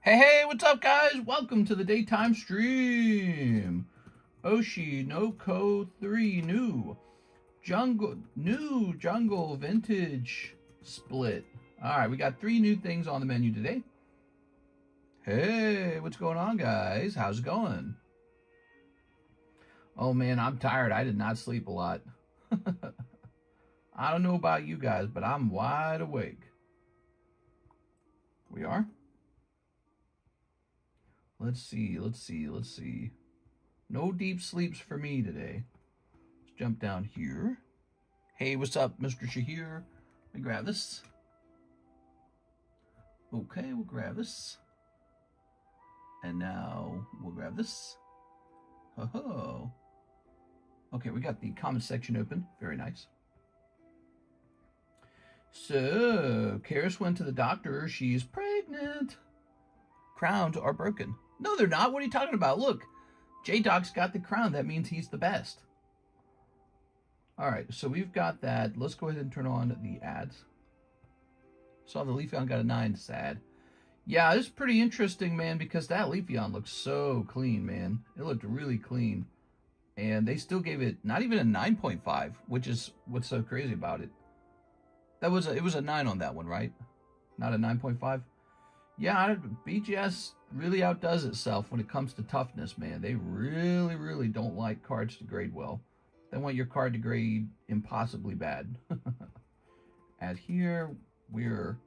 Hey, what's up, guys? Welcome to the daytime stream. Oshi, no code 3, new jungle vintage split. All right, we got 3 new things on the menu today. Hey, what's going on, guys? How's it going? Oh man, I'm tired. I did not sleep a lot. I don't know about you guys, but I'm wide awake. We are? Let's see. No deep sleeps for me today. Let's jump down here. Hey, what's up, Mr. Shahir? Let me grab this. Okay, we'll grab this. And now we'll grab this. Ho-ho. Okay, we got the comment section open. Very nice. So, Karis went to the doctor. She's pregnant. Crowns are broken. No, they're not. What are you talking about? Look, J-Doc's got the crown. That means he's the best. All right, so we've got that. Let's go ahead and turn on the ads. Saw the Leafeon got a 9. Sad. Yeah, this is pretty interesting, man, because that Leafeon looks so clean, man. It looked really clean. And they still gave it not even a 9.5, which is what's so crazy about it. It was a 9 on that one, right? Not a 9.5? Yeah, BGS really outdoes itself when it comes to toughness, man. They really don't like cards to grade well. They want your card to grade impossibly bad. And here, we're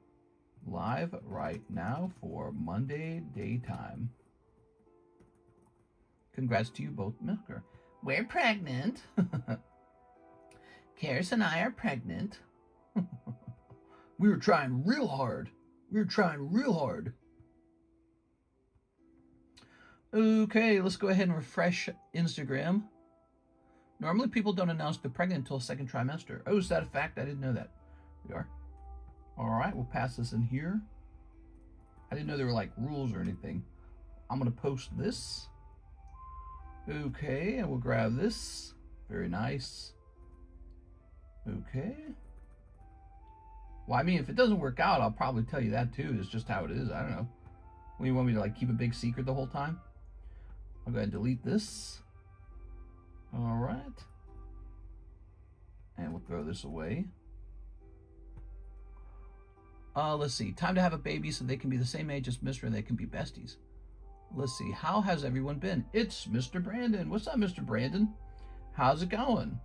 live right now for Monday daytime. Congrats to you both, Milker. We're pregnant. Karis and I are pregnant. We were trying real hard. Okay, let's go ahead and refresh Instagram. Normally people don't announce they're pregnant until second trimester. Oh, is that a fact? I didn't know that. We are. All right, we'll pass this in here. I didn't know there were like rules or anything. I'm going to post this. Okay, and we'll grab this. Very nice. Okay. Well, I mean, if it doesn't work out, I'll probably tell you that too. It's just how it is. I don't know. What, you want me to like keep a big secret the whole time? I'll go ahead and delete this. All right. And we'll throw this away. Let's see. Time to have a baby so they can be the same age as Mr. and they can be besties. Let's see. How has everyone been? It's Mr. Brandon. What's up, Mr. Brandon? How's it going?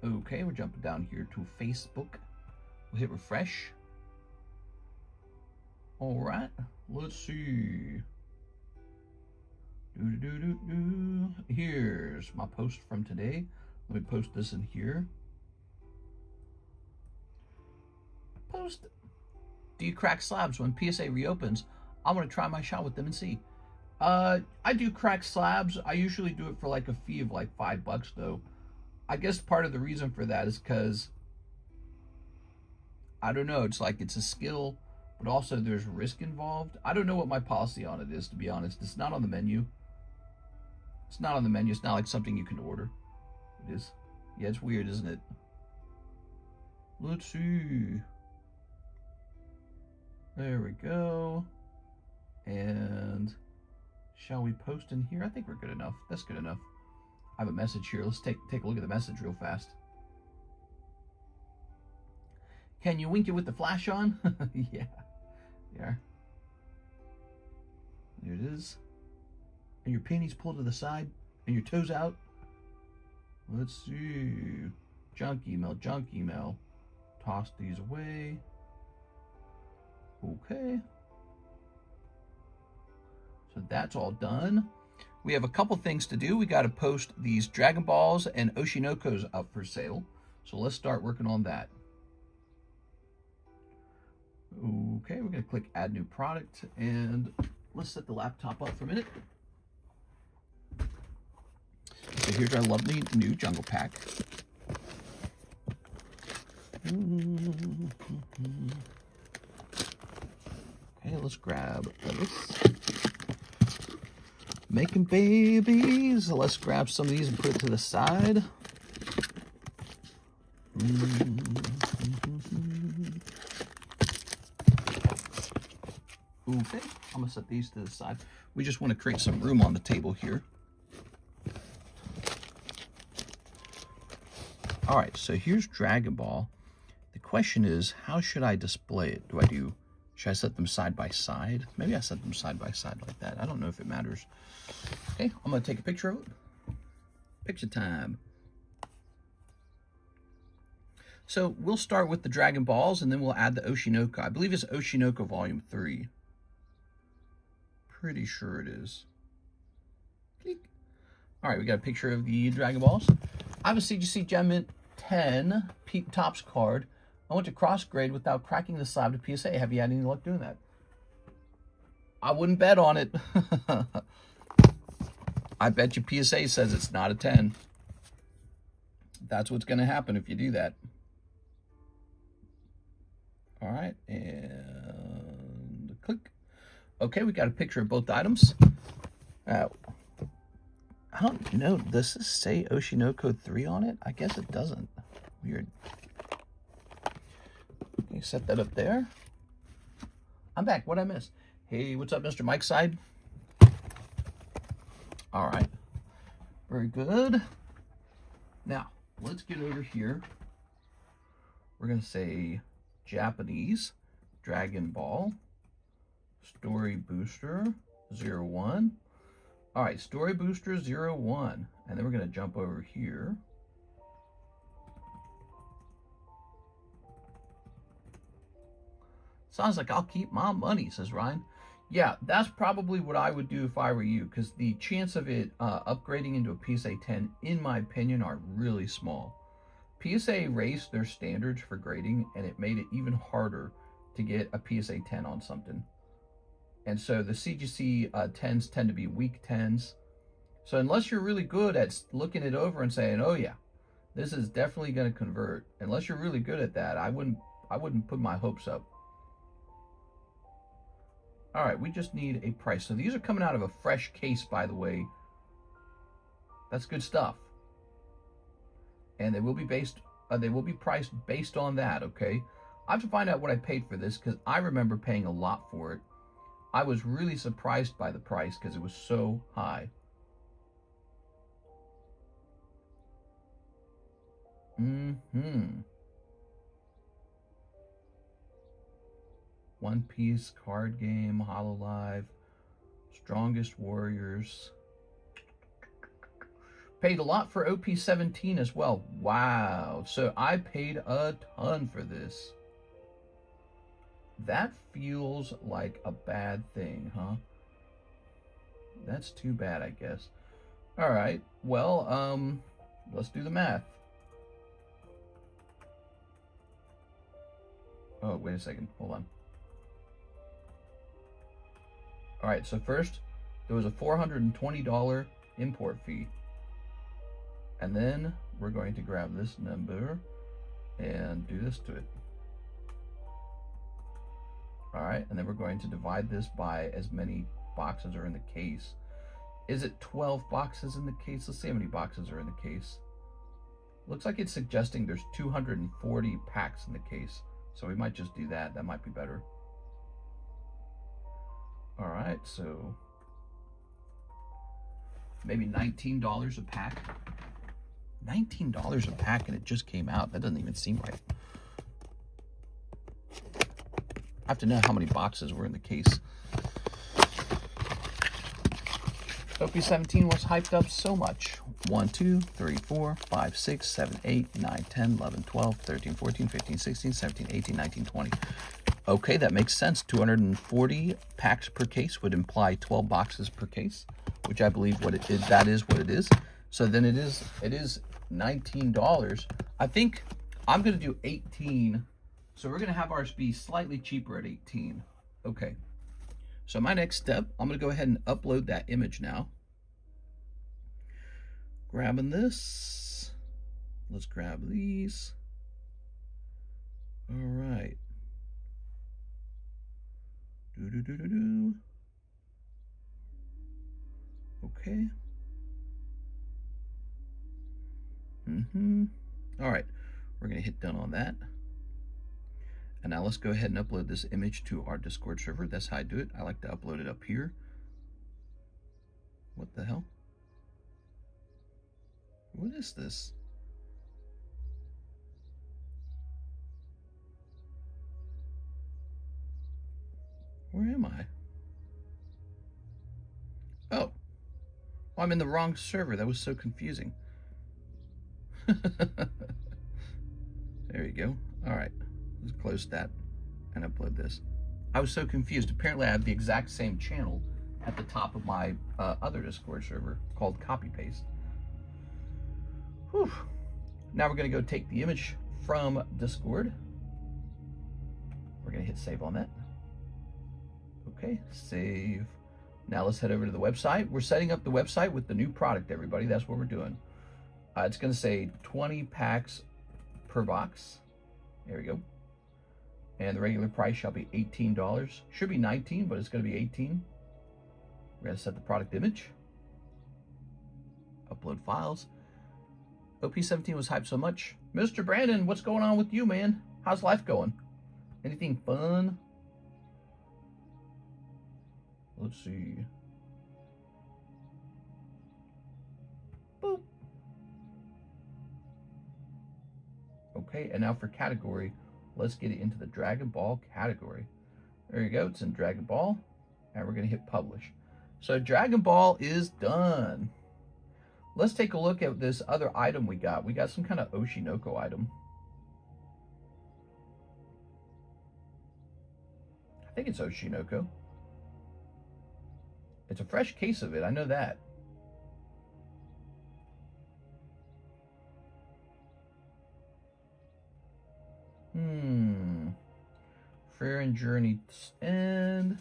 Okay, we're jumping down here to Facebook. We'll hit refresh. All right, let's see. Here's my post from today. Let me post this in here. Post. Do you crack slabs when PSA reopens? I'm gonna try my shot with them and see. I do crack slabs. I usually do it for like a fee of like $5 though. I guess part of the reason for that is because, I don't know, it's like it's a skill, but also there's risk involved. I don't know what my policy on it is, to be honest. It's not on the menu. It's not on the menu. It's not like something you can order. It is. Yeah, it's weird, isn't it? Let's see. There we go. And shall we post in here? I think we're good enough. That's good enough. I have a message here. Let's take a look at the message real fast. Can you wink it with the flash on? Yeah. Yeah. There it is. And your panties pulled to the side and your toes out. Let's see. Junk email. Toss these away. Okay. So that's all done. We have a couple things to do. We got to post these Dragon Balls and Oshinokos up for sale. So let's start working on that. Okay, we're going to click Add New Product. And let's set the laptop up for a minute. So here's our lovely new Jungle Pack. Okay, let's grab this. Making babies. Let's grab some of these and put it to the side. Okay, I'm gonna set these to the side. We just want to create some room on the table here. All right, so here's Dragon Ball. The question is, how should I display it? Should I set them side by side? Maybe I set them side by side like that. I don't know if it matters. Okay, I'm gonna take a picture of it. Picture time. So we'll start with the Dragon Balls and then we'll add the Oshinoko. I believe it's Oshinoko Volume 3. Pretty sure it is. Click. All right, we got a picture of the Dragon Balls. I have a CGC Gem Mint 10 Peep Tops card. I want to cross grade without cracking the slab to PSA. Have you had any luck doing that? I wouldn't bet on it. I bet you PSA says it's not a 10. That's what's going to happen if you do that. All right, and click. Okay, we got a picture of both items. I don't know, does this say Oshinoko 3 on it? I guess it doesn't. Weird. Okay, set that up there. I'm back, what'd I miss? Hey, what's up, Mr. Mike's side? All right, very good. Now, let's get over here. We're gonna say Japanese Dragon Ball Story Booster 01. All right, Story Booster 01. And then we're going to jump over here. Sounds like I'll keep my money, says Ryan. Yeah, that's probably what I would do if I were you, because the chance of it upgrading into a PSA 10, in my opinion, are really small. PSA raised their standards for grading, and it made it even harder to get a PSA 10 on something. And so the CGC 10s tend to be weak 10s. So unless you're really good at looking it over and saying, oh yeah, this is definitely going to convert, unless you're really good at that, I wouldn't put my hopes up. All right, we just need a price. So these are coming out of a fresh case, by the way. That's good stuff. And they will be priced based on that, okay? I have to find out what I paid for this because I remember paying a lot for it. I was really surprised by the price because it was so high. One Piece card game, HoloLive, Strongest Warriors. Paid a lot for OP17 as well. Wow. So I paid a ton for this. That feels like a bad thing, huh? That's too bad, I guess. All right. Well, let's do the math. Oh, wait a second. Hold on. All right, so first, there was a $420 import fee. And then we're going to grab this number and do this to it. All right, and then we're going to divide this by as many boxes are in the case. Is it 12 boxes in the case? Let's see how many boxes are in the case. Looks like it's suggesting there's 240 packs in the case. So we might just do that. That might be better. All right, so maybe $19 a pack. $19 a pack and it just came out. That doesn't even seem right. I have to know how many boxes were in the case. OP17 was hyped up so much. 1, 2, 3, 4, 5, 6, 7, 8, 9, 10, 11, 12, 13, 14, 15, 16, 17, 18, 19, 20. Okay, that makes sense. 240 packs per case would imply 12 boxes per case, which I believe what it is. That is what it is. So then it is $19. I think I'm going to do 18. So we're going to have ours be slightly cheaper at 18. Okay. So my next step, I'm going to go ahead and upload that image now. Grabbing this. Let's grab these. All right. Okay. All right. We're going to hit done on that. And And now let's go ahead and upload this image to our Discord server. That's how I do it. I like to upload it up here. What the hell? What is this? Where am I? Oh. Oh, I'm in the wrong server. That was so confusing. There you go. All right. Let's close that and upload this. I was so confused. Apparently I have the exact same channel at the top of my other Discord server called Copy Paste. Whew. Now we're going to go take the image from Discord. We're going to hit save on that. Okay, save. Now let's head over to the website. We're setting up the website with the new product, everybody. That's what we're doing. It's going to say 20 packs per box. There we go. And the regular price shall be $18. Should be $19, but it's going to be $18. We're going to set the product image. Upload files. OP17 was hyped so much. Mr. Brandon, what's going on with you, man? How's life going? Anything fun? Let's see. Boop. Okay, and now for category, let's get it into the Dragon Ball category. There you go, it's in Dragon Ball, and we're gonna hit publish. So Dragon Ball is done. Let's take a look at this other item we got. We got some kind of Oshinoko item. I think it's Oshinoko. It's a fresh case of it, I know that. Fair and Journey End.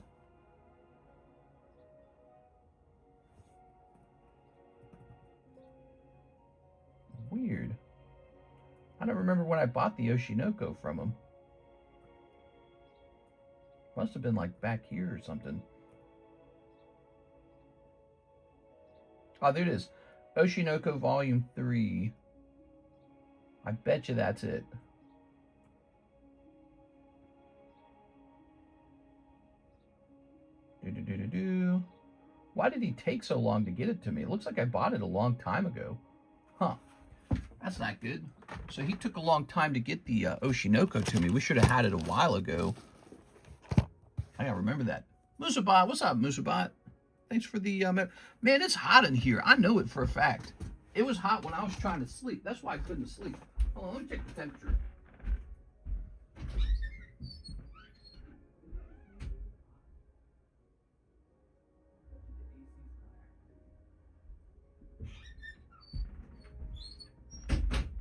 Weird. I don't remember when I bought the Oshinoko from him. Must have been like back here or something. Oh, there it is. Oshinoko Volume 3. I bet you that's it. Why did he take so long to get it to me? It looks like I bought it a long time ago. Huh. That's not good. So he took a long time to get the Oshinoko to me. We should have had it a while ago. I gotta remember that. Musabot, what's up, Musabot? Thanks for the... man, it's hot in here. I know it for a fact. It was hot when I was trying to sleep. That's why I couldn't sleep. Hold on, let me check the temperature.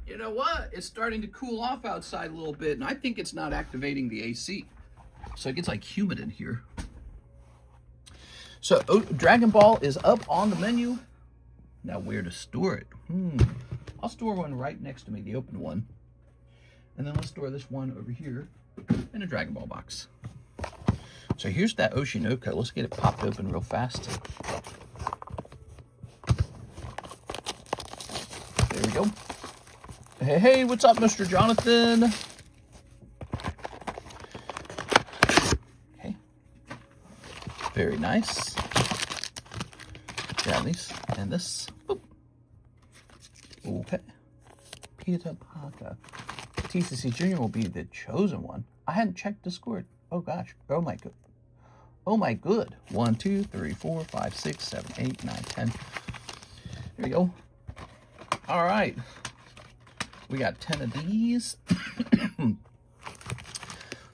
You know what? It's starting to cool off outside a little bit, and I think it's not activating the AC. So it gets like humid in here. So Dragon Ball is up on the menu. Now where to store it? I'll store one right next to me, the open one. And then let's store this one over here in a Dragon Ball box. So here's that Oshinoko. Let's get it popped open real fast. There we go. Hey, hey, what's up, Mr. Jonathan? Okay. Very nice. Grab these and this. Boop. Okay. Peter Parker. TCC Jr. will be the chosen one. I hadn't checked Discord. Oh gosh. Oh my good. Oh my good. 1, 2, 3, 4, 5, 6, 7, 8, 9, 10. Here we go. All right. We got 10 of these.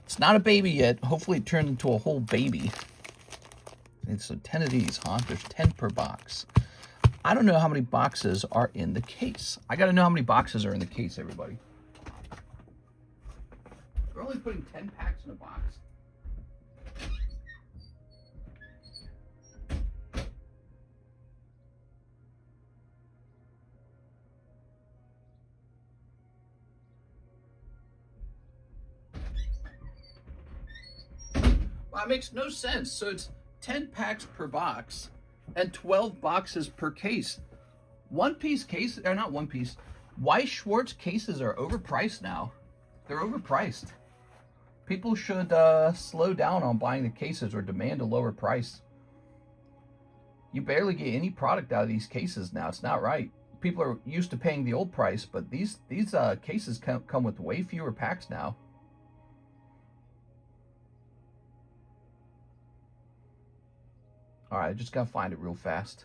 It's not a baby yet. Hopefully it turns into a whole baby. And so 10 of these, huh? There's 10 per box. I don't know how many boxes are in the case. I got to know how many boxes are in the case, everybody. We're only putting 10 packs in a box. Well, that makes no sense. So it's 10 packs per box and 12 boxes per case. One piece case, or not one piece, Weiss Schwarz cases are overpriced now. They're overpriced. People should slow down on buying the cases or demand a lower price. You barely get any product out of these cases now. It's not right. People are used to paying the old price, but these cases come with way fewer packs now. All right, I just gotta find it real fast.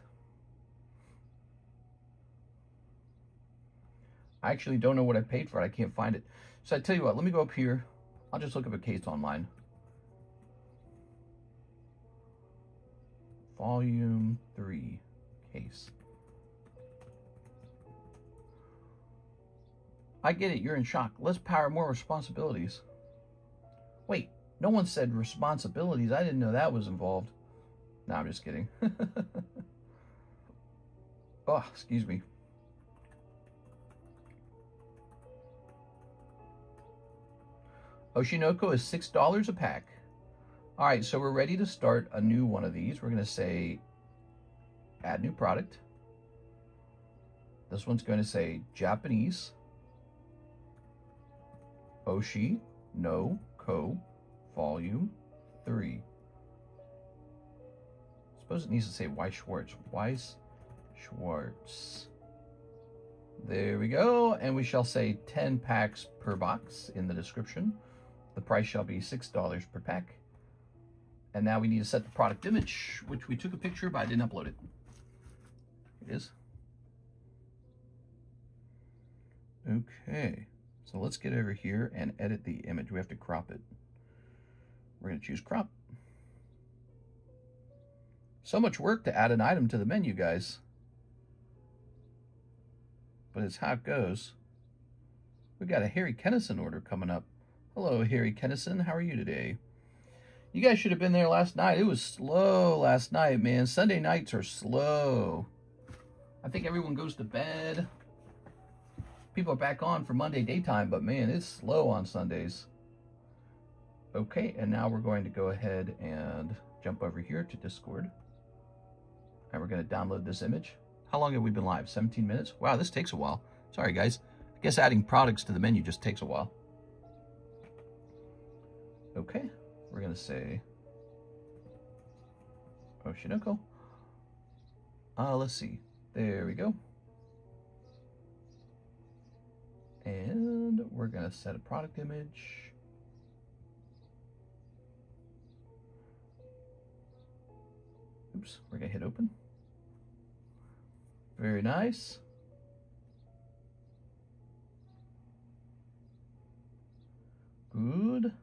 I actually don't know what I paid for it. I can't find it. So I tell you what, let me go up here. I'll just look up a case online. Volume 3 case. I get it, you're in shock. Less power, more responsibilities. Wait, no one said responsibilities. I didn't know that was involved. No, I'm just kidding. Oh, excuse me. Oshinoko is $6 a pack. All right, so we're ready to start a new one of these. We're going to say add new product. This one's going to say Japanese. Oshi no Ko Volume 3. I suppose it needs to say Weiss Schwarz. Weiss Schwarz. There we go. And we shall say 10 packs per box in the description. The price shall be $6 per pack. And now we need to set the product image, which we took a picture, but I didn't upload it. It is. Okay. So let's get over here and edit the image. We have to crop it. We're going to choose crop. So much work to add an item to the menu, guys. But it's how it goes. We got a Harry Kennison order coming up. Hello, Harry Kennison. How are you today? You guys should have been there last night. It was slow last night, man. Sunday nights are slow. I think everyone goes to bed. People are back on for Monday daytime, but man, it's slow on Sundays. Okay, and now we're going to go ahead and jump over here to Discord. And we're going to download this image. How long have we been live? 17 minutes? Wow, this takes a while. Sorry, guys. I guess adding products to the menu just takes a while. Okay, we're going to say Oshinoko. Let's see. There we go. And we're going to set a product image. Oops, we're going to hit open. Very nice. Good.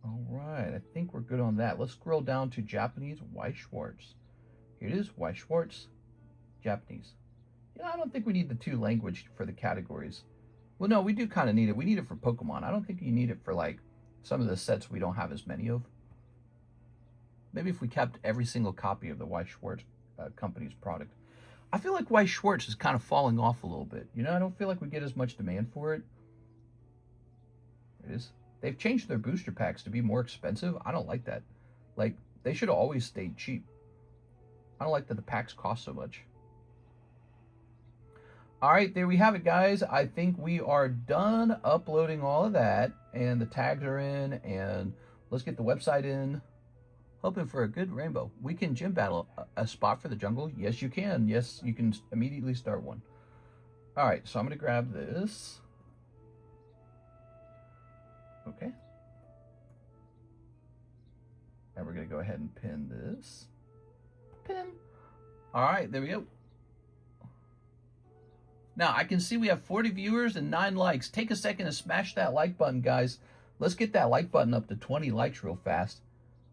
All right, I think we're good on that. Let's scroll down to Japanese Weiss Schwarz. Here it is, Weiss Schwarz, Japanese. Yeah, I don't think we need the 2 language for the categories. Well, no, we do kind of need it. We need it for Pokemon. I don't think you need it for like some of the sets we don't have as many of. Maybe if we kept every single copy of the Weiss Schwarz company's product. I feel like Weiss Schwarz is kind of falling off a little bit. You know, I don't feel like we get as much demand for it. It is. They've changed their booster packs to be more expensive. I don't like that. Like, they should have always stayed cheap. I don't like that the packs cost so much. All right, there we have it, guys. I think we are done uploading all of that, and the tags are in, and let's get the website in. Hoping for a good rainbow. We can gym battle a spot for the jungle. Yes, you can. Yes, you can immediately start one. All right, so I'm going to grab this. Okay. And we're going to go ahead and pin this. Pin. All right, there we go. Now, I can see we have 40 viewers and 9 likes. Take a second to smash that like button, guys. Let's get that like button up to 20 likes real fast.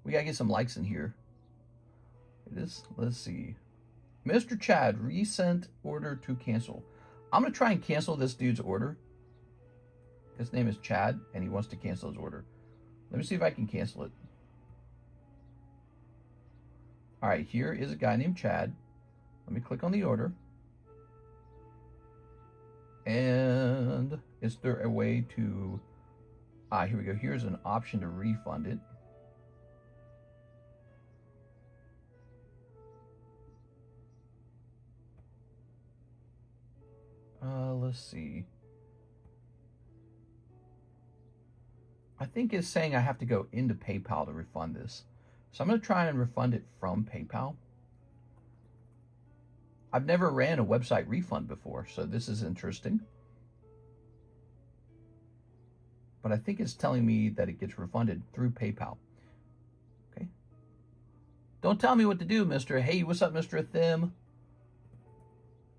We got to get some likes in here. It is. Let's see. Mr. Chad, resent order to cancel. I'm going to try and cancel this dude's order. His name is Chad, and he wants to cancel his order. Let me see if I can cancel it. All right, here is a guy named Chad. Let me click on the order. And is there a way to... here we go. Here's an option to refund it. Let's see. I think it's saying I have to go into PayPal to refund this. So I'm going to try and refund it from PayPal. I've never ran a website refund before, so this is interesting. But I think it's telling me that it gets refunded through PayPal. Okay. Don't tell me what to do, Mr. Hey, what's up, Mr. Athim?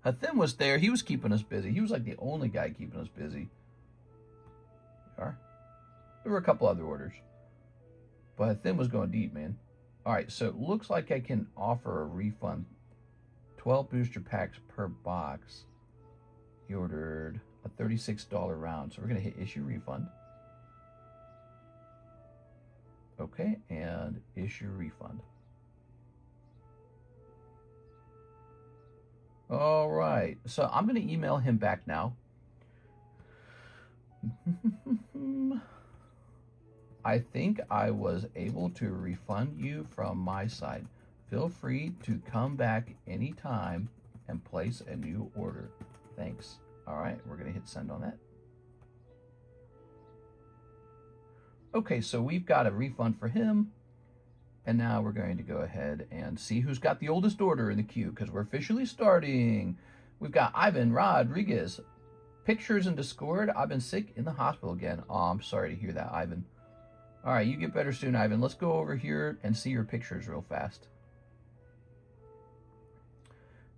Athim was there. He was keeping us busy. He was like the only guy keeping us busy. There were a couple other orders. But Athim was going deep, man. All right, so it looks like I can offer a refund. 12 booster packs per box. He ordered a $36 round. So we're going to hit issue refund. Okay, and issue refund. All right, so I'm going to email him back now. I think I was able to refund you from my side. Feel free to come back anytime and place a new order. Thanks. All right, we're going to hit send on that. Okay, so we've got a refund for him. And now we're going to go ahead and see who's got the oldest order in the queue, because we're officially starting. We've got Ivan Rodriguez. Pictures in Discord. I've been sick in the hospital again. Oh, I'm sorry to hear that, Ivan. All right, you get better soon, Ivan. Let's go over here and see your pictures real fast.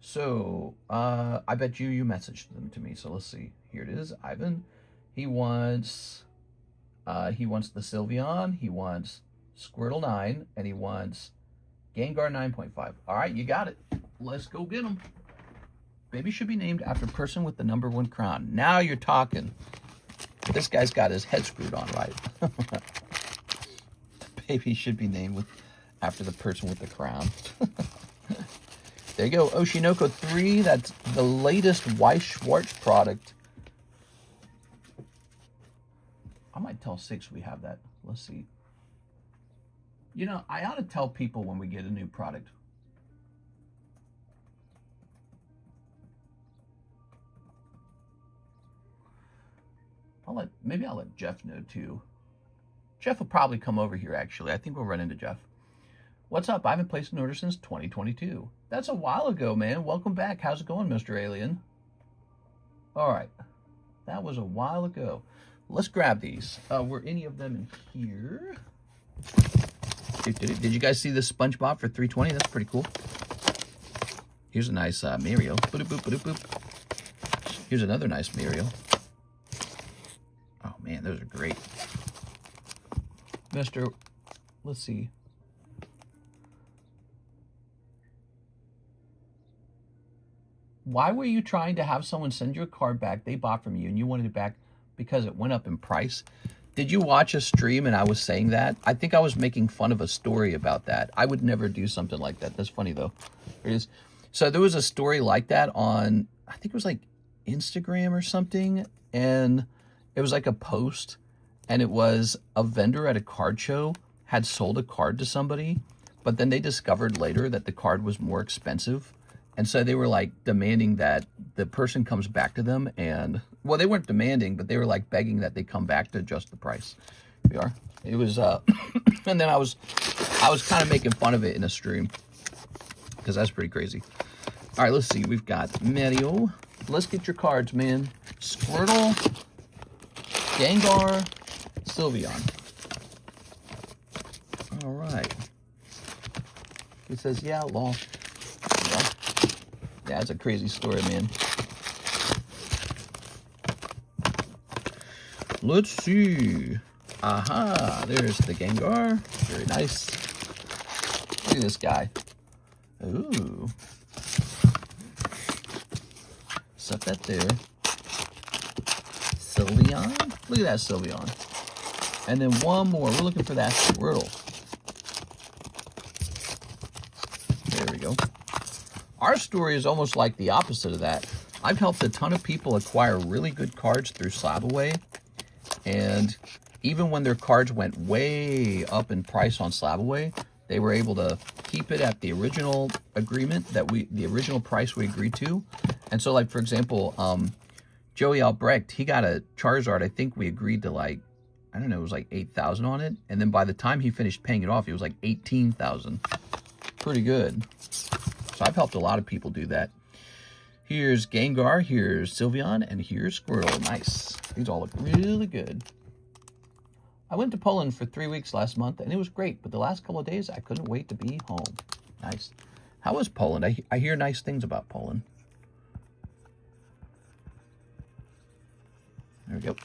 So, I bet you messaged them to me. So let's see. Here it is, Ivan. He wants the Sylveon. He wants Squirtle 9, and he wants Gengar 9.5. All right, you got it. Let's go get him. Baby should be named after person with the #1 crown. Now you're talking. This guy's got his head screwed on right. The baby should be named after the person with the crown. There you go, Oshinoko 3. That's the latest Weiss Schwartz product. I might tell 6 we have that. Let's see. You know, I ought to tell people when we get a new product. Maybe I'll let Jeff know too. Jeff will probably come over here actually. I think we'll run into Jeff. What's up? I haven't placed an order since 2022. That's a while ago, man. Welcome back. How's it going, Mr. Alien? All right. That was a while ago. Let's grab these. Were any of them in here? Did you guys see this SpongeBob for $3.20? That's pretty cool. Here's a nice Mario. Boop, boop, boop, boop. Here's another nice Mario. Oh, man, those are great. Let's see. Why were you trying to have someone send you a card back they bought from you and you wanted it back because it went up in price? Did you watch a stream and I was saying that? I think I was making fun of a story about that. I would never do something like that. That's funny, though. It is. So there was a story like that on, I think it was like Instagram or something. And it was like a post. And it was a vendor at a card show had sold a card to somebody. But then they discovered later that the card was more expensive. And so they were like demanding that the person comes back to them and, well, they weren't demanding, but they were like begging that they come back to adjust the price. We are. It was, and then I was kind of making fun of it in a stream because that's pretty crazy. All right, let's see. We've got Mario. Let's get your cards, man. Squirtle, Gengar, Sylveon. All right. It says, yeah, law. Yeah, it's a crazy story, man. Let's see. Aha, there's the Gengar. Very nice. Look at this guy. Ooh. Set that there. Sylveon. Look at that Sylveon. And then one more. We're looking for that Squirtle. There we go. Our story is almost like the opposite of that. I've helped a ton of people acquire really good cards through Slabaway. And even when their cards went way up in price on Slabaway, they were able to keep it at the original agreement the original price we agreed to. And so, like, for example, Joey Albrecht, he got a Charizard. I think we agreed to like I don't know, it was like 8,000 on it. And then by the time he finished paying it off, it was like 18,000. Pretty good. So I've helped a lot of people do that. Here's Gengar, here's Sylveon, and here's Squirtle. Nice. These all look really good. I went to Poland for 3 weeks last month, and it was great. But the last couple of days, I couldn't wait to be home. Nice. How was Poland? I hear nice things about Poland. There we go.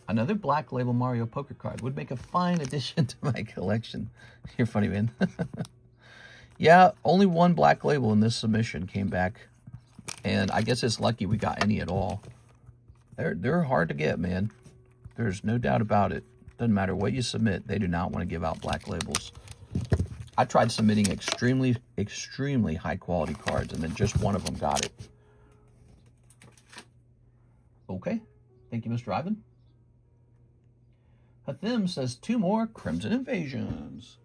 Another Black Label Mario poker card would make a fine addition to my collection. You're funny, man. Yeah, only one Black Label in this submission came back. And I guess it's lucky we got any at all. They're hard to get, man. There's no doubt about it. Doesn't matter what you submit, they do not want to give out Black Labels. I tried submitting extremely, extremely high quality cards, and then just one of them got it. Okay. Thank you, Mr. Ivan. Hathim says 2 more Crimson Invasions.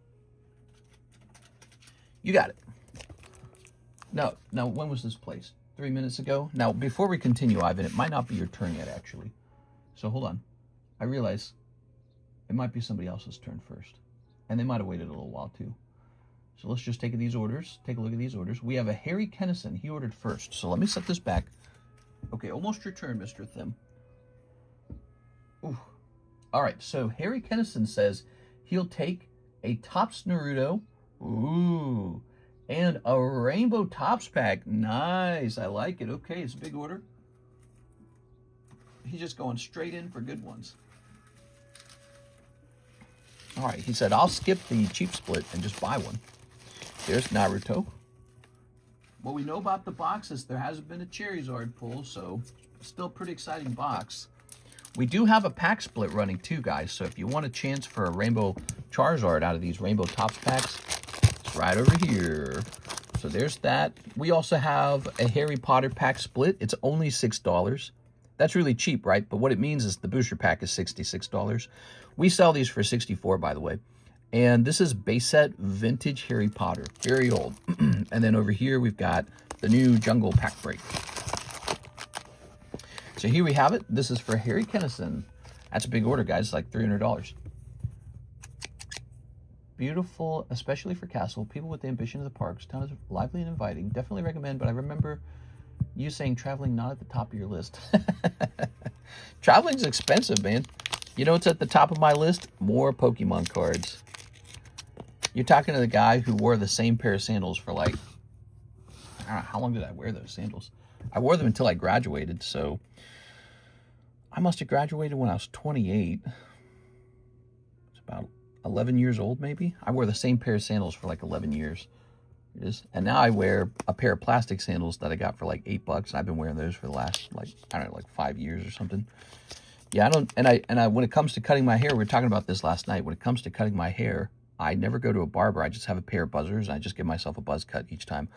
You got it. No, when was this placed? 3 minutes ago? Now, before we continue, Ivan, it might not be your turn yet, actually. So hold on. I realize it might be somebody else's turn first. And they might have waited a little while, too. So let's just take these orders. Take a look at these orders. We have a Harry Kennison. He ordered first. So let me set this back. Okay, almost your turn, Mr. Thim. Ooh. All right, so Harry Kennison says he'll take a Topps Naruto. Ooh. And a Rainbow Topps pack. Nice. I like it. Okay, it's a big order. He's just going straight in for good ones. All right, he said, I'll skip the cheap split and just buy one. There's Naruto. What we know about the box is there hasn't been a Charizard pull, so still pretty exciting box. We do have a pack split running too, guys, so if you want a chance for a Rainbow Charizard out of these Rainbow Topps packs, it's right over here. So there's that. We also have a Harry Potter pack split. It's only $6. That's really cheap, right? But what it means is the booster pack is $66. We sell these for $64, by the way. And this is base set vintage Harry Potter, very old. And then over here, we've got the new Jungle Pack Break. So here we have it. This is for Harry Kennison. That's a big order, guys. It's like $300. Beautiful, especially for Castle. People with the ambition of the parks. Town is lively and inviting. Definitely recommend, but I remember you saying traveling not at the top of your list. Traveling's expensive, man. You know what's at the top of my list? More Pokemon cards. You're talking to the guy who wore the same pair of sandals for like, I don't know, how long did I wear those sandals? I wore them until I graduated, so I must have graduated when I was 28. It's about 11 years old, maybe. I wore the same pair of sandals for like 11 years. It is. And now I wear a pair of plastic sandals that I got for like $8. I've been wearing those for the last, like, I don't know, like 5 years or something. Yeah, I don't, and I when it comes to cutting my hair, we were talking about this last night. When it comes to cutting my hair, I never go to a barber. I just have a pair of buzzers, and I just give myself a buzz cut each time.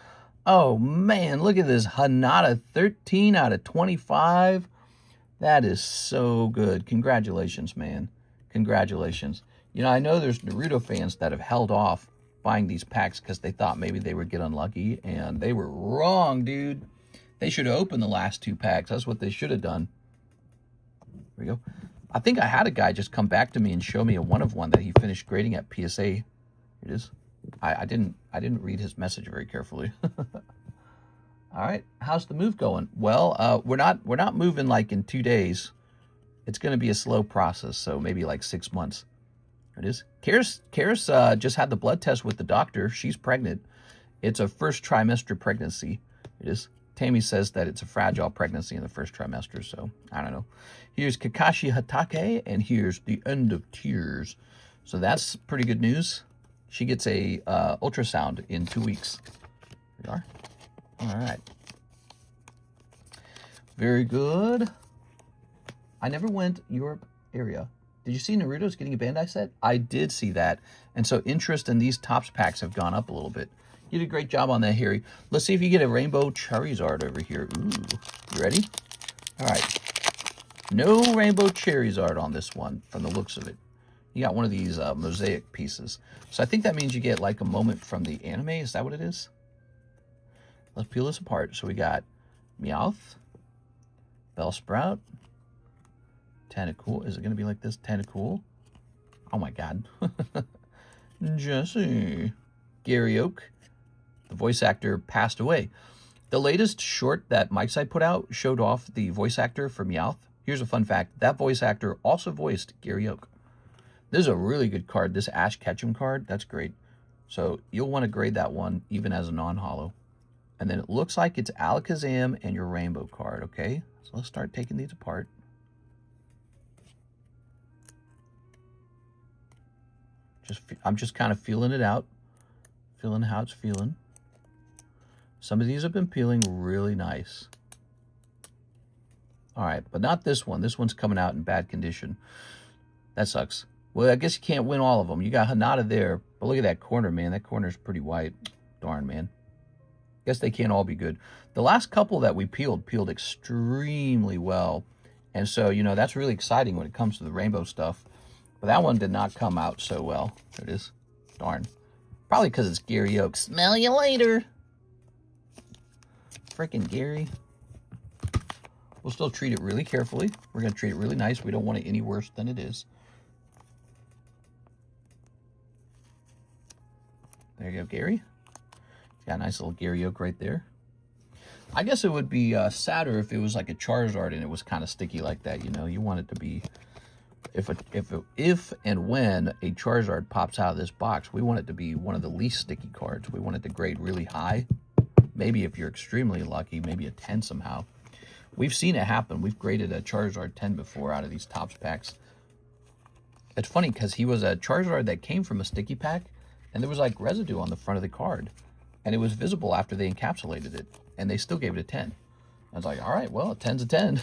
Oh, man, look at this Hanada 13 out of 25. That is so good. Congratulations, man. Congratulations. You know, I know there's Naruto fans that have held off buying these packs because they thought maybe they would get unlucky, and they were wrong, dude. They should have opened the last 2 packs. That's what they should have done. There we go. I think I had a guy just come back to me and show me a 1-of-1 that he finished grading at PSA. Here it is. I didn't read his message very carefully. All right, how's the move going? Well, we're not moving like in 2 days. It's going to be a slow process, so maybe like 6 months. There it is. Karis just had the blood test with the doctor. She's pregnant. It's a first trimester pregnancy. It is. Tammy says that it's a fragile pregnancy in the first trimester, so I don't know. Here's Kakashi Hatake, and here's the end of tears. So that's pretty good news. She gets a ultrasound in 2 weeks. Here we are. All right. Very good. I never went Europe area. Did you see Naruto's getting a Bandai set? I did see that. And so interest in these Topps packs have gone up a little bit. You did a great job on that, Harry. Let's see if you get a Rainbow Charizard over here. Ooh, you ready? All right. No Rainbow Charizard on this one from the looks of it. You got one of these mosaic pieces. So I think that means you get like a moment from the anime. Is that what it is? Let's peel this apart. So we got Meowth, Bellsprout, Tentacool. Is it going to be like this? Tentacool. Oh my God. Jesse. Gary Oak. The voice actor passed away. The latest short that Mike's Side put out showed off the voice actor for Meowth. Here's a fun fact. That voice actor also voiced Gary Oak. This is a really good card. This Ash Ketchum card, that's great. So you'll want to grade that one even as a non-holo. And then it looks like it's Alakazam and your rainbow card, okay? So let's start taking these apart. I'm just kind of feeling it out. Feeling how it's feeling. Some of these have been peeling really nice. All right, but not this one. This one's coming out in bad condition. That sucks. Well, I guess you can't win all of them. You got Hanada there, but look at that corner, man. That corner's pretty white. Darn, man. Guess they can't all be good. The last couple that we peeled extremely well. And so, you know, that's really exciting when it comes to the rainbow stuff. But that one did not come out so well. There it is. Darn. Probably because it's Gary Oak. Smell you later. Freaking Gary. We'll still treat it really carefully. We're going to treat it really nice. We don't want it any worse than it is. There you go, Gary. Got a nice little Gary Oak right there. I guess it would be sadder if it was like a Charizard and it was kind of sticky like that. You know, you want it to be, if and when a Charizard pops out of this box, we want it to be one of the least sticky cards. We want it to grade really high. Maybe if you're extremely lucky, maybe a 10 somehow. We've seen it happen. We've graded a Charizard 10 before out of these Topps packs. It's funny because he was a Charizard that came from a sticky pack, and there was like residue on the front of the card. And it was visible after they encapsulated it, and they still gave it a 10. I was like, all right, well, a 10's a 10.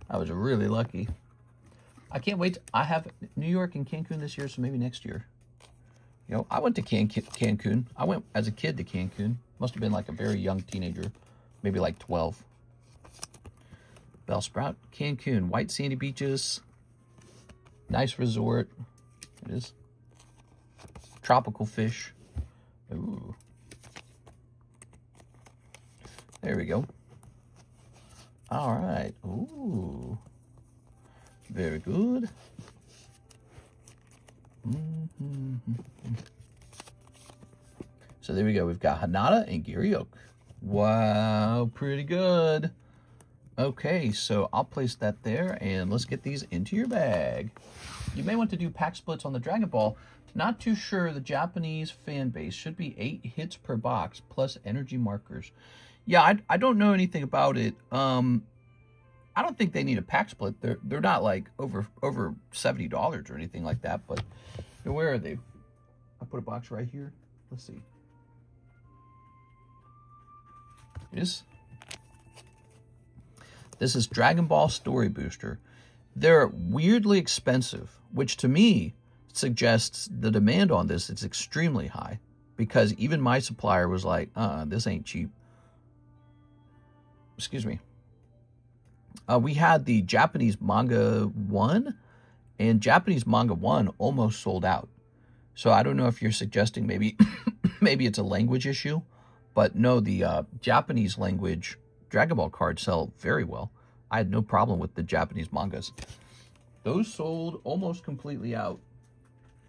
I was really lucky. I can't wait. I have New York and Cancun this year, so maybe next year. You know, I went to Cancun. I went as a kid to Cancun. Must have been like a very young teenager, maybe like 12. Bellsprout, Cancun, white sandy beaches, nice resort. It is. Tropical fish. Ooh. There we go. All right. Ooh. Very good. So there we go. We've got Hanada and Gary Oak. Wow, pretty good. Okay, so I'll place that there, and let's get these into your bag. You may want to do pack splits on the Dragon Ball. Not too sure. The Japanese fan base should be 8 hits per box plus energy markers. Yeah, I don't know anything about it. I don't think they need a pack split. They're not like over $70 or anything like that. But where are they? I put a box right here. Let's see. This is Dragon Ball Story Booster. They're weirdly expensive, which to me suggests the demand on this is extremely high, because even my supplier was like, this ain't cheap. Excuse me. We had the Japanese manga 1, and Japanese manga 1 almost sold out. So I don't know if you're suggesting maybe maybe it's a language issue, but no, the Japanese language Dragon Ball cards sell very well. I had no problem with the Japanese mangas. Those sold almost completely out,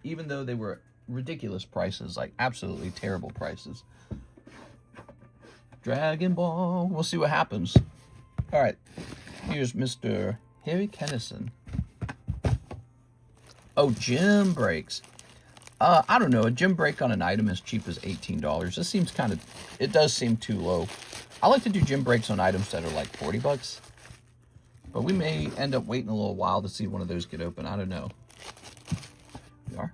even though they were ridiculous prices, like absolutely terrible prices. Dragon Ball. We'll see what happens. All right. Here's Mr. Harry Kennison. Oh, gym breaks. I don't know. A gym break on an item as cheap as $18. This seems kind of, it does seem too low. I like to do gym breaks on items that are like 40 bucks. But we may end up waiting a little while to see one of those get open. I don't know. We are.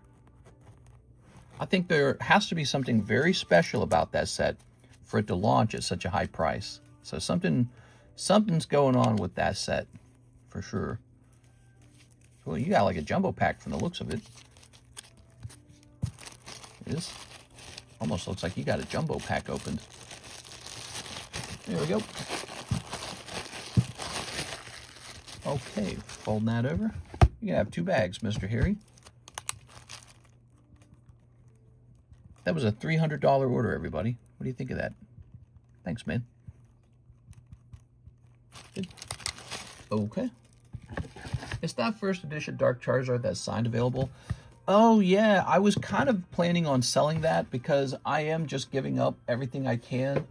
I think there has to be something very special about that set for it to launch at such a high price. So something's going on with that set for sure. Well, you got like a jumbo pack from the looks of it. It is. Almost looks like you got a jumbo pack opened. There we go. Okay, folding that over. You can have 2 bags, Mr. Harry. That was a $300 order, everybody. What do you think of that? Thanks, man. Good. Okay. Is that first edition Dark Charizard that's signed available? Oh yeah, I was kind of planning on selling that because I am just giving up everything I can.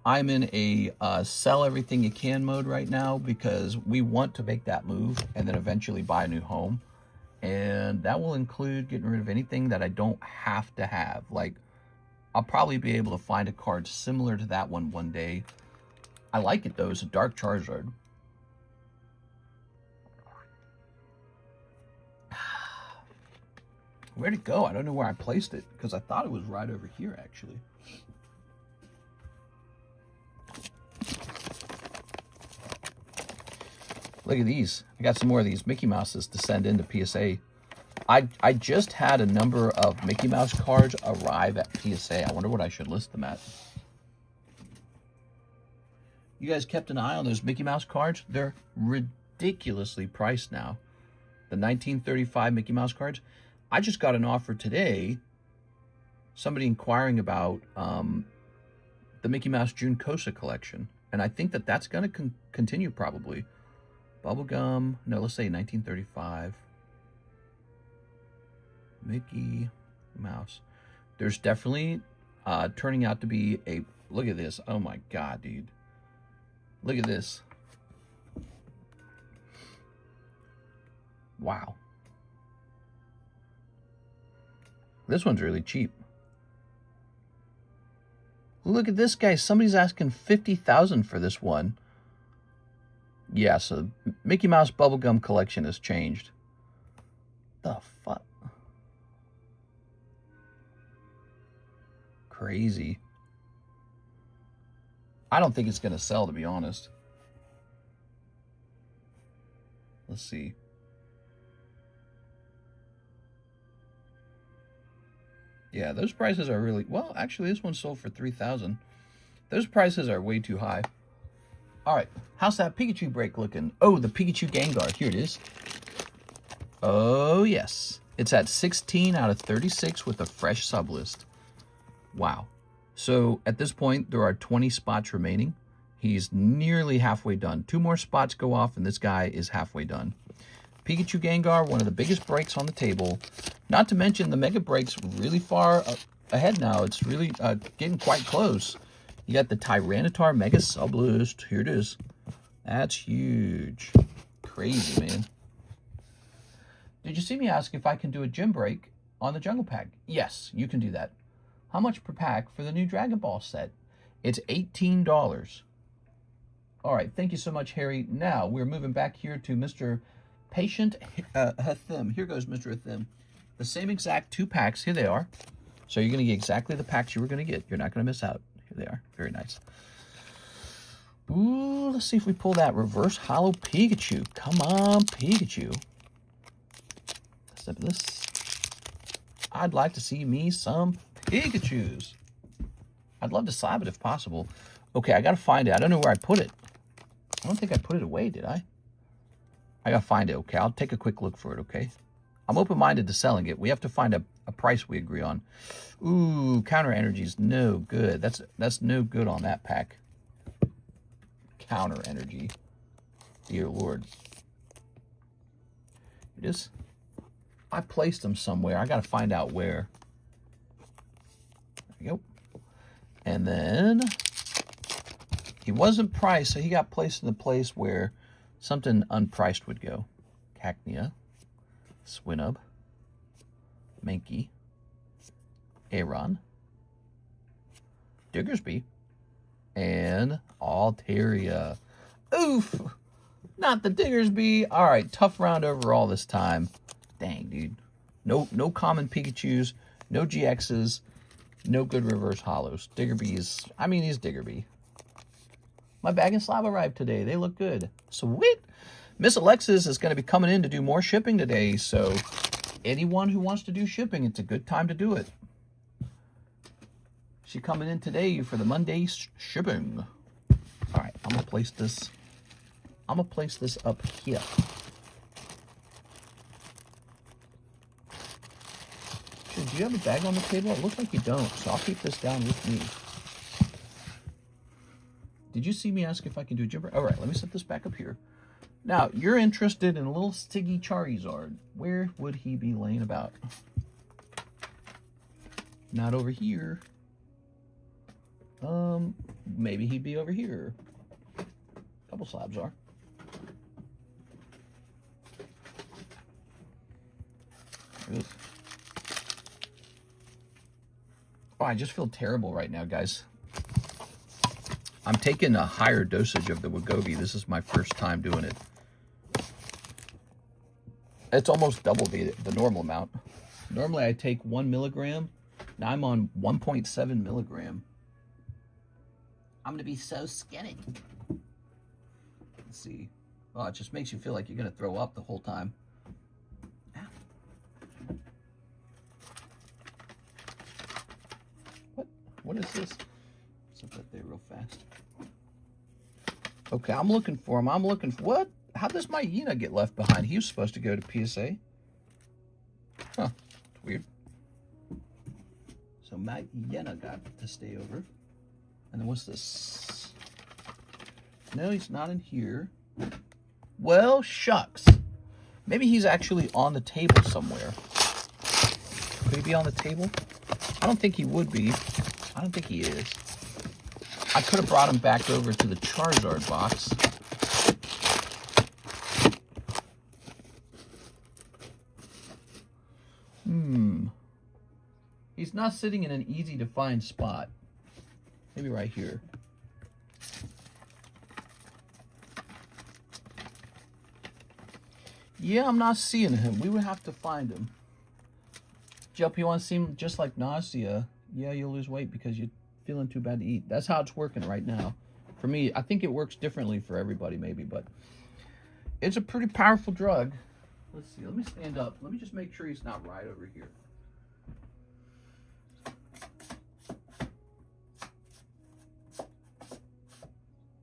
I'm in a sell everything you can mode right now because we want to make that move and then eventually buy a new home. And that will include getting rid of anything that I don't have to have. Like, I'll probably be able to find a card similar to that one day. I like it though, it's a Dark Charizard. Where'd it go? I don't know where I placed it because I thought it was right over here actually. Look at these. I got some more of these Mickey Mouses to send into PSA. I just had a number of Mickey Mouse cards arrive at PSA. I wonder what I should list them at. You guys kept an eye on those Mickey Mouse cards? They're ridiculously priced now. The 1935 Mickey Mouse cards. I just got an offer today. Somebody inquiring about the Mickey Mouse June Kosa collection. And I think that that's going to continue probably. Bubblegum, no, let's say 1935. Mickey Mouse. There's definitely turning out to be a, look at this. Oh my God, dude. Look at this. Wow. This one's really cheap. Look at this guy. Somebody's asking $50,000 for this one. Yeah, so Mickey Mouse Bubblegum collection has changed. The fuck? Crazy. I don't think it's going to sell, to be honest. Let's see. Yeah, those prices are really... Well, actually, this one sold for $3,000. Those prices are way too high. All right, how's that Pikachu break looking? Oh, the Pikachu Gengar. Here it is. Oh, yes. It's at 16 out of 36 with a fresh sublist. Wow. So at this point, there are 20 spots remaining. He's nearly halfway done. 2 more spots go off, and this guy is halfway done. Pikachu Gengar, one of the biggest breaks on the table. Not to mention the mega break's really far ahead now. It's really getting quite close. You got the Tyranitar Mega Sublist. Here it is. That's huge. Crazy, man. Did you see me ask if I can do a gym break on the Jungle Pack? Yes, you can do that. How much per pack for the new Dragon Ball set? It's $18. All right, thank you so much, Harry. Now, we're moving back here to Mr. Patient Hathim. Here goes Mr. Hathim. The same exact 2 packs. Here they are. So you're going to get exactly the packs you were going to get. You're not going to miss out. Here they are. Very nice. Ooh, let's see if we pull that reverse hollow Pikachu. Come on, Pikachu. Step this. I'd like to see me some Pikachus. I'd love to slab it if possible. Okay, I got to find it. I don't know where I put it. I don't think I put it away, did I? I got to find it. Okay, I'll take a quick look for it, okay? I'm open-minded to selling it. We have to find a price we agree on. Ooh, counter energy's no good. That's no good on that pack. Counter energy. Dear Lord. It is. I placed them somewhere. I got to find out where. There we go. And then he wasn't priced, so he got placed in the place where something unpriced would go. Cacnea. Swinub, Mankey, Aron, Diggersby, and Altaria. Oof! Not the Diggersby. All right, tough round overall this time. Dang, dude. No common Pikachus, no GXs, no good reverse hollows. Diggerby is, I mean, he's Diggerby. My bag and slab arrived today. They look good. Sweet. Miss Alexis is going to be coming in to do more shipping today, so anyone who wants to do shipping, it's a good time to do it. She's coming in today for the Monday shipping. All right, I'm going to place this. I'm going to place this up here. Do you have a bag on the table? It looks like you don't, so I'll keep this down with me. Did you see me ask if I can do a gym break? All right, let me set this back up here. Now, you're interested in a little Stiggy Charizard. Where would he be laying about? Not over here. Maybe he'd be over here. A couple slabs are. Ugh. Oh, I just feel terrible right now, guys. I'm taking a higher dosage of the Wegovy. This is my first time doing it. It's almost double the normal amount. Normally I take 1 milligram. Now I'm on 1.7 milligram. I'm gonna be so skinny. Let's see. Oh, it just makes you feel like you're gonna throw up the whole time. What is this? Set that there real fast. Okay, I'm looking for him. I'm looking for what? How does my Yena get left behind? He was supposed to go to PSA. Huh, it's weird. So my Yena got to stay over. And then what's this? No, he's not in here. Well, shucks. Maybe he's actually on the table somewhere. Could he be on the table? I don't think he would be. I don't think he is. I could have brought him back over to the Charizard box. He's not sitting in an easy to find spot. Maybe right here. Yeah, I'm not seeing him. We would have to find him. Jup, you want to see him just like nausea? Yeah, you'll lose weight because you're feeling too bad to eat. That's how it's working right now. For me, I think it works differently for everybody maybe, but it's a pretty powerful drug. Let's see, let me stand up. Let me just make sure he's not right over here.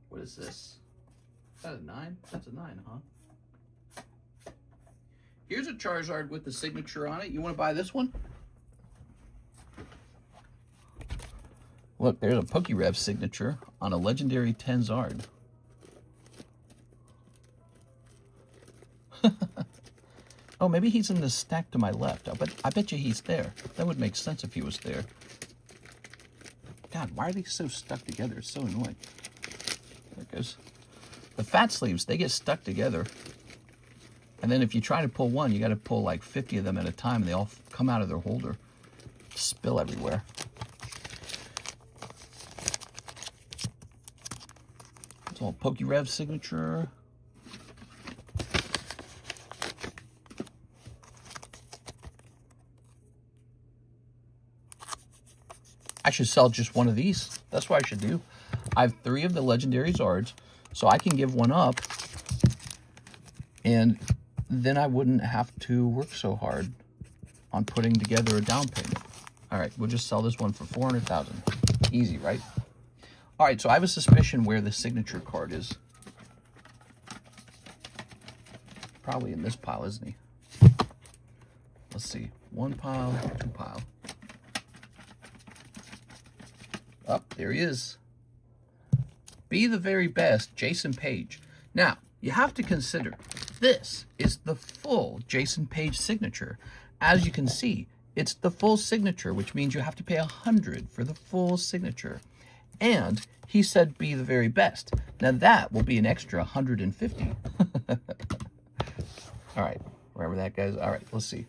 What is this? Is that a 9? That's a 9, huh? Here's a Charizard with the signature on it. You want to buy this one? Look, there's a PokeBruhs signature on a legendary 10 Zard. Oh, maybe he's in the stack to my left. I bet you he's there. That would make sense if he was there. God, why are they so stuck together? It's so annoying. There it goes. The fat sleeves, they get stuck together. And then if you try to pull one, you got to pull like 50 of them at a time, and they all come out of their holder. Spill everywhere. It's all PokeBruhs signature. I should sell just one of these. That's what I should do. I have 3 of the legendary Zards, so I can give one up, and then I wouldn't have to work so hard on putting together a down payment. All right, we'll just sell this one for $400,000. Easy, right? All right, so I have a suspicion where the signature card is. Probably in this pile, isn't he? Let's see. 1 pile, 2 pile. Oh, there he is. Be the very best, Jason Page. Now, you have to consider, this is the full Jason Page signature. As you can see, it's the full signature, which means you have to pay $100 for the full signature. And he said, be the very best. Now that will be an extra $150. All right, remember that, guys? All right, let's see.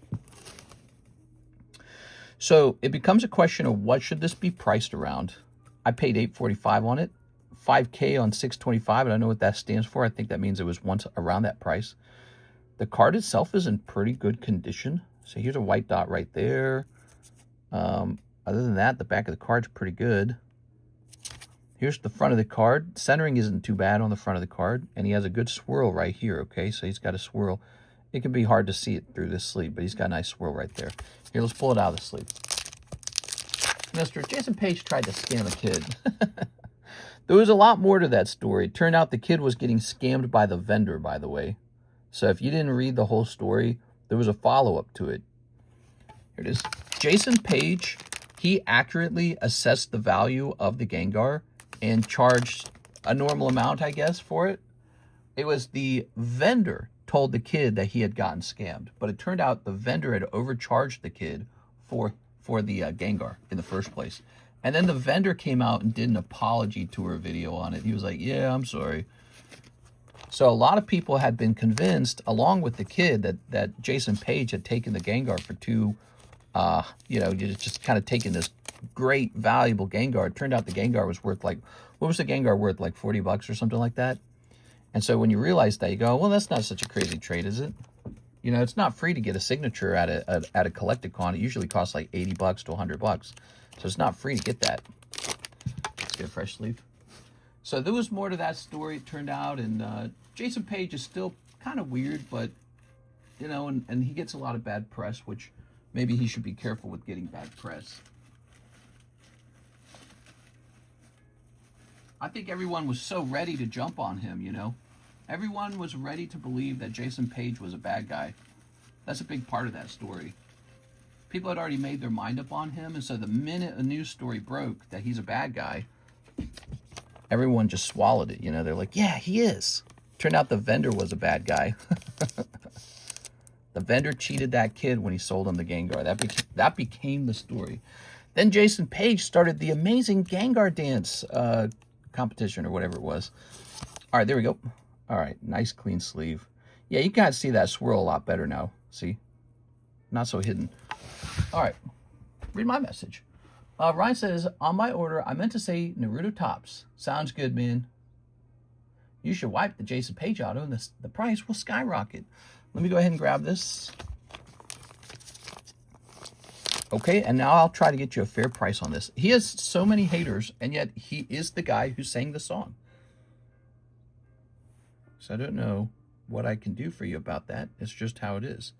So it becomes a question of what should this be priced around. I paid $845 on it, $5K on 625. I don't know what that stands for. I think that means it was once around that price. The card itself is in pretty good condition. So here's a white dot right there. Other than that, the back of the card's pretty good. Here's the front of the card. Centering isn't too bad on the front of the card. And he has a good swirl right here, okay? So he's got a swirl. It can be hard to see it through this sleeve, but he's got a nice swirl right there. Here, let's pull it out of the sleeve. Mr. Jason Page tried to scam a kid. There was a lot more to that story. It turned out the kid was getting scammed by the vendor, by the way. So if you didn't read the whole story, there was a follow-up to it. Here it is. Jason Page, he accurately assessed the value of the Gengar and charged a normal amount, I guess, for it. It was the vendor told the kid that he had gotten scammed, but it turned out the vendor had overcharged the kid for the Gengar in the first place. And then the vendor came out and did an apology tour video on it. He was like, yeah, I'm sorry. So a lot of people had been convinced, along with the kid, that Jason Page had taken the Gengar for two, just kind of taking this great, valuable Gengar. It turned out the Gengar was worth like, what was the Gengar worth? Like $40 or something like that? And so when you realize that, you go, well, that's not such a crazy trade, is it? You know, it's not free to get a signature at a Collecticon. It usually costs like $80 to $100. So it's not free to get that. Let's get a fresh sleeve. So there was more to that story, it turned out. And Jason Page is still kind of weird, but, you know, and he gets a lot of bad press, which maybe he should be careful with getting bad press. I think everyone was so ready to jump on him, you know. Everyone was ready to believe that Jason Page was a bad guy. That's a big part of that story. People had already made their mind up on him, and so the minute a news story broke that he's a bad guy, everyone just swallowed it, you know. They're like, yeah, he is. Turned out the vendor was a bad guy. The vendor cheated that kid when he sold him the Gengar. That became the story. Then Jason Page started the amazing Gengar dance competition or whatever it was. All right, there we go. All right, nice clean sleeve. Yeah, you can see that swirl a lot better now. See? Not so hidden. All right, read my message. Ryan says, on my order, I meant to say Naruto tops. Sounds good, man. You should wipe the Jason Page auto and the price will skyrocket. Let me go ahead and grab this. Okay, and now I'll try to get you a fair price on this. He has so many haters, and yet he is the guy who sang the song. So I don't know what I can do for you about that. It's just how it is.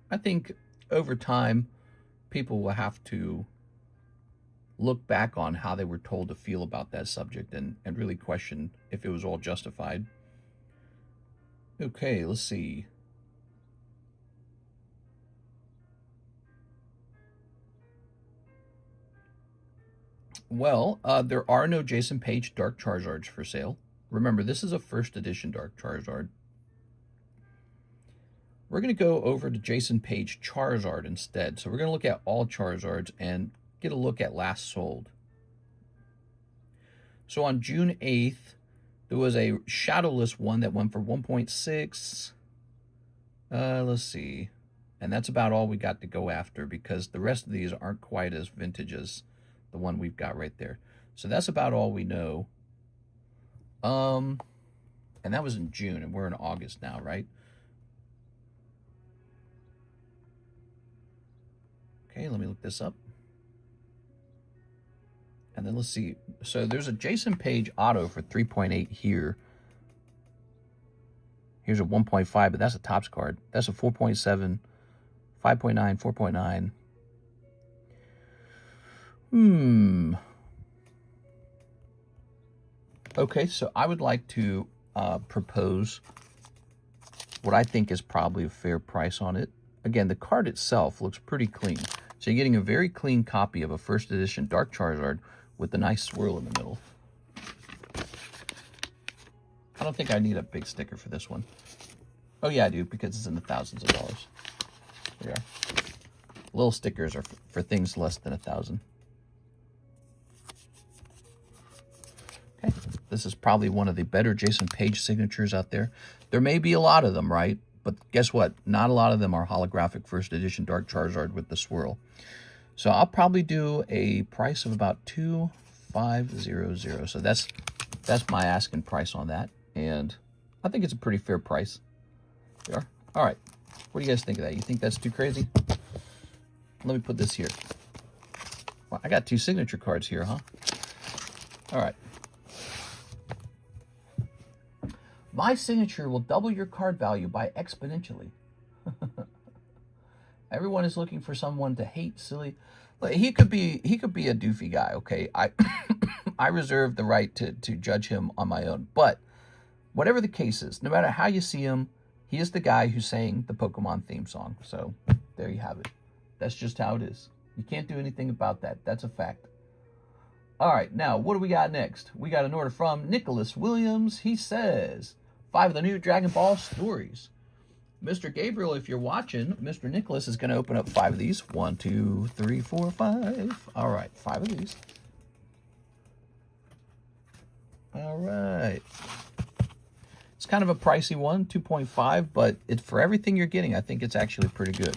I think over time, people will have to look back on how they were told to feel about that subject and really question if it was all justified. Okay, let's see. Well, there are no Jason Page Dark Charizards for sale. Remember, this is a first edition Dark Charizard. We're going to go over to Jason Page Charizard instead. So we're going to look at all Charizards and get a look at last sold. So on June 8th, there was a shadowless one that went for 1.6. Let's see. And that's about all we got to go after because the rest of these aren't quite as vintage as the one we've got right there. So that's about all we know. And that was in June, and we're in August now, right? Okay, let me look this up. And then let's see. So there's a Jason Page auto for 3.8 here. Here's a 1.5, but that's a Topps card. That's a 4.7, 5.9, 4.9. Okay, so I would like to propose what I think is probably a fair price on it. Again, the card itself looks pretty clean. So you're getting a very clean copy of a first edition Dark Charizard with a nice swirl in the middle. I don't think I need a big sticker for this one. Oh yeah, I do, because it's in the thousands of dollars. There you are. Little stickers are for things less than 1,000. Okay, this is probably one of the better Jason Page signatures out there. There may be a lot of them, right? But guess what? Not a lot of them are holographic first edition Dark Charizard with the swirl. So I'll probably do a price of about $2,500. So that's my asking price on that. And I think it's a pretty fair price. There. All right. What do you guys think of that? You think that's too crazy? Let me put this here. Well, I got 2 signature cards here, huh? All right. My signature will double your card value by exponentially. Everyone is looking for someone to hate, silly. He could be a doofy guy, okay? I reserve the right to judge him on my own. But whatever the case is, no matter how you see him, he is the guy who sang the Pokemon theme song. So there you have it. That's just how it is. You can't do anything about that. That's a fact. All right, now what do we got next? We got an order from Nicholas Williams. He says 5 of the new Dragon Ball stories. Mr. Gabriel, if you're watching, Mr. Nicholas is going to open up 5 of these. 1, 2, 3, 4, 5. All right, 5 of these. All right. It's kind of a pricey one, 2.5, but for everything you're getting, I think it's actually pretty good.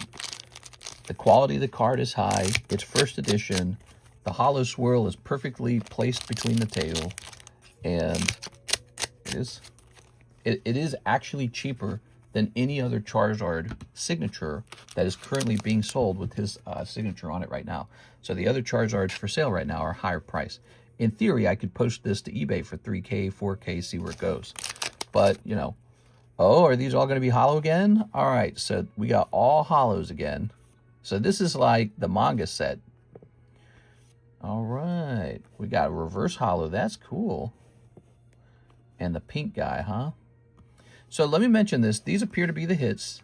The quality of the card is high. It's first edition. The hollow swirl is perfectly placed between the tail, and it is actually cheaper than any other Charizard signature that is currently being sold with his signature on it right now. So the other Charizards for sale right now are higher price. In theory, I could post this to eBay for 3K, 4K, see where it goes. But, you know, oh, are these all going to be hollow again? All right, so we got all hollows again. So this is like the manga set. All right, we got a reverse hollow. That's cool. And the pink guy, huh? So let me mention this. These appear to be the hits.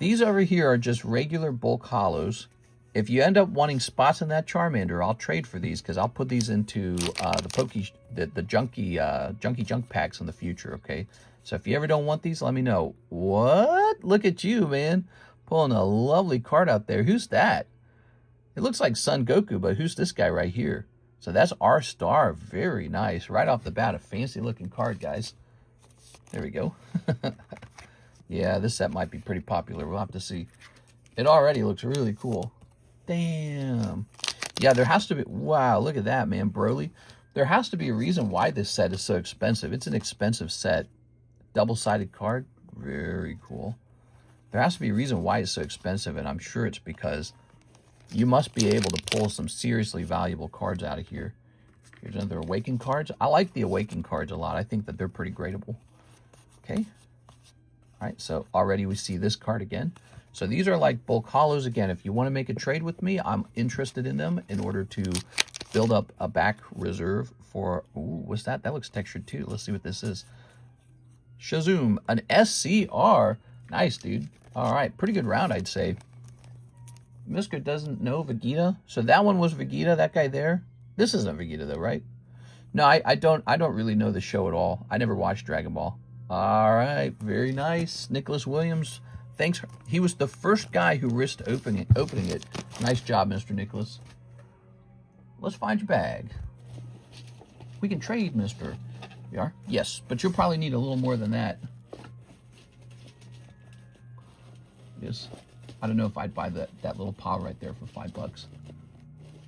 These over here are just regular bulk hollows. If you end up wanting spots in that Charmander, I'll trade for these because I'll put these into the junky junk packs in the future, okay? So if you ever don't want these, let me know. What? Look at you, man. Pulling a lovely card out there. Who's that? It looks like Son Goku, but who's this guy right here? So that's R-Star. Very nice. Right off the bat, a fancy-looking card, guys. There we go. Yeah, this set might be pretty popular. We'll have to see. It already looks really cool. Damn. Yeah, there has to be... Wow, look at that, man. Broly. There has to be a reason why this set is so expensive. It's an expensive set. Double-sided card. Very cool. There has to be a reason why it's so expensive, and I'm sure it's because you must be able to pull some seriously valuable cards out of here. Here's another Awaken cards. I like the Awaken cards a lot. I think that they're pretty gradable. Okay. All right, so already we see this card again. So these are like bulk hollows. Again, if you want to make a trade with me, I'm interested in them in order to build up a back reserve for... Ooh, what's that? That looks textured too. Let's see what this is. Shazoom, an SCR. Nice, dude. All right, pretty good round, I'd say. Miska doesn't know Vegeta. So that one was Vegeta, that guy there. This isn't Vegeta though, right? No, I don't really know the show at all. I never watched Dragon Ball. All right, very nice. Nicholas Williams, thanks. He was the first guy who risked opening it. Nice job, Mr. Nicholas. Let's find your bag. We can trade, mister. You are? Yes, but you'll probably need a little more than that. Yes. I don't know if I'd buy that little pile right there for $5.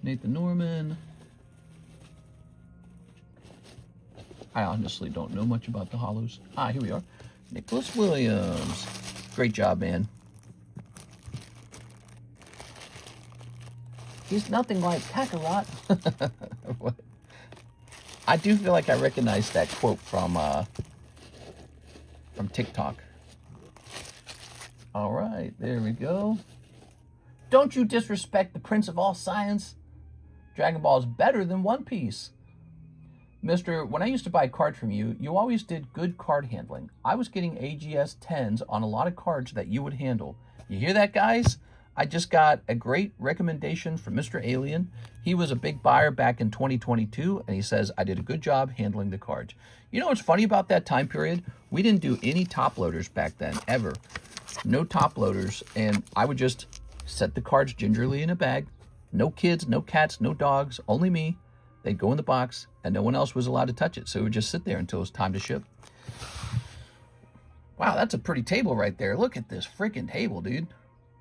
Nathan Norman. I honestly don't know much about the hollows. Ah, here we are. Nicholas Williams. Great job, man. He's nothing like Kakarot. What? I do feel like I recognize that quote from TikTok. All right, there we go. Don't you disrespect the Prince of all science. Dragon Ball is better than One Piece. Mister, when I used to buy cards from you, you always did good card handling. I was getting AGS 10s on a lot of cards that you would handle. You hear that, guys? I just got a great recommendation from Mr. Alien. He was a big buyer back in 2022, and he says, I did a good job handling the cards. You know what's funny about that time period? We didn't do any top loaders back then, ever. No top loaders, and I would just set the cards gingerly in a bag. No kids, no cats, no dogs, only me. They'd go in the box, and no one else was allowed to touch it, so it would just sit there until it was time to ship. Wow, that's a pretty table right there. Look at this freaking table, dude.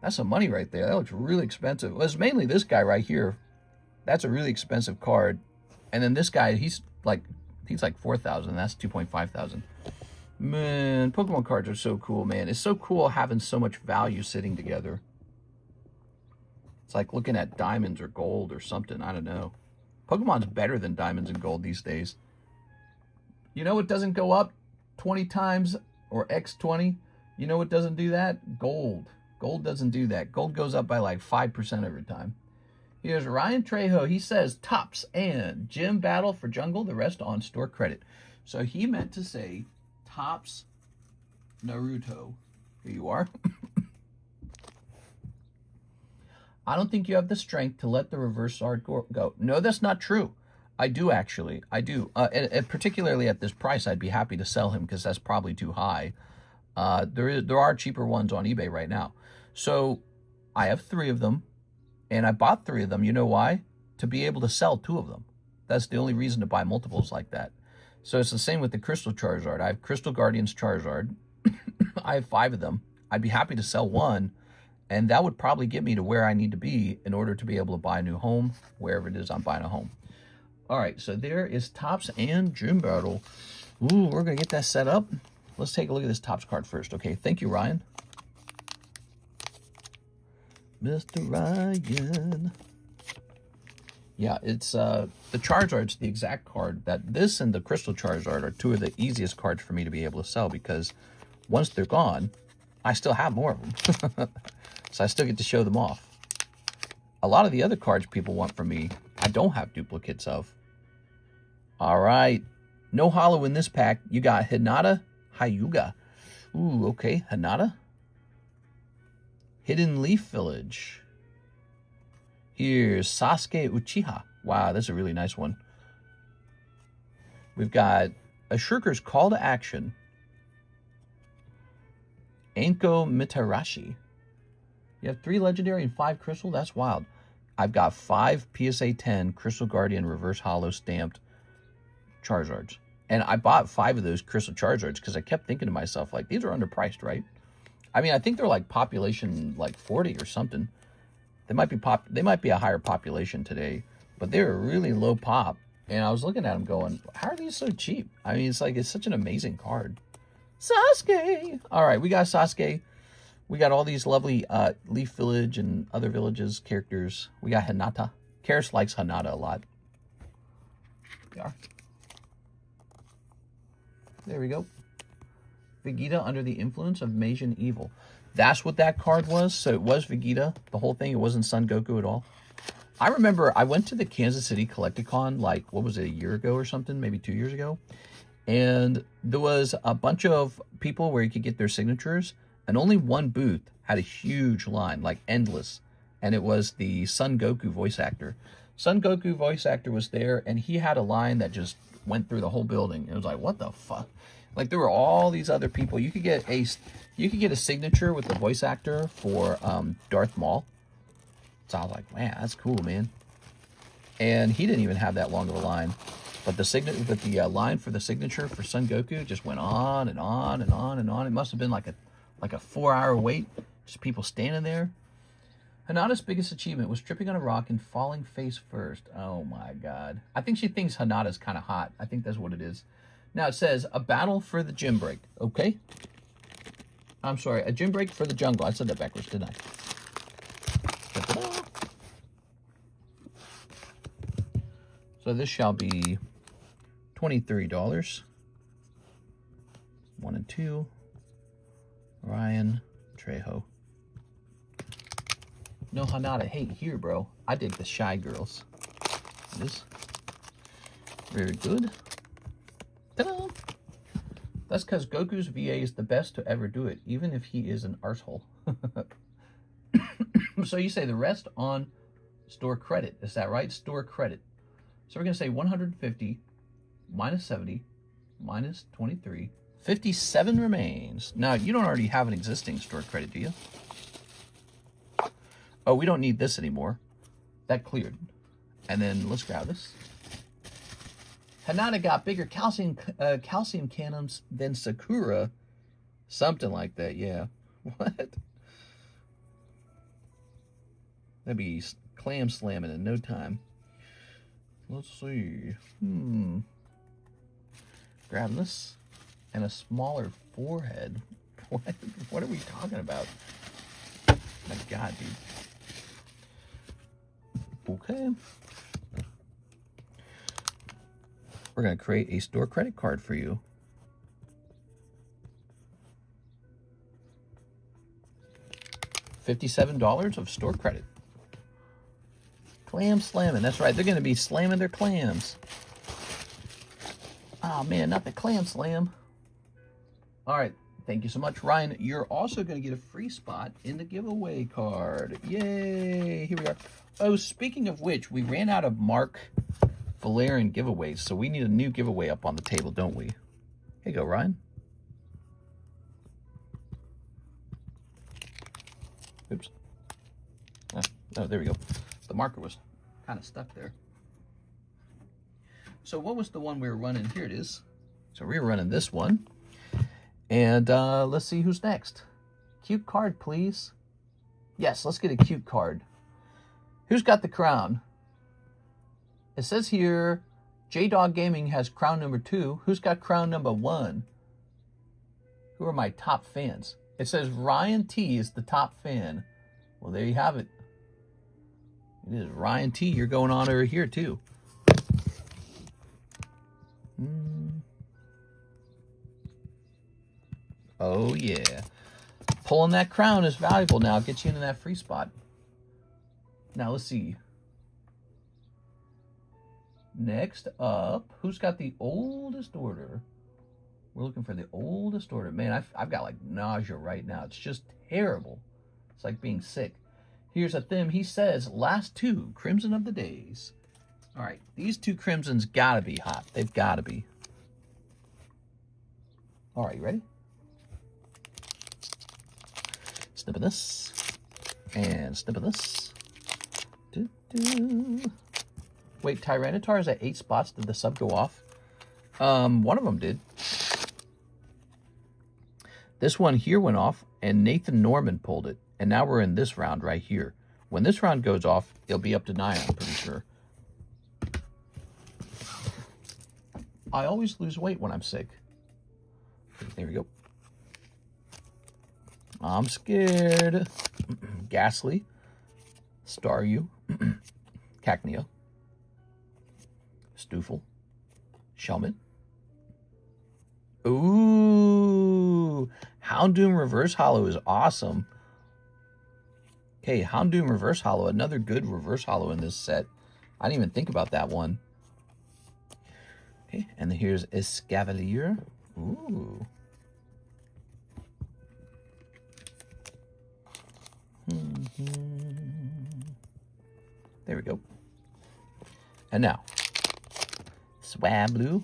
That's some money right there. That looks really expensive. Well, it's mainly this guy right here. That's a really expensive card. And then this guy, he's like 4,000. That's 2,500. Man, Pokemon cards are so cool, man. It's so cool having so much value sitting together. It's like looking at diamonds or gold or something. I don't know. Pokemon's better than diamonds and gold these days. You know what doesn't go up 20 times or X 20? You know what doesn't do that? Gold. Gold doesn't do that. Gold goes up by like 5% every time. Here's Ryan Trejo. He says tops and gym battle for jungle, the rest on store credit. So he meant to say tops Naruto. Here you are. I don't think you have the strength to let the reverse sword go. No, that's not true. I do actually. I do. And particularly at this price, I'd be happy to sell him because that's probably too high. There are cheaper ones on eBay right now. So I have 3 of them, and I bought 3 of them. You know why? To be able to sell 2 of them. That's the only reason to buy multiples like that. So it's the same with the Crystal Charizard. I have Crystal Guardians Charizard. I have 5 of them. I'd be happy to sell 1, and that would probably get me to where I need to be in order to be able to buy a new home, wherever it is I'm buying a home. All right, so there is Topps and Gym Battle. Ooh, we're going to get that set up. Let's take a look at this Topps card first. Okay, thank you, Ryan. Mr. Ryan. Yeah, it's the Charizard's the exact card that this and the Crystal Charizard are 2 of the easiest cards for me to be able to sell, because once they're gone, I still have more of them. So I still get to show them off. A lot of the other cards people want from me, I don't have duplicates of. All right. No hollow in this pack. You got Hinata Hyuga. Ooh, okay. Hinata. Hidden Leaf Village. Here's Sasuke Uchiha. Wow, that's a really nice one. We've got a Shirker's Call to Action. Anko Mitarashi. You have 3 legendary and 5 crystal? That's wild. I've got 5 PSA 10 Crystal Guardian Reverse Hollow stamped Charizards. And I bought 5 of those Crystal Charizards because I kept thinking to myself, like, these are underpriced, right? I mean, I think they're like population like 40 or something. They might be a higher population today, but they're really low pop. And I was looking at them going, how are these so cheap? I mean, it's such an amazing card. Sasuke! All right, we got Sasuke. We got all these lovely Leaf Village and other villages characters. We got Hinata. Karis likes Hinata a lot. Yeah. There we go. Vegeta under the influence of Meijin evil. That's what that card was. So it was Vegeta, the whole thing. It wasn't Son Goku at all. I remember I went to the Kansas City Collecticon, like, what was it, a year ago or something? Maybe 2 years ago. And there was a bunch of people where you could get their signatures. And only one booth had a huge line, like endless. And it was the Son Goku voice actor. Son Goku voice actor was there, and he had a line that just went through the whole building. It was like, what the fuck? Like, there were all these other people. You could get a signature with the voice actor for Darth Maul. So I was like, man, that's cool, man. And he didn't even have that long of a line. But the line for the signature for Son Goku just went on and on and on and on. It must have been like a 4-hour wait, just people standing there. Hinata's biggest achievement was tripping on a rock and falling face first. Oh my god. I think she thinks Hinata's kind of hot. I think that's what it is. Now it says, a battle for the gym break. Okay. I'm sorry, a gym break for the jungle. I said that backwards, didn't I? So this shall be $23. 1 and 2. Ryan Trejo. No Hinata hate here, bro. I dig the shy girls. This very good. Ta-da! That's because Goku's VA is the best to ever do it, even if he is an arsehole. So you say the rest on store credit. Is that right? Store credit. So we're going to say 150 minus 70 minus 23. 57 remains. Now, you don't already have an existing store credit, do you? Oh, we don't need this anymore. That cleared. And then let's grab this. Hinata got bigger calcium cannons than Sakura. Something like that, yeah. What? That'd be clam slamming in no time. Let's see. Grab this. And a smaller forehead. What are we talking about? My god, dude. Okay. We're going to create a store credit card for you. $57 of store credit. Clam slamming. That's right. They're going to be slamming their clams. Oh, man, not the clam slam. All right. Thank you so much, Ryan. You're also going to get a free spot in the giveaway card. Yay. Here we are. Oh, speaking of which, we ran out of Mark Valerian giveaways. So we need a new giveaway up on the table, don't we? Here you go, Ryan. Oops. Oh, there we go. The marker was kind of stuck there. So what was the one we were running? Here it is. So we were running this one. And let's see who's next. Cute card, please. Yes, let's get a cute card. Who's got the crown? It says here, J-Dog Gaming has crown number 2. Who's got crown number 1? Who are my top fans? It says Ryan T is the top fan. Well, there you have it. It is Ryan T. You're going on over here, too. Oh, yeah. Pulling that crown is valuable now. Gets you into that free spot. Now, let's see. Next up, who's got the oldest order? We're looking for the oldest order. Man, I've got like nausea right now. It's just terrible. It's like being sick. Here's a thing. He says, last 2, Crimson of the Days. All right, these 2 Crimsons got to be hot. They've got to be. All right, you ready? Snip of this. And snip of this. Wait, Tyranitar is at 8 spots. Did the sub go off? One of them did. This one here went off, and Nathan Norman pulled it. And now we're in this round right here. When this round goes off, it'll be up to 9, I'm pretty sure. I always lose weight when I'm sick. There we go. I'm scared. Ghastly. Staryu. Cacnea. Stoofle. Shelmet. Ooh. Houndoom Reverse Hollow is awesome. Okay, Houndoom Reverse Hollow. Another good Reverse Hollow in this set. I didn't even think about that one. Okay, and then here's Escavalier. Ooh. There we go. And now, Swablu,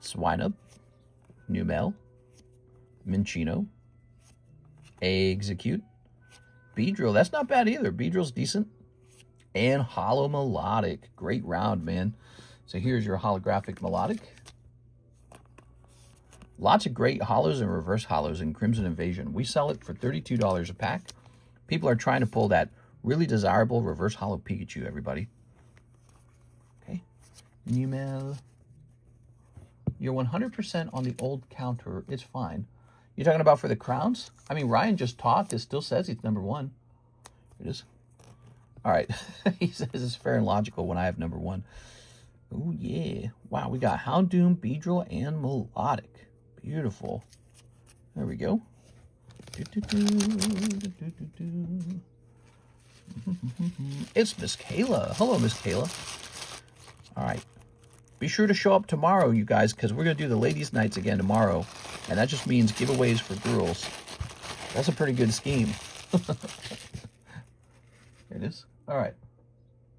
Swinub, Numel, Minchino, Execute, Beedrill. That's not bad either. Beedrill's decent. And Hollow Melodic. Great round, man. So here's your holographic Melodic. Lots of great hollows and reverse hollows in Crimson Invasion. We sell it for $32 a pack. People are trying to pull that really desirable reverse hollow Pikachu, everybody. Okay. Numel. You're 100% on the old counter. It's fine. You're talking about for the crowns? I mean, Ryan just talked. It still says it's number 1. It is. All right. He says it's fair and logical when I have number 1. Oh, yeah. Wow, we got Houndoom, Beedrill, and Melodic. Beautiful. There we go. It's Miss Kayla. Hello, Miss Kayla. All right. Be sure to show up tomorrow, you guys, because we're going to do the ladies' nights again tomorrow. And that just means giveaways for girls. That's a pretty good scheme. There it is. All right.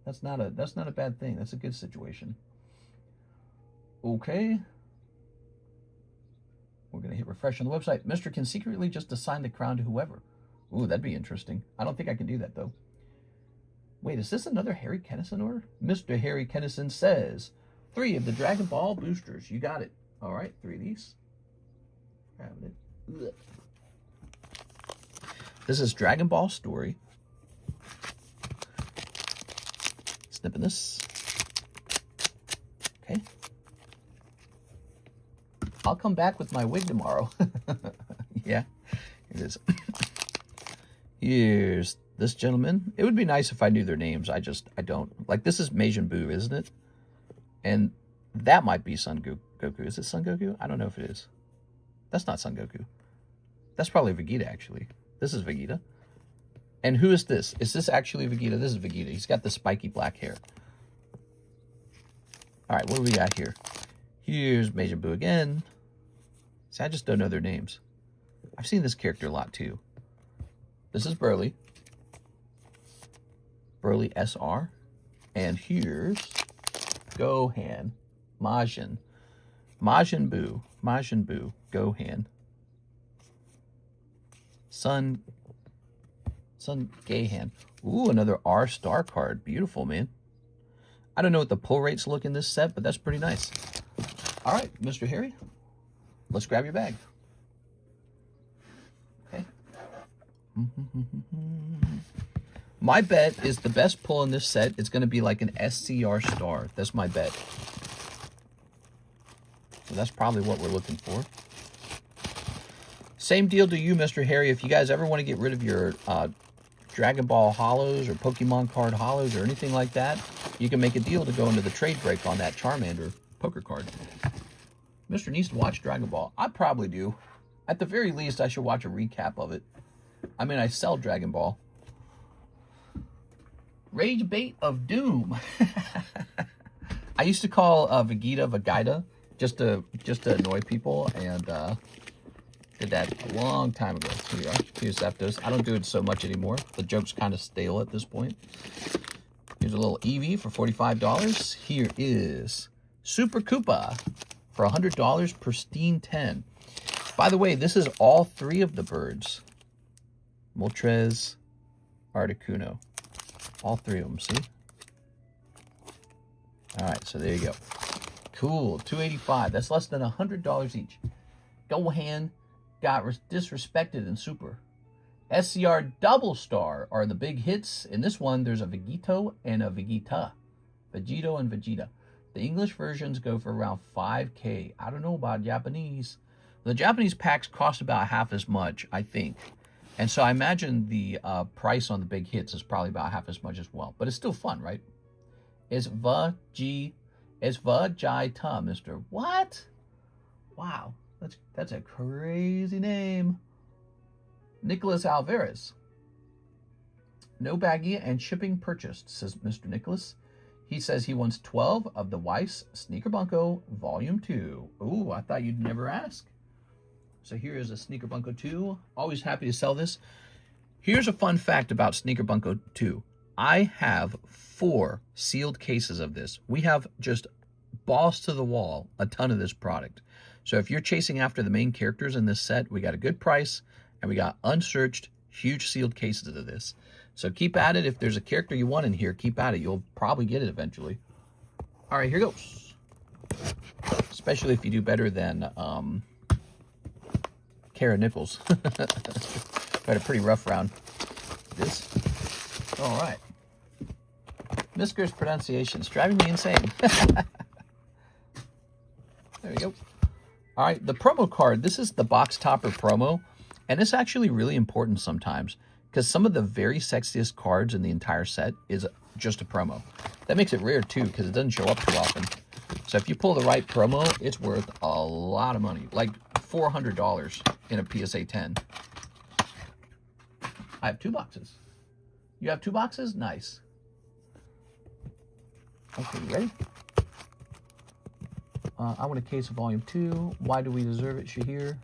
That's not a bad thing. That's a good situation. Okay. We're going to hit refresh on the website. Mister can secretly just assign the crown to whoever. Ooh, that'd be interesting. I don't think I can do that, though. Wait, is this another Harry Kennison order? Mr. Harry Kennison says, 3 of the Dragon Ball boosters. You got it. All right, 3 of these. Grabbing it. Ugh. This is Dragon Ball Story. Snipping this. Okay. I'll come back with my wig tomorrow. Yeah, it is. Here's this gentleman. It would be nice if I knew their names. I don't. Like, this is Majin Buu, isn't it? And that might be Son Goku. Is it Son Goku? I don't know if it is. That's not Son Goku. That's probably Vegeta, actually. This is Vegeta. And who is this? Is this actually Vegeta? This is Vegeta. He's got the spiky black hair. All right, what do we got here? Here's Majin Buu again. See, I just don't know their names. I've seen this character a lot, too. This is Burly. Burly SR. And here's Gohan, Majin Buu, Gohan, Sun Gahan. Ooh, another R-Star card. Beautiful, man. I don't know what the pull rates look in this set, but that's pretty nice. All right, Mr. Harry, let's grab your bag. Okay. My bet is the best pull in this set is going to be like an SCR star. That's my bet. So that's probably what we're looking for. Same deal to you, Mr. Harry. If you guys ever want to get rid of your Dragon Ball Hollows or Pokemon card Hollows or anything like that, you can make a deal to go into the trade break on that Charmander poker card. Mr. needs to watch Dragon Ball. I probably do. At the very least, I should watch a recap of it. I mean, I sell Dragon Ball. Rage Bait of Doom. I used to call Vegeta just to annoy people, and did that a long time ago. Here we are. Here's Zapdos. I don't do it so much anymore. The joke's kind of stale at this point. Here's a little Eevee for $45. Here is Super Koopa for $100, pristine 10. By the way, this is all three of the birds. Moltres, Articuno. All three of them, see? All right, so there you go. Cool, $285. That's less than $100 each. Gohan got disrespected in Super. SCR Double Star are the big hits. In this one, there's a Vegito and a Vegeta. Vegito and Vegeta. The English versions go for around $5K. I don't know about Japanese. The Japanese packs cost about half as much, I think. And so I imagine the price on the big hits is probably about half as much as well. But it's still fun, right? It's Vegeta, Mr. What? Wow. That's a crazy name. Nicholas Alvarez. No baggie and shipping purchased, says Mr. Nicholas. He says he wants 12 of the Weiss Sneaker Bunko Volume 2. Ooh, I thought you'd never ask. So here is a Sneaker Bunko 2. Always happy to sell this. Here's a fun fact about Sneaker Bunko 2. I have 4 sealed cases of this. We have just balls to the wall, a ton of this product. So if you're chasing after the main characters in this set, we got a good price, and we got unsearched, huge sealed cases of this. So keep at it. If there's a character you want in here, keep at it. You'll probably get it eventually. All right, here goes. Especially if you do better than Kara Nichols. Had a pretty rough round. This. All right. Misker's pronunciation's driving me insane. There we go. All right, the promo card. This is the box topper promo, and it's actually really important sometimes because some of the very sexiest cards in the entire set is just a promo. That makes it rare too because it doesn't show up too often. So if you pull the right promo, it's worth a lot of money, like $400 in a PSA 10. I have 2 boxes. You have 2 boxes? Nice. Okay, you ready? I want a case of Volume 2. Why do we deserve it, Shahir?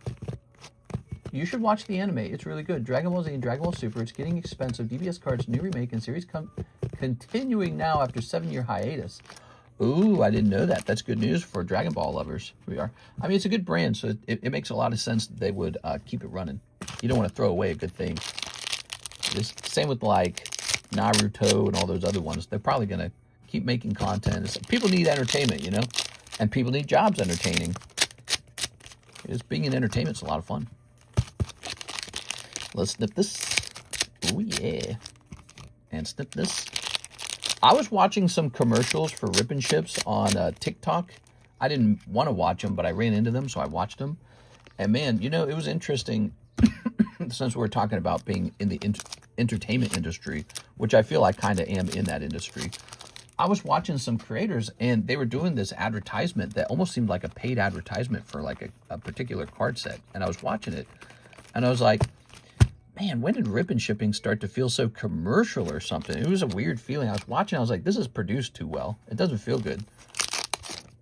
You should watch the anime. It's really good. Dragon Ball Z and Dragon Ball Super. It's getting expensive. DBS Cards new remake and series continuing now after 7-year hiatus. Ooh, I didn't know that. That's good news for Dragon Ball lovers. Here we are. I mean, it's a good brand, so it makes a lot of sense that they would keep it running. You don't want to throw away a good thing. Same with like Naruto and all those other ones. They're probably going to keep making content. People need entertainment, you know? And people need jobs entertaining. Just being in entertainment's a lot of fun. Let's snip this. Oh, yeah. And snip this. I was watching some commercials for Rip and Chips on TikTok. I didn't want to watch them, but I ran into them, so I watched them. And man, you know, it was interesting since we're talking about being in the entertainment industry, which I feel I kind of am in that industry. I was watching some creators, and they were doing this advertisement that almost seemed like a paid advertisement for like a particular card set. And I was watching it, and I was like, man, when did Rip and Shipping start to feel so commercial or something? It was a weird feeling. I was watching, I was like, this is produced too well. It doesn't feel good.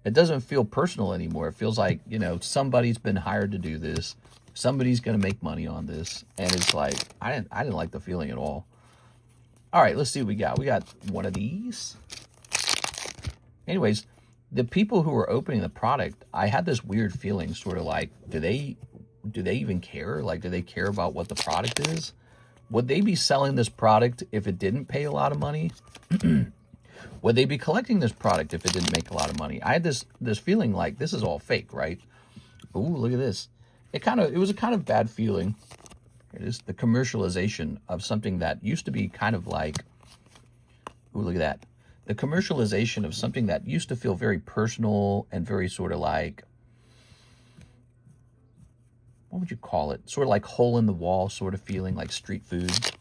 It doesn't feel personal anymore. It feels like, you know, somebody's been hired to do this. Somebody's going to make money on this. And it's like, I didn't like the feeling at all. All right, let's see what we got. We got one of these. Anyways, the people who were opening the product, I had this weird feeling, sort of like, do they even care? Like, do they care about what the product is? Would they be selling this product if it didn't pay a lot of money? Would they be collecting this product if it didn't make a lot of money? I had this feeling like this is all fake, right? Ooh, look at this. It was a kind of bad feeling. It is the commercialization of something that used to be kind of like, ooh, look at that. The commercialization of something that used to feel very personal and very sort of like, what would you call it? Sort of like hole in the wall sort of feeling, like street food.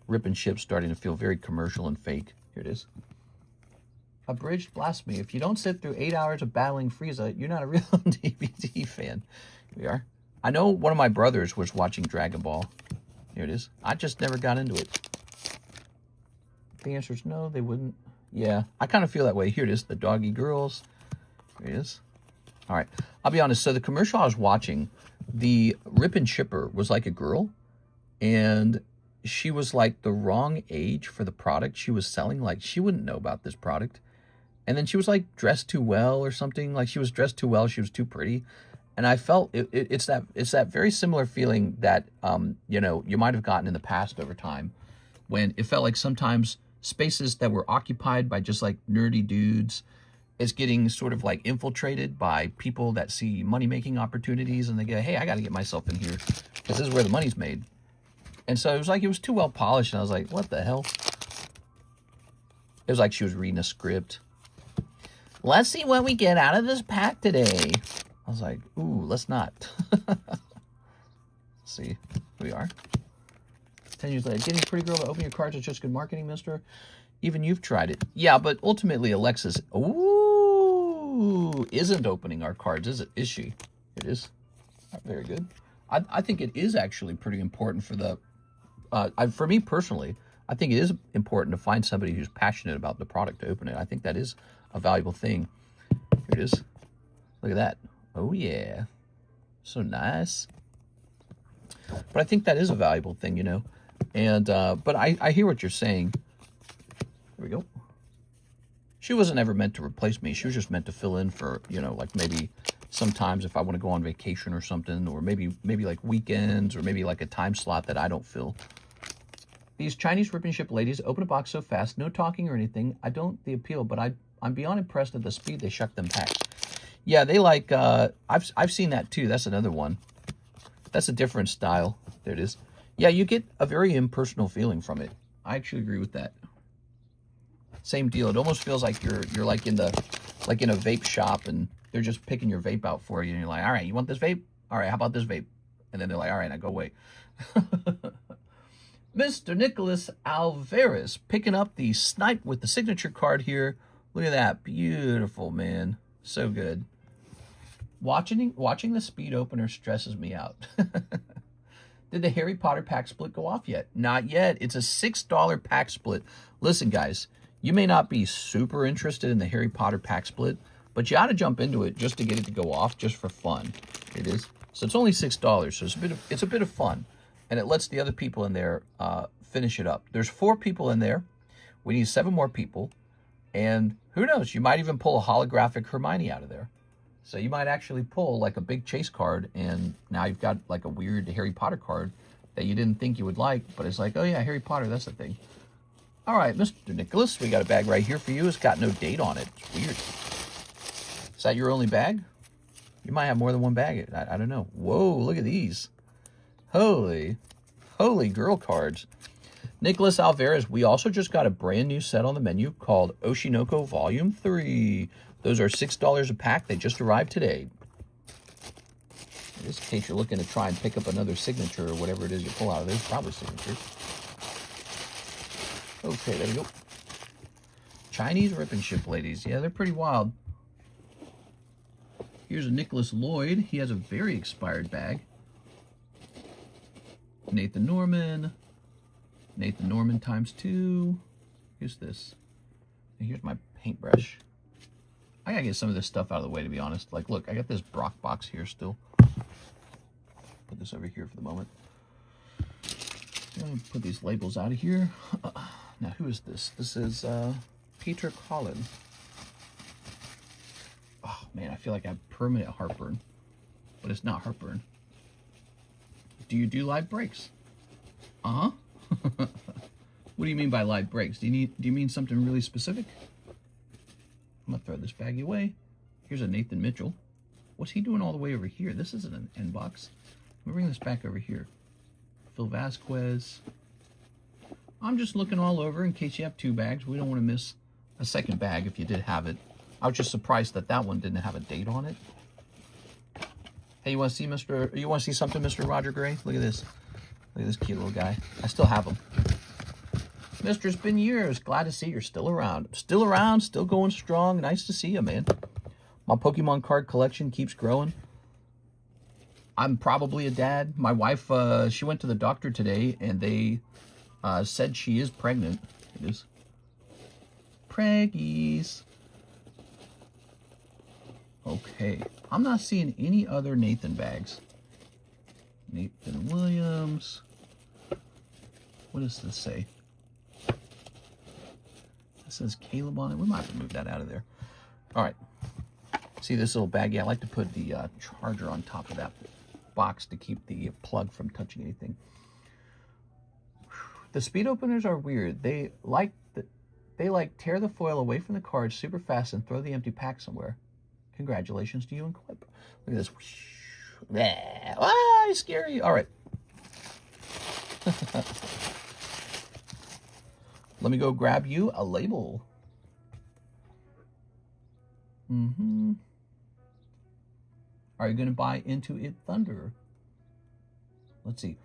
Rip and Chip starting to feel very commercial and fake. Here it is. Abridged blasphemy. If you don't sit through 8 hours of battling Frieza, you're not a real DVD fan. Here we are. I know one of my brothers was watching Dragon Ball. Here it is. I just never got into it. The answer is no, they wouldn't. Yeah, I kind of feel that way. Here it is, the Doggy Girls. Here it is. All right, I'll be honest. So the commercial I was watching, the Rip and Chipper was like a girl, and she was like the wrong age for the product she was selling. Like, she wouldn't know about this product. And then she was like dressed too well or something. Like, she was dressed too well. She was too pretty. And I felt it's that very similar feeling that, you know, you might have gotten in the past over time, when it felt like sometimes spaces that were occupied by just like nerdy dudes is getting sort of like infiltrated by people that see money-making opportunities, and they go, hey, I got to get myself in here because this is where the money's made. And so it was like, it was too well polished, and I was like, what the hell? It was like she was reading a script. Let's see what we get out of this pack today. I was like, ooh, let's not. Let's see. Here we are. 10 years later. Getting a pretty girl to open your cards is just good marketing, mister. Even you've tried it. Yeah, but ultimately Alexis, ooh, isn't opening our cards, is it? Is she? It is. Very good. I think it is actually pretty important for the, for me personally, I think it is important to find somebody who's passionate about the product to open it. I think that is a valuable thing. Here it is. Look at that. Oh, yeah. So nice. But I think that is a valuable thing, you know. And, but I hear what you're saying. There we go. She wasn't ever meant to replace me. She was just meant to fill in for, you know, like maybe sometimes if I want to go on vacation or something, or maybe like weekends, or maybe like a time slot that I don't fill. These Chinese rip and ship ladies open a box so fast, no talking or anything. I don't the appeal, but I'm beyond impressed at the speed they shuck them packs. Yeah, they like, I've seen that too. That's another one. That's a different style. There it is. Yeah, you get a very impersonal feeling from it. I actually agree with that. Same deal. It almost feels like you're like in a vape shop, and they're just picking your vape out for you, and you're like, all right, you want this vape? All right, how about this vape? And then they're like, all right, now go away. Mr. Nicholas Alvarez picking up the snipe with the signature card here. Look at that. Beautiful, man. So good. Watching the speed opener stresses me out. Did the Harry Potter pack split go off yet? Not yet. It's a $6 pack split. Listen, guys, you may not be super interested in the Harry Potter pack split, but you ought to jump into it just to get it to go off, just for fun. It is. So it's only $6, so it's a bit of fun, and it lets the other people in there finish it up. There's 4 people in there. We need 7 more people, and who knows? You might even pull a holographic Hermione out of there. So you might actually pull like a big chase card, and now you've got like a weird Harry Potter card that you didn't think you would like, but it's like, oh yeah, Harry Potter, that's the thing. All right, Mr. Nicholas, we got a bag right here for you. It's got no date on it. It's weird. Is that your only bag? You might have more than one bag. I don't know. Whoa, look at these. Holy girl cards. Nicholas Alvarez, we also just got a brand new set on the menu called Oshinoko Volume 3. Those are $6 a pack. They just arrived today. In this case, you're looking to try and pick up another signature or whatever it is you pull out of there. Probably signatures. Okay, there we go. Chinese rip and ship ladies. Yeah, they're pretty wild. Here's a Nicholas Lloyd. He has a very expired bag. Nathan Norman times 2. Here's this. And here's my paintbrush. I gotta get some of this stuff out of the way, to be honest. Like, look, I got this Brock box here still. Put this over here for the moment. I'm gonna put these labels out of here. Now, who is this? This is Peter Collin. Man, I feel like I have permanent heartburn, but it's not heartburn. Do you do live breaks? Uh-huh. What do you mean by live breaks? Do you mean something really specific? I'm gonna throw this baggie away. Here's a Nathan Mitchell. What's he doing all the way over here? This isn't an end box. Let me bring this back over here. Phil Vasquez. I'm just looking all over in case you have 2 bags. We don't want to miss a second bag if you did have it. I was just surprised that that one didn't have a date on it. Hey, you want to see something, Mr. Roger Gray? Look at this. Look at this cute little guy. I still have him. Mister, it's been years. Glad to see you're still around. Still around, still going strong. Nice to see you, man. My Pokemon card collection keeps growing. I'm probably a dad. My wife, she went to the doctor today, and they said she is pregnant. It is. Preggies. Okay. I'm not seeing any other Nathan bags. Nathan Williams. What does this say? It says Caleb on it. We might have to move that out of there. All right. See this little baggie? I like to put the charger on top of that box to keep the plug from touching anything. The speed openers are weird. They like tear the foil away from the card super fast and throw the empty pack somewhere. Congratulations to you and Clip. Look at this. Ah, scary. All right. Let me go grab you a label. Are you going to buy into it, Thunder? Let's see.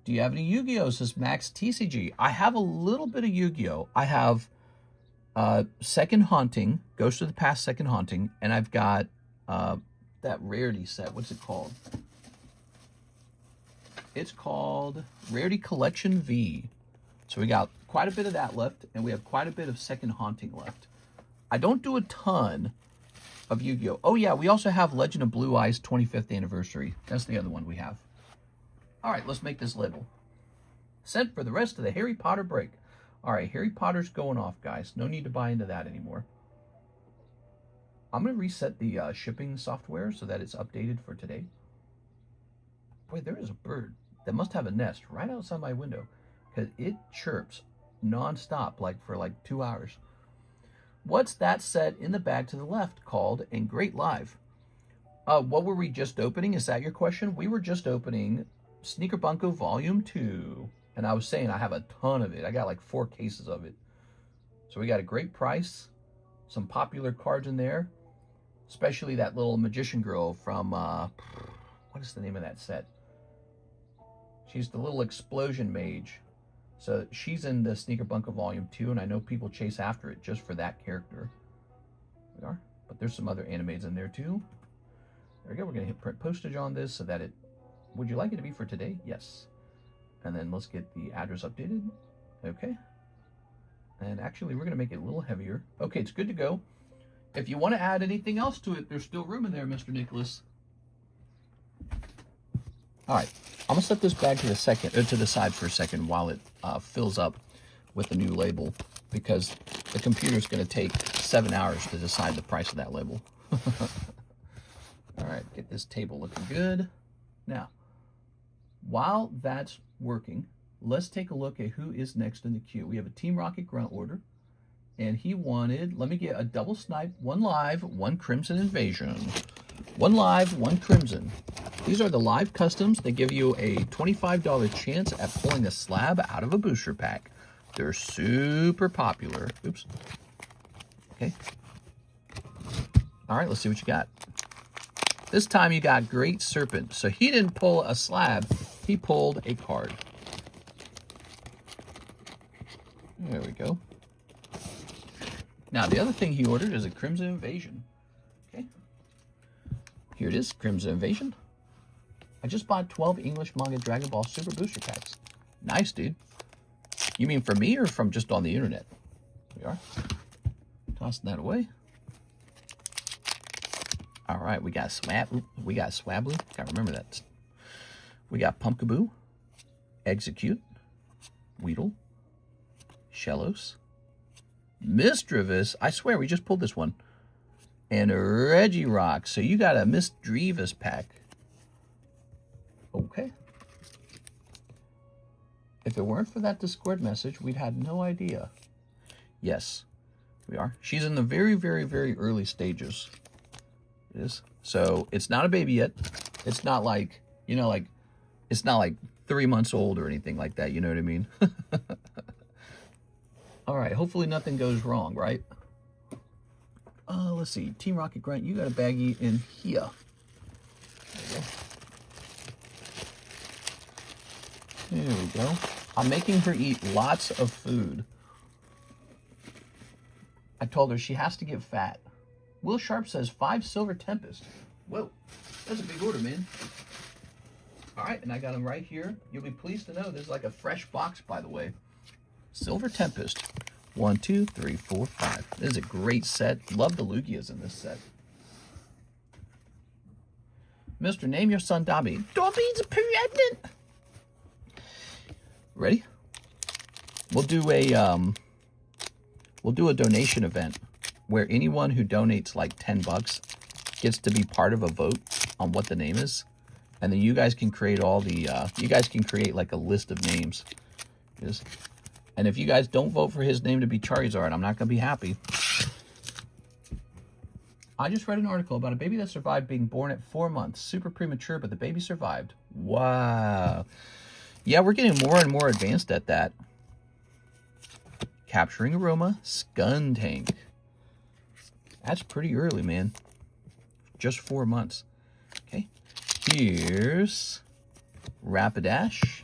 Do you have any Yu-Gi-Oh? Says Max TCG. I have a little bit of Yu-Gi-Oh. I have Second Haunting, Ghost of the Past Second Haunting, and I've got that rarity set. What's it called? It's called Rarity Collection V. So we got quite a bit of that left, and we have quite a bit of Second Haunting left. I don't do a ton of Yu-Gi-Oh! Oh yeah, we also have Legend of Blue Eyes 25th Anniversary. That's the other one we have. All right, let's make this label. Sent for the rest of the Harry Potter break. All right, Harry Potter's going off, guys. No need to buy into that anymore. I'm going to reset the shipping software so that it's updated for today. Boy, there is a bird that must have a nest right outside my window because it chirps nonstop for 2 hours. What's that set in the bag to the left called and great live? What were we just opening? Is that your question? We were just opening Sneaker Bunko Volume 2. And I was saying I have a ton of it. I got like 4 cases of it. So we got a great price. Some popular cards in there. Especially that little magician girl from, what is the name of that set? She's the little explosion mage. So she's in the Sneaker Bunko Volume 2, and I know people chase after it just for that character. We are. But there's some other animes in there too. There we go. We're going to hit print postage on this so that it... Would you like it to be for today? Yes. And then let's get the address updated. Okay. And actually, we're going to make it a little heavier. Okay, it's good to go. If you want to add anything else to it, there's still room in there, Mr. Nicholas. All right, I'm gonna set this bag to the side for a second while it fills up with the new label because the computer's gonna take 7 hours to decide the price of that label. All right, get this table looking good. Now, while that's working, let's take a look at who is next in the queue. We have a Team Rocket grunt order, and he wanted, let me get a double snipe, 1 live, 1 Crimson Invasion. 1 live, 1 Crimson. These are the live customs. They give you a $25 chance at pulling a slab out of a booster pack. They're super popular. Oops. Okay. All right, let's see what you got. This time you got Great Serpent. So he didn't pull a slab. He pulled a card. There we go. Now, the other thing he ordered is a Crimson Invasion. Okay. Here it is, Crimson Invasion. I just bought 12 English manga Dragon Ball Super Booster Packs. Nice, dude. You mean from me or from just on the internet? We are. Tossing that away. All right, we got Swablu. Gotta remember that. We got PokeBruhs, Execute, Weedle, Shellos, Misdreavus. I swear we just pulled this one. and a Regirock. So you got a Miss Drevis pack. Okay. If it weren't for that Discord message, we'd had no idea. Yes, we are. She's in the very, very, very early stages. It is. So it's not a baby yet. It's not like, you know, like, it's not like 3 months old or anything like that. You know what I mean? All right. Hopefully nothing goes wrong, right? Let's see. Team Rocket Grunt, you got a baggie in here. There we go. There we go. I'm making her eat lots of food. I told her she has to get fat. Will Sharp says 5 Silver Tempest. Whoa, that's a big order, man. All right, and I got them right here. You'll be pleased to know this is like a fresh box, by the way. Silver Tempest. 1, 2, 3, 4, 5. This is a great set. Love the Lugias in this set. Mr. Name your son Dobby. Dobby's pregnant. Ready? We'll do a donation event where anyone who donates like 10 bucks gets to be part of a vote on what the name is. And then you guys can create all the, you guys can create like a list of names. Yes. And if you guys don't vote for his name to be Charizard, I'm not going to be happy. I just read an article about a baby that survived being born at 4 months. Super premature, but the baby survived. Wow. Yeah, we're getting more and more advanced at that. Capturing Aroma, Skuntank. That's pretty early, man. Just 4 months. Okay. Here's Rapidash.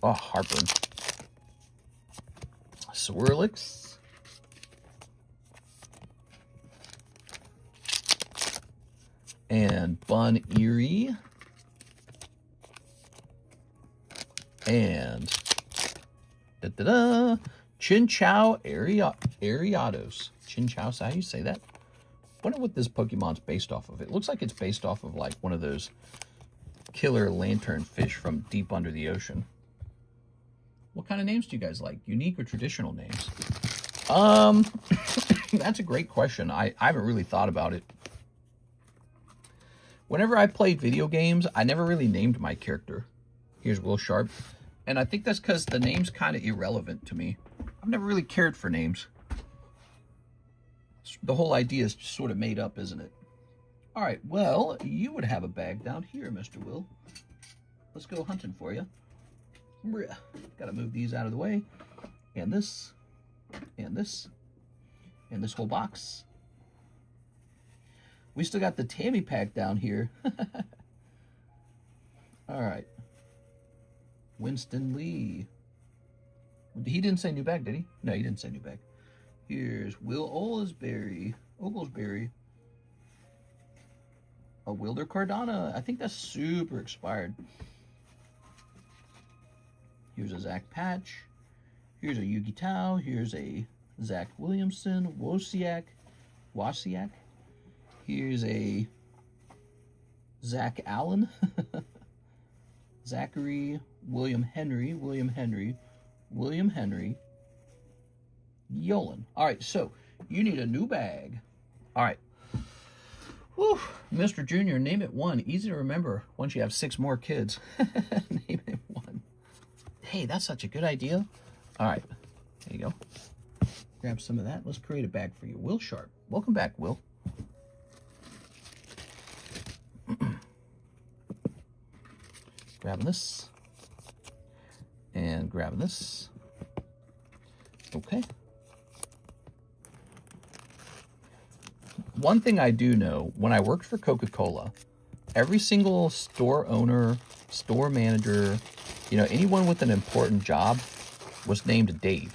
Oh, Harper. Swirlix. And Bun Eerie. And Chinchou Ariados. Chinchou, is that how you say that? Wonder what this Pokemon's based off of. It looks like it's based off of like one of those killer lantern fish from deep under the ocean. What kind of names do you guys like? Unique or traditional names? That's a great question. I haven't really thought about it. Whenever I played video games, I never really named my character. Here's Will Sharp. And I think that's because the name's kind of irrelevant to me. I've never really cared for names. The whole idea is just sort of made up, isn't it? All right, well, you would have a bag down here, Mr. Will. Let's go hunting for you. Got to move these out of the way. And this. And this. And this whole box. We still got the Tammy pack down here. All right. Winston Lee. He didn't say new bag, did he? No, he didn't say new bag. Here's Will Oglesberry. A Wilder Cardano. I think that's super expired. Here's a Zach Patch. Here's a Yugi Tao. Here's a Zach Williamson. Wosiak. Here's a Zach Allen. Zachary. William Henry. Yolan. All right, so you need a new bag. All right. Whew. Mr. Junior, name it 1. Easy to remember once you have 6 more kids. Name it 1. Hey, that's such a good idea. All right, there you go. Grab some of that. Let's create a bag for you. Will Sharp. Welcome back, Will. Grabbing this. And grabbing this. Okay. One thing I do know, when I worked for Coca-Cola, every single store owner, store manager, you know, anyone with an important job was named Dave.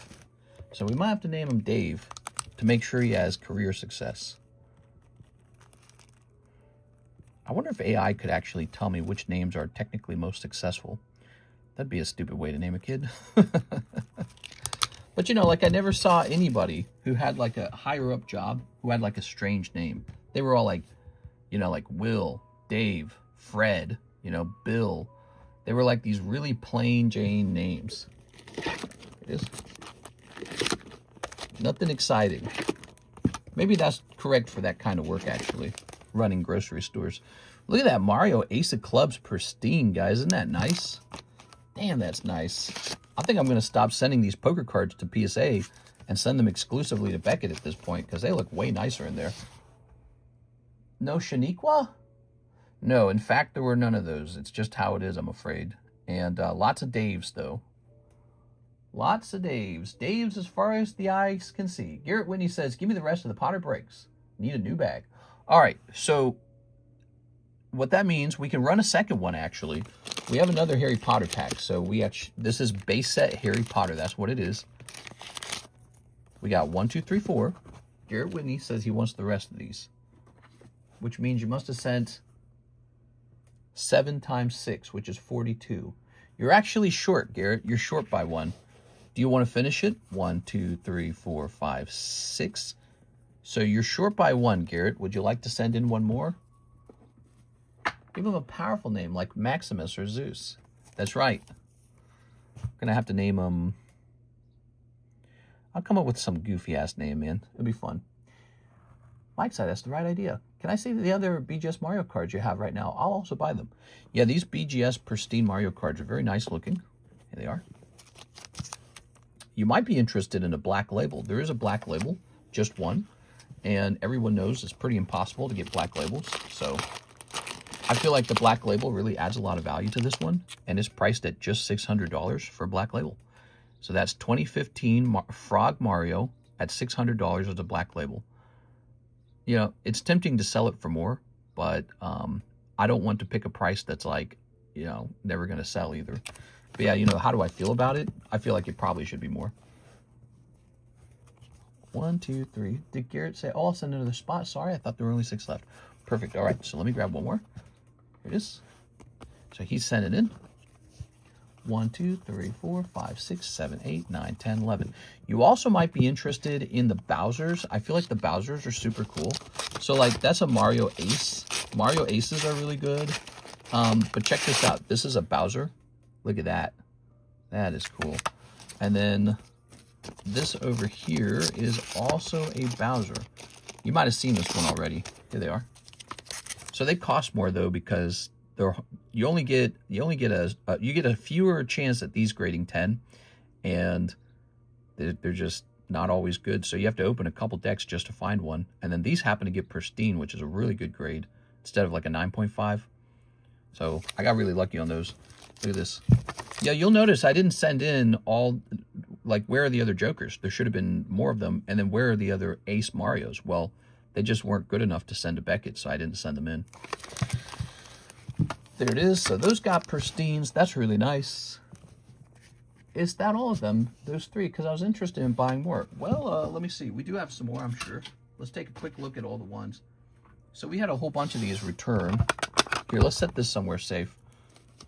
So we might have to name him Dave to make sure he has career success. I wonder if AI could actually tell me which names are technically most successful. That'd be a stupid way to name a kid. But, you know, like I never saw anybody who had like a higher up job who had like a strange name. They were all like, you know, like Will, Dave, Fred, you know, Bill. They were like these really plain Jane names. It is. Nothing exciting. Maybe that's correct for that kind of work, actually. Running grocery stores. Look at that Mario Ace of Clubs pristine, guys. Isn't that nice? Damn, that's nice. I think I'm going to stop sending these poker cards to PSA and send them exclusively to Beckett at this point, because they look way nicer in there. No Shaniqua? No, in fact, there were none of those. It's just how it is, I'm afraid. And lots of Daves, though. Lots of Daves. Daves as far as the eyes can see. Garrett Whitney says, give me the rest of the Potter breaks. Need a new bag. All right, so what that means, we can run a second one, actually. We have another Harry Potter pack. So we actually, this is base set Harry Potter. That's what it is. We got 1, 2, 3, 4. Garrett Whitney says he wants the rest of these, which means you must have sent 7 times 6, which is 42. You're actually short, Garrett. You're short by 1. Do you want to finish it? 1, 2, 3, 4, 5, 6. So you're short by 1, Garrett. Would you like to send in one more? Give him a powerful name like Maximus or Zeus. That's right. I'm going to have to name him. I'll come up with some goofy-ass name, man. It'll be fun. Mike said that's the right idea. Can I see the other BGS Mario cards you have right now? I'll also buy them. Yeah, these BGS pristine Mario cards are very nice looking. Here they are. You might be interested in a black label. There is a black label, just one. And everyone knows it's pretty impossible to get black labels. So I feel like the black label really adds a lot of value to this one. And it's priced at just $600 for a black label. So that's 2015 Frog Mario at $600 as a black label. You know, it's tempting to sell it for more, but I don't want to pick a price that's like, you know, never going to sell either. But yeah, you know, how do I feel about it? I feel like it probably should be more. 1, 2, 3. Did Garrett say, oh, I'll send another spot? Sorry, I thought there were only 6 left. Perfect. All right, so let me grab one more. Here it is. So he's sending in. 1, 2, 3, 4, 5, 6, 7, 8, 9, 10, 11. You also might be interested in the Bowsers. I feel like the Bowsers are super cool. So, like, that's a Mario Ace. Mario Aces are really good. But check this out. This is a Bowser. Look at that. That is cool. And then this over here is also a Bowser. You might have seen this one already. Here they are. So they cost more though because you get a fewer chance at these grading 10, and they're just not always good. So you have to open a couple decks just to find one. And then these happen to get pristine, which is a really good grade instead of like a 9.5. So I got really lucky on those. Look at this. Yeah, you'll notice I didn't send in all, like, where are the other Jokers? There should have been more of them. And then where are the other Ace Marios? Well, they just weren't good enough to send to Beckett, so I didn't send them in. There it is. So those got pristines. That's really nice. Is that all of them? Those 3, because I was interested in buying more. Well, let me see. We do have some more, I'm sure. Let's take a quick look at all the ones. So we had a whole bunch of these return. Here, let's set this somewhere safe.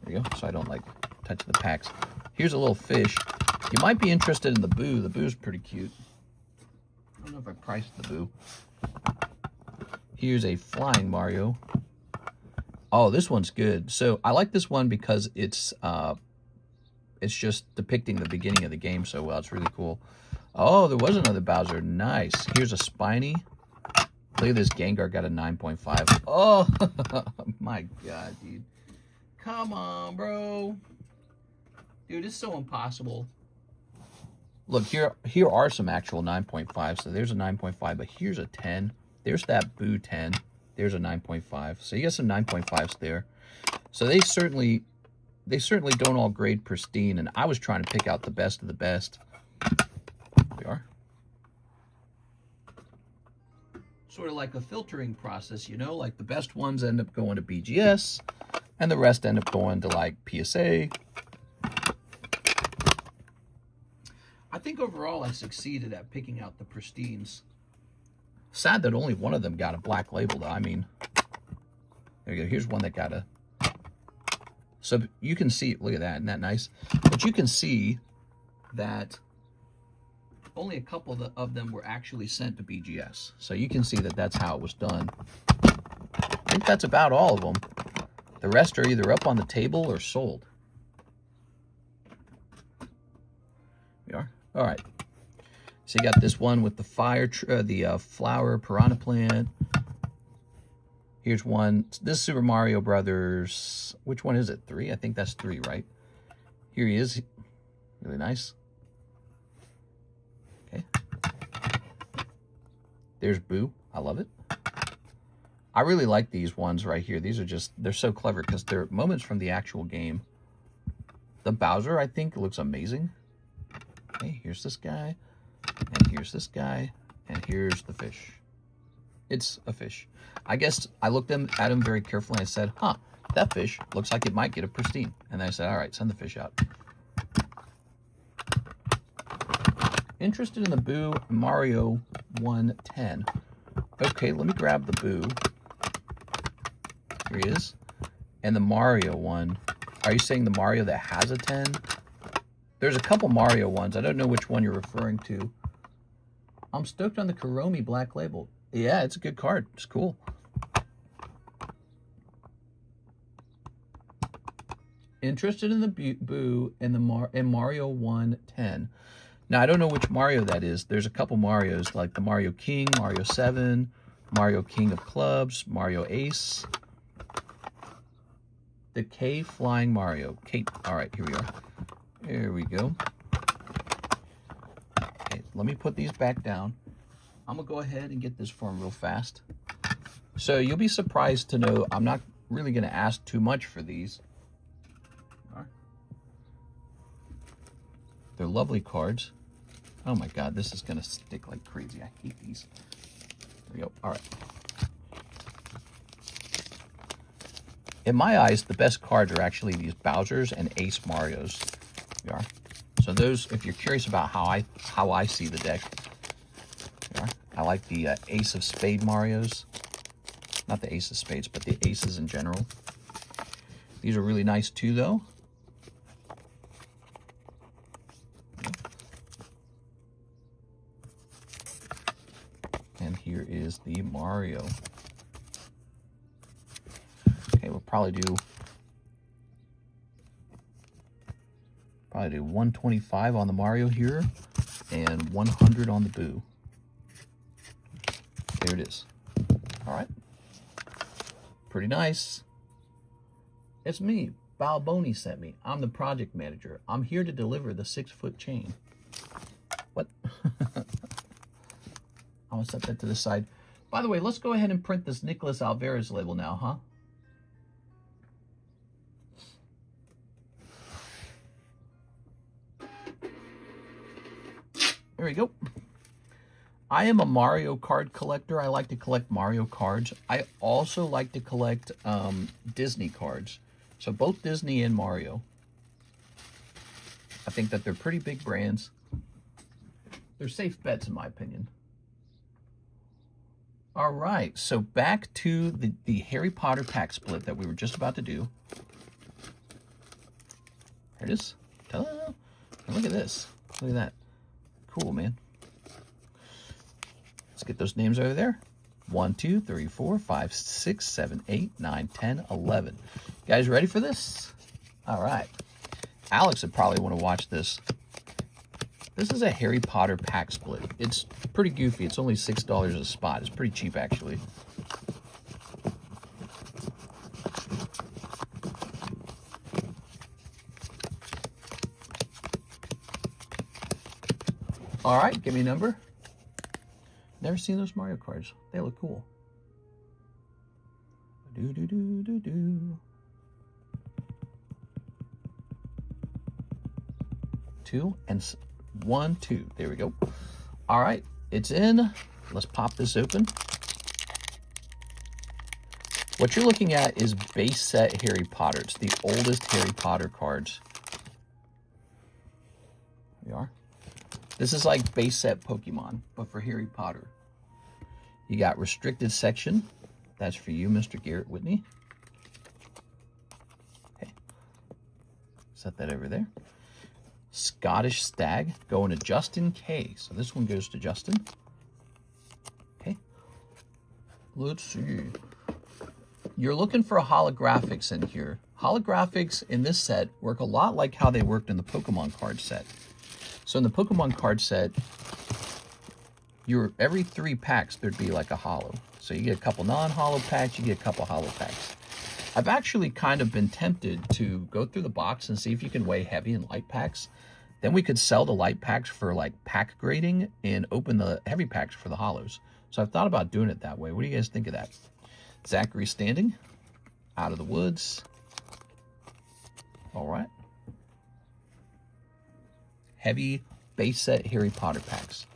There you go, so I don't, like, touch the packs. Here's a little fish. You might be interested in the Boo. The Boo's pretty cute. I don't know if I priced the Boo. Here's a Flying Mario. Oh, this one's good. So I like this one because it's just depicting the beginning of the game so well. It's really cool. Oh, there was another Bowser. Nice. Here's a Spiny. Look at this. Gengar got a 9.5. Oh, my God, dude. Come on, bro. Dude, it's so impossible. Look, here are some actual 9.5. So there's a 9.5, but here's a 10. There's that Boo 10. There's a 9.5. So you got some 9.5s there. So they certainly don't all grade pristine, and I was trying to pick out the best of the best. There we are. Sort of like a filtering process, you know, like the best ones end up going to BGS, and the rest end up going to, like, PSA. I think overall I succeeded at picking out the pristines. Sad that only one of them got a black label, though. I mean, there you go. Here's one that got a... So you can see, look at that, isn't that nice? But you can see that only a couple of them were actually sent to BGS. So you can see that that's how it was done. I think that's about all of them. The rest are either up on the table or sold. We are. All right. So you got this one with the flower piranha plant. Here's one. This is Super Mario Brothers. Which one is it? 3? I think that's 3, right? Here he is. Really nice. Okay. There's Boo. I love it. I really like these ones right here. These are just, they're so clever because they're moments from the actual game. The Bowser, I think, looks amazing. Okay, here's this guy. And here's this guy. And here's the fish. It's a fish. I guess I looked at him very carefully and I said, huh, that fish looks like it might get a pristine. And then I said, all right, send the fish out. Interested in the Boo Mario 110. Okay, let me grab the Boo. Here he is. And the Mario one. Are you saying the Mario that has a 10? There's a couple Mario ones. I don't know which one you're referring to. I'm stoked on the Kuromi Black Label. Yeah, it's a good card. It's cool. Interested in the Boo and the Mario 110. Now, I don't know which Mario that is. There's a couple Marios, like the Mario King, Mario 7, Mario King of Clubs, Mario Ace, the K Flying Mario. Kate. All right, here we are. Here we go. Okay, let me put these back down. I'm going to go ahead and get this for him real fast. So you'll be surprised to know I'm not really going to ask too much for these. All right. They're lovely cards. Oh my God, this is going to stick like crazy. I hate these. There we go. All right. In my eyes, the best cards are actually these Bowsers and Ace Marios. There we are. So those, if you're curious about how I see the deck, there we are. I like the Ace of Spade Marios. Not the Ace of Spades, but the Aces in general. These are really nice too, though. And here is the Mario. Okay, we'll probably do 125 on the Mario here and 100 on the Boo. There it is. All right. Pretty nice. It's me. Balboni sent me. I'm the project manager. I'm here to deliver the 6-foot chain. What? I'm going to set that to the side. By the way, let's go ahead and print this Nicholas Alvarez label now, huh? There we go. I am a Mario card collector. I like to collect Mario cards. I also like to collect Disney cards. So both Disney and Mario. I think that they're pretty big brands. They're safe bets in my opinion. All right, so back to the Harry Potter pack split that we were just about to do. There it is. Ta-da! And look at this. Look at that. Cool, man. Let's get those names over there. 1, 2, 3, 4, 5, 6, 7, 8, 9, 10, 11. You guys ready for this? All right. Alex would probably want to watch this. This is a Harry Potter pack split. It's pretty goofy. It's only $6 a spot. It's pretty cheap, actually. All right, give me a number. Never seen those Mario cards. They look cool. Do. 2 and 1, 2. There we go. All right, it's in. Let's pop this open. What you're looking at is base set Harry Potter. It's the oldest Harry Potter cards. Here we are. This is like base set Pokemon, but for Harry Potter. You got restricted section. That's for you, Mr. Garrett Whitney. Okay. Set that over there. Scottish Stag going to Justin K. So this one goes to Justin. Okay. Let's see. You're looking for holographics in here. Holographics in this set work a lot like how they worked in the Pokemon card set. So in the Pokemon card set, every 3 packs, there'd be like a holo. So you get a couple non-holo packs, you get a couple holo packs. I've actually kind of been tempted to go through the box and see if you can weigh heavy and light packs. Then we could sell the light packs for like pack grading and open the heavy packs for the holos. So I've thought about doing it that way. What do you guys think of that? Zachary Standing, Out of the Woods. All right. Heavy base set Harry Potter packs.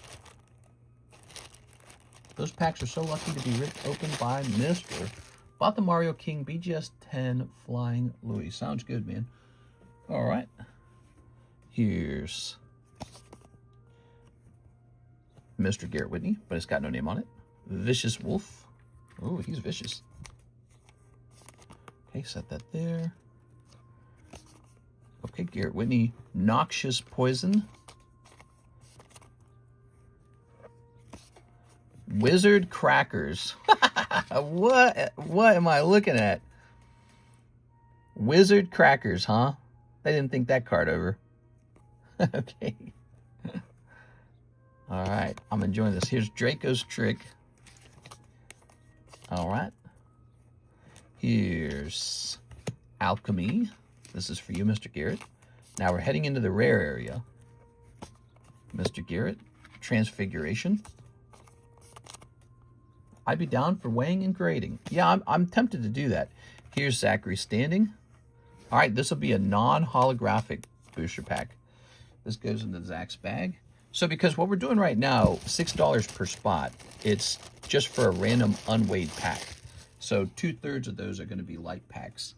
Those packs are so lucky to be ripped open by Mr. Bought the Mario King BGS 10 Flying Louis. Sounds good, man. All right. Here's Mr. Garrett Whitney, but it's got no name on it. Vicious Wolf. Oh, he's vicious. Okay, set that there. Okay, Garrett Whitney. Noxious Poison. Wizard Crackers. What am I looking at? Wizard Crackers, huh? They didn't think that card over. Okay. All right, I'm enjoying this. Here's Draco's Trick. All right. Here's Alchemy. This is for you, Mr. Garrett. Now we're heading into the rare area. Mr. Garrett, Transfiguration. I'd be down for weighing and grading. Yeah, I'm tempted to do that. Here's Zachary Standing. All right, this will be a non-holographic booster pack. This goes into Zach's bag. So because what we're doing right now, $6 per spot, it's just for a random unweighed pack. So 2/3 of those are going to be light packs.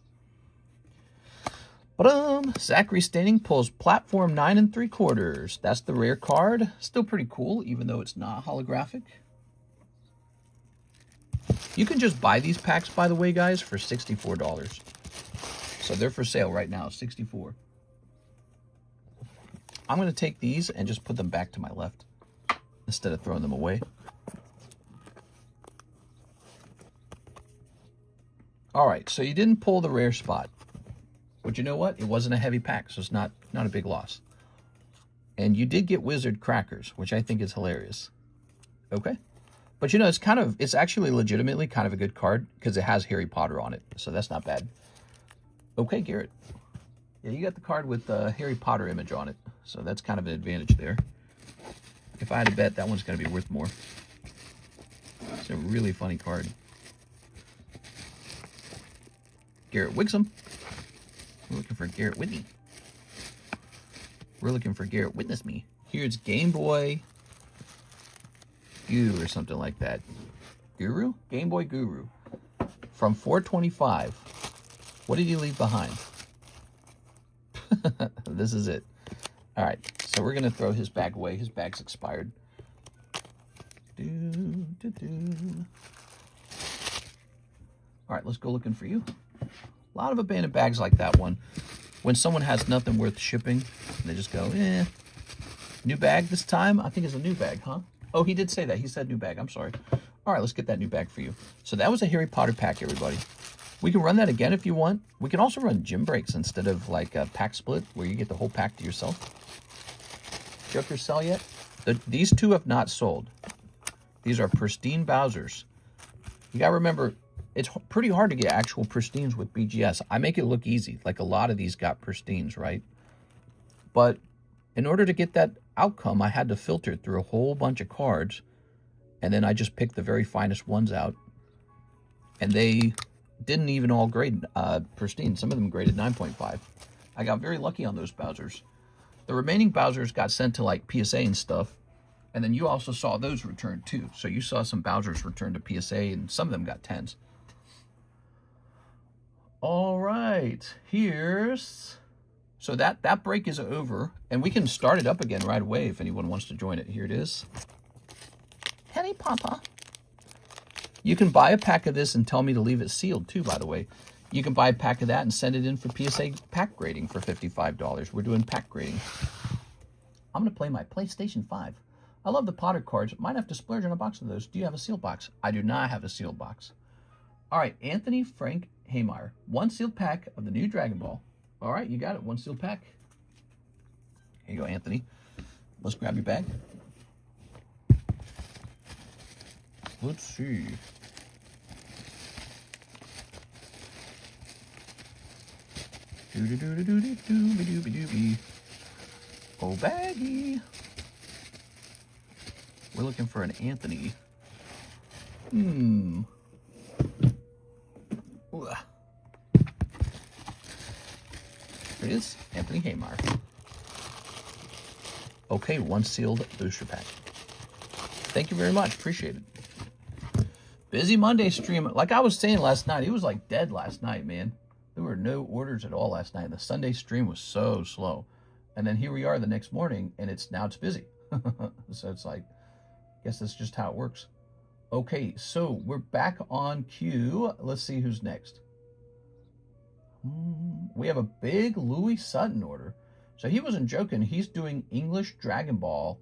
But Zachary Standing pulls Platform 9 3/4. That's the rare card. Still pretty cool, even though it's not holographic. You can just buy these packs, by the way, guys, for $64. So they're for sale right now, $64. I'm going to take these and just put them back to my left instead of throwing them away. All right, so you didn't pull the rare spot. But you know what? It wasn't a heavy pack, so it's not a big loss. And you did get Wizard Crackers, which I think is hilarious. Okay? But you know, it's actually legitimately kind of a good card because it has Harry Potter on it. So that's not bad. Okay, Garrett. Yeah, you got the card with the Harry Potter image on it. So that's kind of an advantage there. If I had to bet, that one's going to be worth more. It's a really funny card. Garrett Wixom. We're looking for Garrett Whitney. We're looking for Garrett Witness Me. Here's Game Boy Guru or something like that. Guru? Game Boy Guru. From 425. What did he leave behind? This is it. All right, so we're going to throw his bag away. His bag's expired. All right, let's go looking for you. A lot of abandoned bags like that one. When someone has nothing worth shipping, they just go, new bag this time? I think it's a new bag, huh? Oh, he did say that. He said new bag. I'm sorry. All right, let's get that new bag for you. So that was a Harry Potter pack, everybody. We can run that again if you want. We can also run gym breaks instead of like a pack split where you get the whole pack to yourself. Joker sell yet? These two have not sold. These are pristine Bowsers. You got to remember, it's pretty hard to get actual pristines with BGS. I make it look easy. Like a lot of these got pristines, right? But in order to get that outcome, I had to filter through a whole bunch of cards. And then I just picked the very finest ones out. And they didn't even all grade pristine. Some of them graded 9.5. I got very lucky on those Bowsers. The remaining Bowsers got sent to like PSA and stuff. And then you also saw those returned too. So you saw some Bowsers returned to PSA and some of them got 10s. All right, here's... So that break is over. And we can start it up again right away if anyone wants to join it. Here it is. Henny Papa. You can buy a pack of this and tell me to leave it sealed too, by the way. You can buy a pack of that and send it in for PSA pack grading for $55. We're doing pack grading. I'm going to play my PlayStation 5. I love the Potter cards. Might have to splurge on a box of those. Do you have a sealed box? I do not have a sealed box. All right, Anthony Frank Haymeyer. One sealed pack of the new Dragon Ball. All right, you got it. One sealed pack. Here you go, Anthony. Let's grab your bag. Let's see. Doo-doo-doo-doo-doo-doo-doo-doo-doo. Oh, baggy. We're looking for an Anthony. Ooh. Here it is, Anthony Haymeyer. Okay, one sealed booster pack. Thank you very much. Appreciate it. Busy Monday stream. Like I was saying last night, it was like dead last night, man. There were no orders at all last night. The Sunday stream was so slow. And then here we are the next morning, and it's busy. So it's like, I guess that's just how it works. Okay, so we're back on queue. Let's see who's next. We have a big Louis Sutton order. So he wasn't joking. He's doing English Dragon Ball.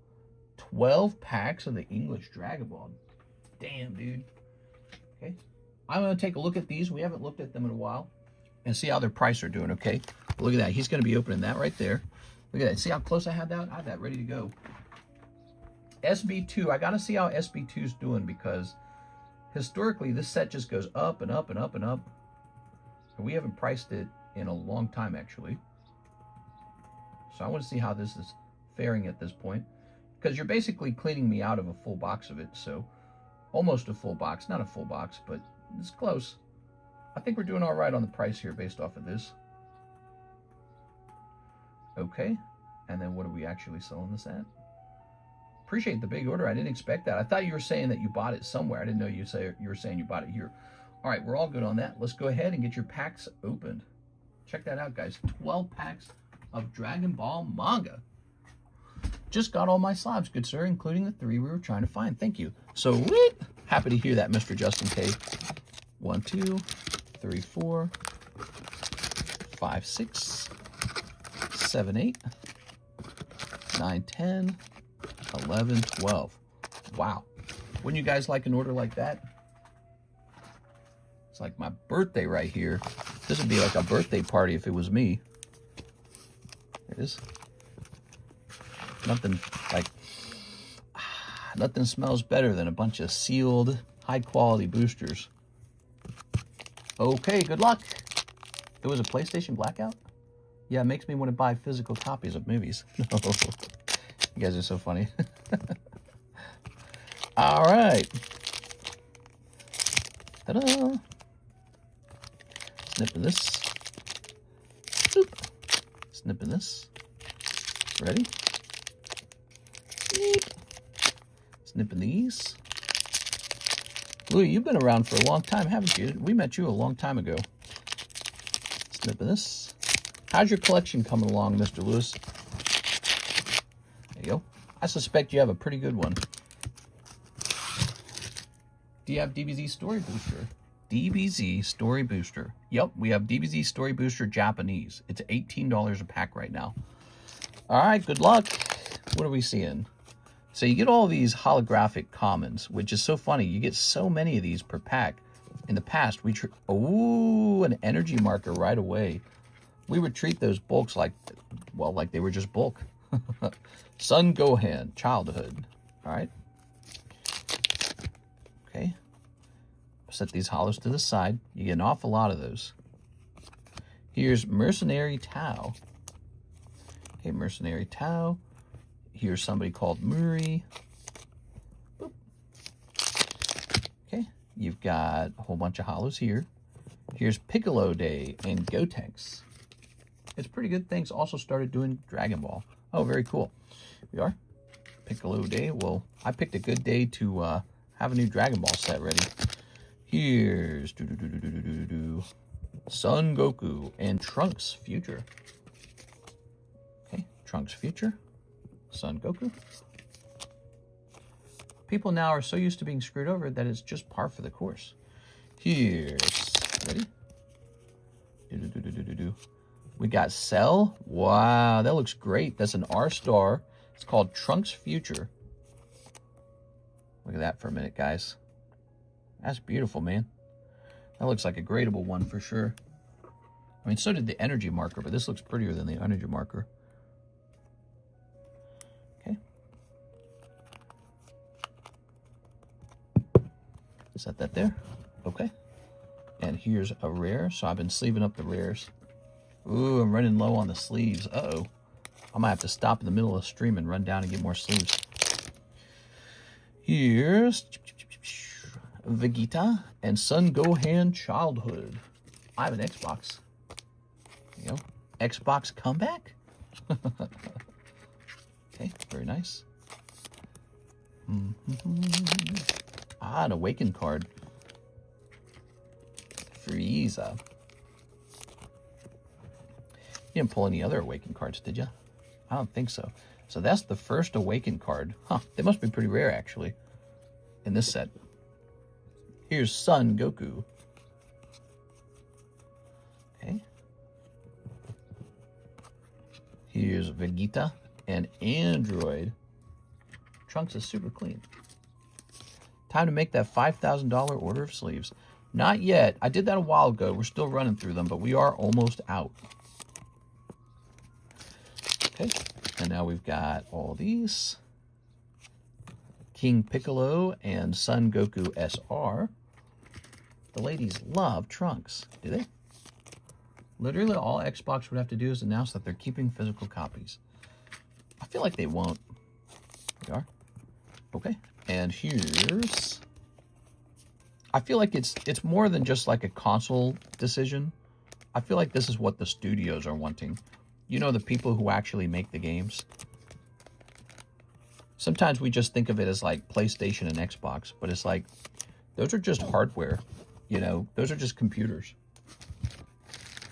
12 packs of the English Dragon Ball. Damn, dude. Okay. I'm going to take a look at these. We haven't looked at them in a while. And see how their price are doing, okay? Look at that. He's going to be opening that right there. Look at that. See how close I had that? I had that ready to go. SB2. I got to see how SB2 is doing because historically this set just goes up and up and up and up. And we haven't priced it in a long time, actually. So I want to see how this is faring at this point. Because you're basically cleaning me out of a full box of it. So almost a full box. Not a full box, but it's close. I think we're doing all right on the price here based off of this. Okay. And then what are we actually selling this at? Appreciate the big order. I didn't expect that. I thought you were saying that you bought it somewhere. I didn't know you were saying you bought it here. All right, we're all good on that. Let's go ahead and get your packs opened. Check that out, guys. 12 packs of Dragon Ball manga. Just got all my slabs, good sir, including the 3 we were trying to find. Thank you. So, happy to hear that, Mr. Justin K. 1, 2, 3, 4, 5, 6, 7, 8, 9, 10, 11, 12. Wow. Wouldn't you guys like an order like that? It's like my birthday right here. This would be like a birthday party if it was me. There it is. Nothing smells better than a bunch of sealed, high-quality boosters. Okay, good luck. It was a PlayStation blackout? Yeah, it makes me want to buy physical copies of movies. You guys are so funny. All right. Ta-da. Snipping this. Boop. Snipping this. Ready? Sneak. Snipping these. Louis, you've been around for a long time, haven't you? We met you a long time ago. Snipping this. How's your collection coming along, Mr. Lewis? There you go. I suspect you have a pretty good one. Do you have DBZ Story Booster? DBZ Story Booster. Yep, we have DBZ Story Booster Japanese. It's $18 a pack right now. All right, good luck. What are we seeing? So you get all these holographic commons, which is so funny. You get so many of these per pack. In the past, we an energy marker right away. We would treat those bulks like they were just bulk. Son Gohan, childhood. All right. Okay. Set these hollows to the side. You get an awful lot of those. Here's Mercenary Tao. Okay, Mercenary Tao. Here's somebody called Muri. Boop. Okay, you've got a whole bunch of hollows here. Here's Piccolo Day and Gotenks. It's pretty good. Things also started doing Dragon Ball. Oh, very cool. Here we are. Piccolo Day. Well, I picked a good day to have a new Dragon Ball set ready. Here's Son Goku and Trunks Future. Okay, Trunks Future. Son Goku. People now are so used to being screwed over that it's just par for the course. Here's, ready? We got Cell. Wow, that looks great. That's an R-Star. It's called Trunks Future. Look at that for a minute, guys. That's beautiful, man. That looks like a gradable one for sure. I mean, so did the energy marker, but this looks prettier than the energy marker. Okay. Set that there. Okay. And here's a rare. So I've been sleeving up the rares. Ooh, I'm running low on the sleeves. Uh-oh. I might have to stop in the middle of the stream and run down and get more sleeves. Here's Vegeta and Son Gohan Childhood. I have an Xbox. There you go. Xbox comeback? Okay, very nice. Ah, an Awaken card. Frieza. You didn't pull any other Awaken cards, did you? I don't think so. So that's the first Awaken card. Huh, they must be pretty rare, actually, in this set. Here's Son Goku. Okay. Here's Vegeta and Android. Trunks is super clean. Time to make that $5,000 order of sleeves. Not yet. I did that a while ago. We're still running through them, but we are almost out. Okay. And now we've got all these. King Piccolo and Son Goku SR. The ladies love Trunks. Do they? Literally all Xbox would have to do is announce that they're keeping physical copies. I feel like they won't. They are. Okay. And here's... I feel like it's more than just like a console decision. I feel like this is what the studios are wanting. You know, the people who actually make the games. Sometimes we just think of it as like PlayStation and Xbox, but it's like, those are just hardware. You know, those are just computers.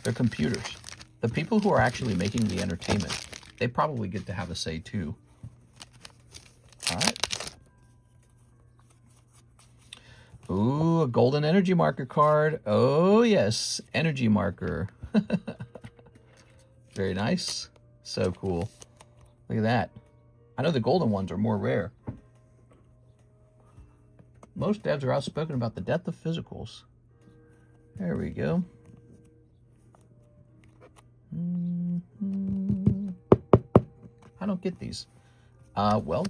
They're computers. The people who are actually making the entertainment, they probably get to have a say too. All right. Ooh, a golden energy marker card. Oh, yes. Energy marker. Very nice. So cool. Look at that. I know the golden ones are more rare. Most devs are outspoken about the death of physicals. There we go. I don't get these. Well,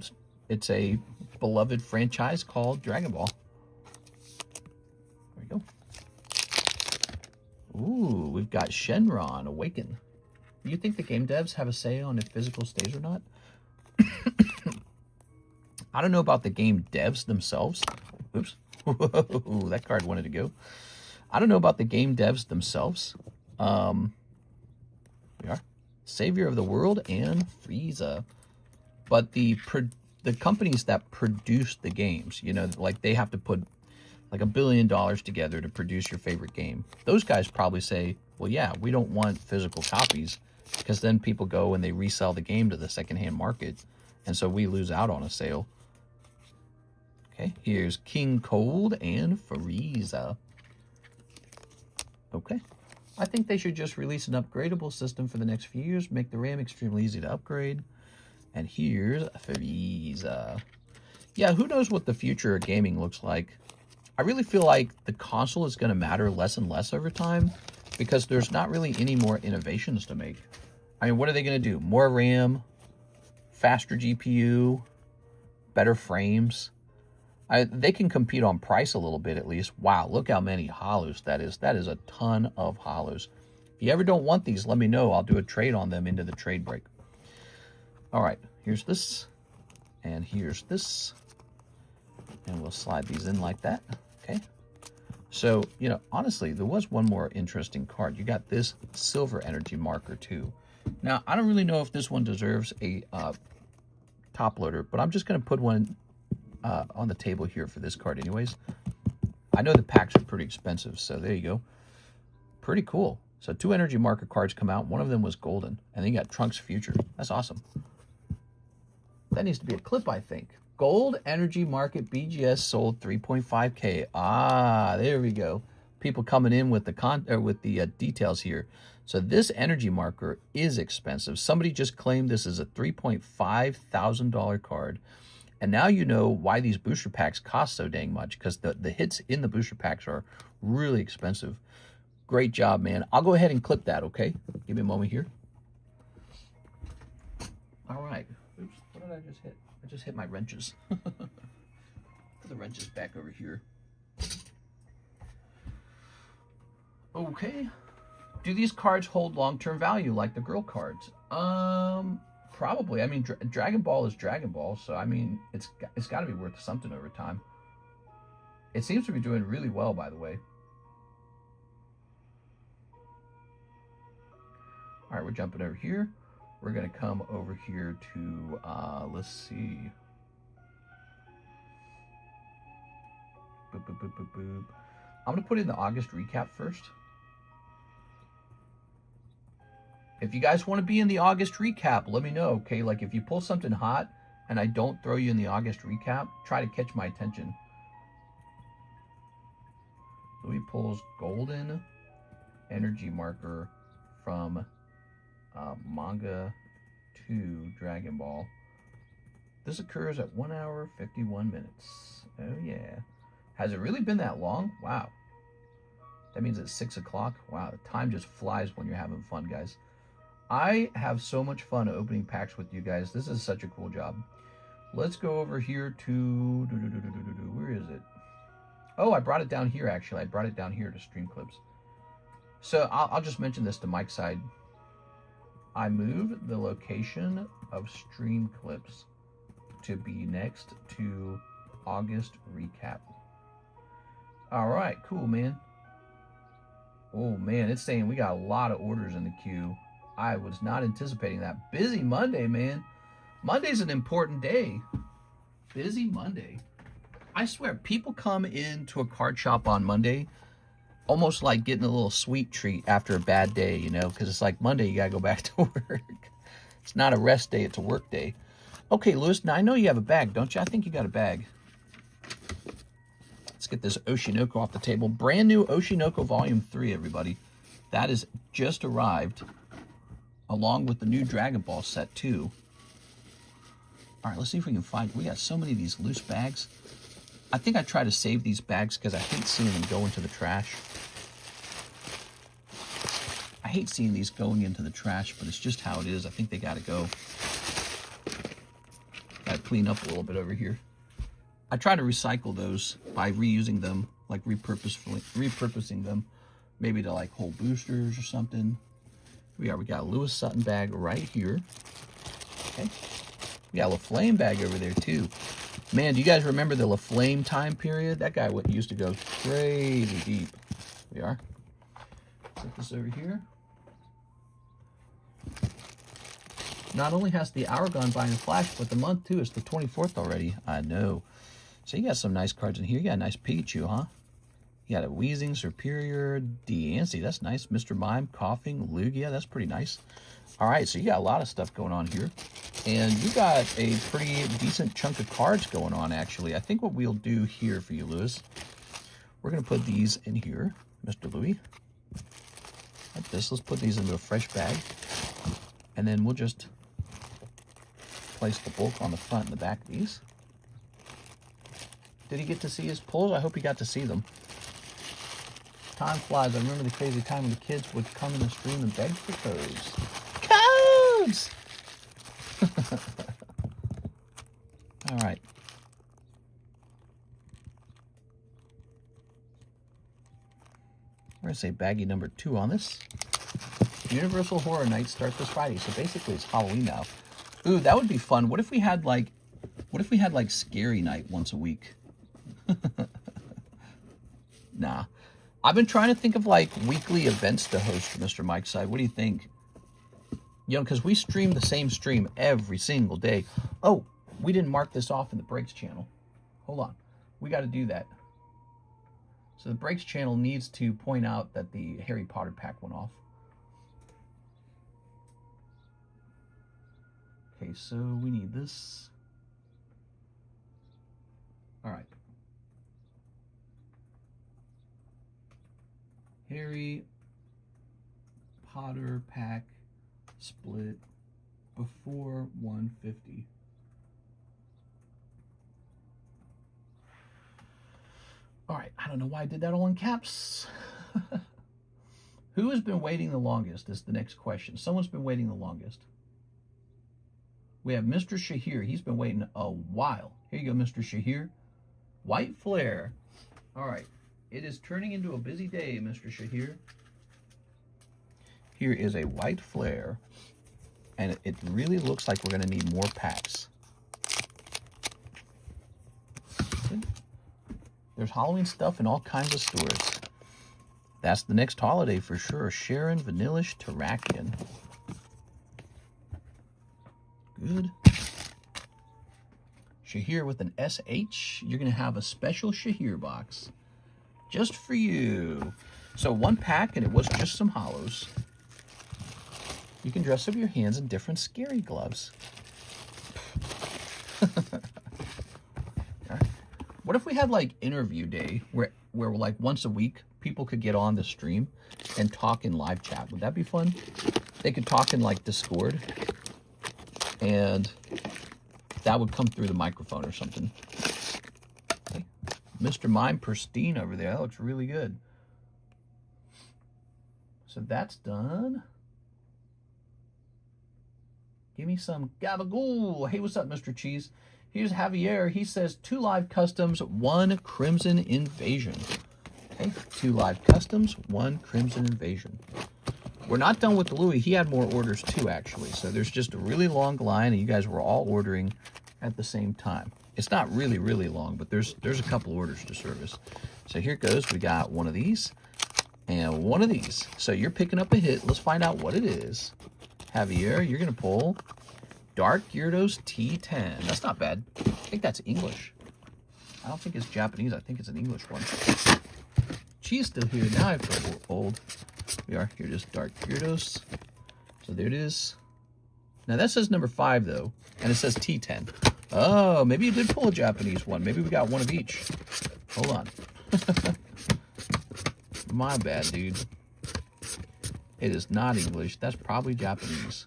it's a beloved franchise called Dragon Ball. There we go. Ooh, we've got Shenron Awaken. Do you think the game devs have a say on if physical stays or not? I don't know about the game devs themselves. Oops. Whoa, that card wanted to go. I don't know about the game devs themselves. We are. Savior of the World and Frieza. But the companies that produce the games, you know, like they have to put like $1 billion together to produce your favorite game. Those guys probably say, well, yeah, we don't want physical copies because then people go and they resell the game to the secondhand market. And so we lose out on a sale. Okay, here's King Cold and Frieza. Okay. I think they should just release an upgradable system for the next few years, make the RAM extremely easy to upgrade. And here's Frieza. Yeah, who knows what the future of gaming looks like. I really feel like the console is going to matter less and less over time because there's not really any more innovations to make. I mean, what are they going to do? More RAM, faster GPU, better frames. They can compete on price a little bit at least. Wow, look how many hollows that is. That is a ton of hollows. If you ever don't want these, let me know. I'll do a trade on them into the trade break. All right, here's this. And here's this. And we'll slide these in like that. Okay. So, you know, honestly, there was one more interesting card. You got this silver energy marker too. Now, I don't really know if this one deserves a top loader, but I'm just going to put one on the table here for this card anyways. I know the packs are pretty expensive, so there you go. Pretty cool. So 2 energy marker cards come out. One of them was golden. And then you got Trunks Future. That's awesome. That needs to be a clip, I think. Gold energy market BGS sold 3.5K. Ah, there we go. People coming in with the details here. So this energy marker is expensive. Somebody just claimed this is a $3.5 thousand card. And now you know why these booster packs cost so dang much, because the hits in the booster packs are really expensive. Great job, man. I'll go ahead and clip that, okay? Give me a moment here. All right. Oops, what did I just hit? I just hit my wrenches. Put the wrenches back over here. Okay. Do these cards hold long-term value like the girl cards? Probably. I mean, Dragon Ball is Dragon Ball, so I mean, it's got to be worth something over time. It seems to be doing really well, by the way. All right, we're jumping over here. We're going to come over here to, let's see. Boop, boop, boop, boop, boop. I'm going to put in the August recap first. If you guys want to be in the August recap, let me know, okay? Like, if you pull something hot and I don't throw you in the August recap, try to catch my attention. Louis pulls golden energy marker from manga to Dragon Ball. This occurs at 1 hour 51 minutes. Oh yeah. Has it really been that long? Wow. That means it's 6 o'clock. Wow, the time just flies when you're having fun, guys. I have so much fun opening packs with you guys. This is such a cool job. Let's go over here to... Where is it? Oh, I brought it down here, actually. I brought it down here to Stream Clips. So I'll just mention this to Mike's side. I moved the location of Stream Clips to be next to August recap. All right, cool, man. Oh, man, it's saying we got a lot of orders in the queue. I was not anticipating that. Busy Monday, man. Monday's an important day. Busy Monday. I swear, people come into a card shop on Monday almost like getting a little sweet treat after a bad day, you know, because it's like Monday, you got to go back to work. It's not a rest day, it's a work day. Okay, Lewis, now I know you have a bag, don't you? I think you got a bag. Let's get this Oshinoko off the table. Brand new Oshinoko Volume 3, everybody. That has just arrived, along with the new Dragon Ball set, too. All right, let's see if we can find... We got so many of these loose bags. I think I try to save these bags because I hate seeing them go into the trash. I hate seeing these going into the trash, but it's just how it is. I think they got to go. Got to clean up a little bit over here. I try to recycle those by reusing them, like repurposing them, maybe to like hold boosters or something. We got a Lewis Sutton bag right here. Okay. We got a LaFlame bag over there too. Man, do you guys remember the LaFlame time period? That guy used to go crazy deep. We are. Set this over here. Not only has the hour gone by in a flash, but the month too. It's the 24th already. I know. So you got some nice cards in here. You got a nice Pikachu, huh? You got a Wheezing, Superior, Deancey. That's nice. Mr. Mime, Coughing, Lugia. That's pretty nice. All right, so you got a lot of stuff going on here. And you got a pretty decent chunk of cards going on, actually. I think what we'll do here for you, Lewis, we're going to put these in here, Mr. Louis. Like this. Let's put these into a fresh bag. And then we'll just place the bulk on the front and the back of these. Did he get to see his pulls? I hope he got to see them. Time flies. I remember the crazy time when the kids would come in the stream and beg for codes. Codes! All right. We're going to say baggie number 2 on this. Universal Horror Nights start this Friday. So basically it's Halloween now. Ooh, that would be fun. What if we had like Scary Night once a week? Nah. I've been trying to think of like weekly events to host, Mr. Mike's side. What do you think? You know, because we stream the same stream every single day. Oh, we didn't mark this off in the Breaks channel. Hold on. We got to do that. So the Breaks channel needs to point out that the Harry Potter pack went off. Okay, so we need this. All right. Harry Potter pack split before 150. All right, I don't know why I did that all in caps. Who has been waiting the longest is the next question. Someone's been waiting the longest. We have Mr. Shahir. He's been waiting a while. Here you go, Mr. Shahir. White Flare. All right. It is turning into a busy day, Mr. Shahir. here is a white flare, and it really looks like we're going to need more packs. There's Halloween stuff in all kinds of stores. That's the next holiday for sure. Sharon, Vanillish, Terrakion. Good. Shahir with an SH. You're going to have a special Shahir box just for you. So 1 pack, and it was just some hollows. You can dress up your hands in different scary gloves. What if we had like interview day where like once a week people could get on the stream and talk in live chat? Would that be fun? They could talk in like Discord, and that would come through the microphone or something. Okay. Mr. Mime Pristine over there. That looks really good. So that's done. Give me some gabagool. Hey, what's up, Mr. Cheese? Here's Javier. He says 2 live customs, 1 Crimson Invasion. Okay, 2 live customs, 1 Crimson Invasion. We're not done with the Louis. He had more orders too, actually. So there's just a really long line, and you guys were all ordering at the same time. It's not really, really long, but there's a couple orders to service. So here it goes. We got one of these and one of these. So you're picking up a hit. Let's find out what it is. Javier, you're going to pull Dark Gyarados T10. That's not bad. I think that's English. I don't think it's Japanese. I think it's an English one. She's still here. Now I feel old. We are. Here it is, Dark Gyarados. So there it is. Now that says number 5, though. And it says T10. Oh, maybe you did pull a Japanese one. Maybe we got one of each. Hold on. My bad, dude. It is not English. That's probably Japanese.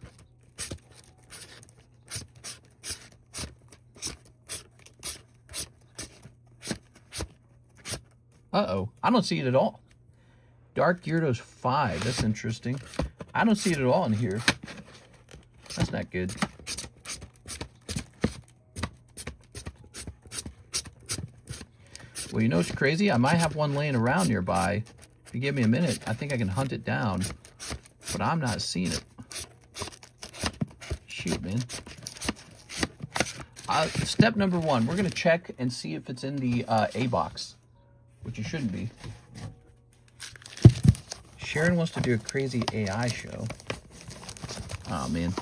Uh-oh. I don't see it at all. Dark Gyarados 5. That's interesting. I don't see it at all in here. That's not good. Well, you know what's crazy? I might have one laying around nearby. If you give me a minute, I think I can hunt it down. But I'm not seeing it. Shoot, man. Step number 1. We're going to check and see if it's in the A box. Which it shouldn't be. Sharon wants to do a crazy AI show. Oh, man.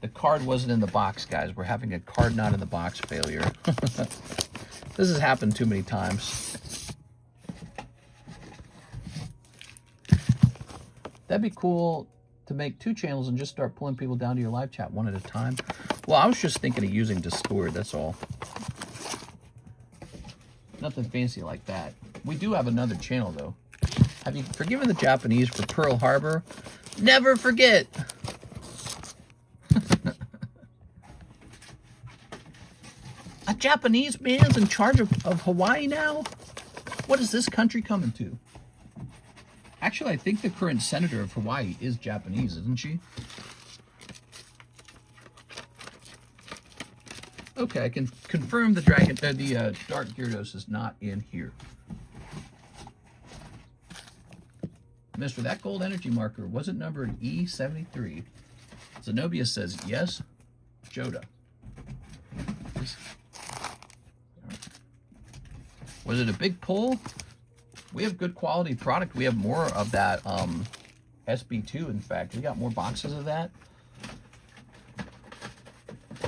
The card wasn't in the box, guys. We're having a card not in the box failure. This has happened too many times. That'd be cool to make 2 channels and just start pulling people down to your live chat one at a time. Well, I was just thinking of using Discord, that's all. Nothing fancy like that. We do have another channel, though. Have you forgiven the Japanese for Pearl Harbor? Never forget! A Japanese man's in charge of Hawaii now? What is this country coming to? Actually, I think the current senator of Hawaii is Japanese, isn't she? Okay, I can confirm the Dark Gyarados is not in here. Mister, that gold energy marker wasn't numbered E73. Zenobia says yes. Joda. Was it a big pull? We have good quality product. We have more of that SB2, in fact. We got more boxes of that.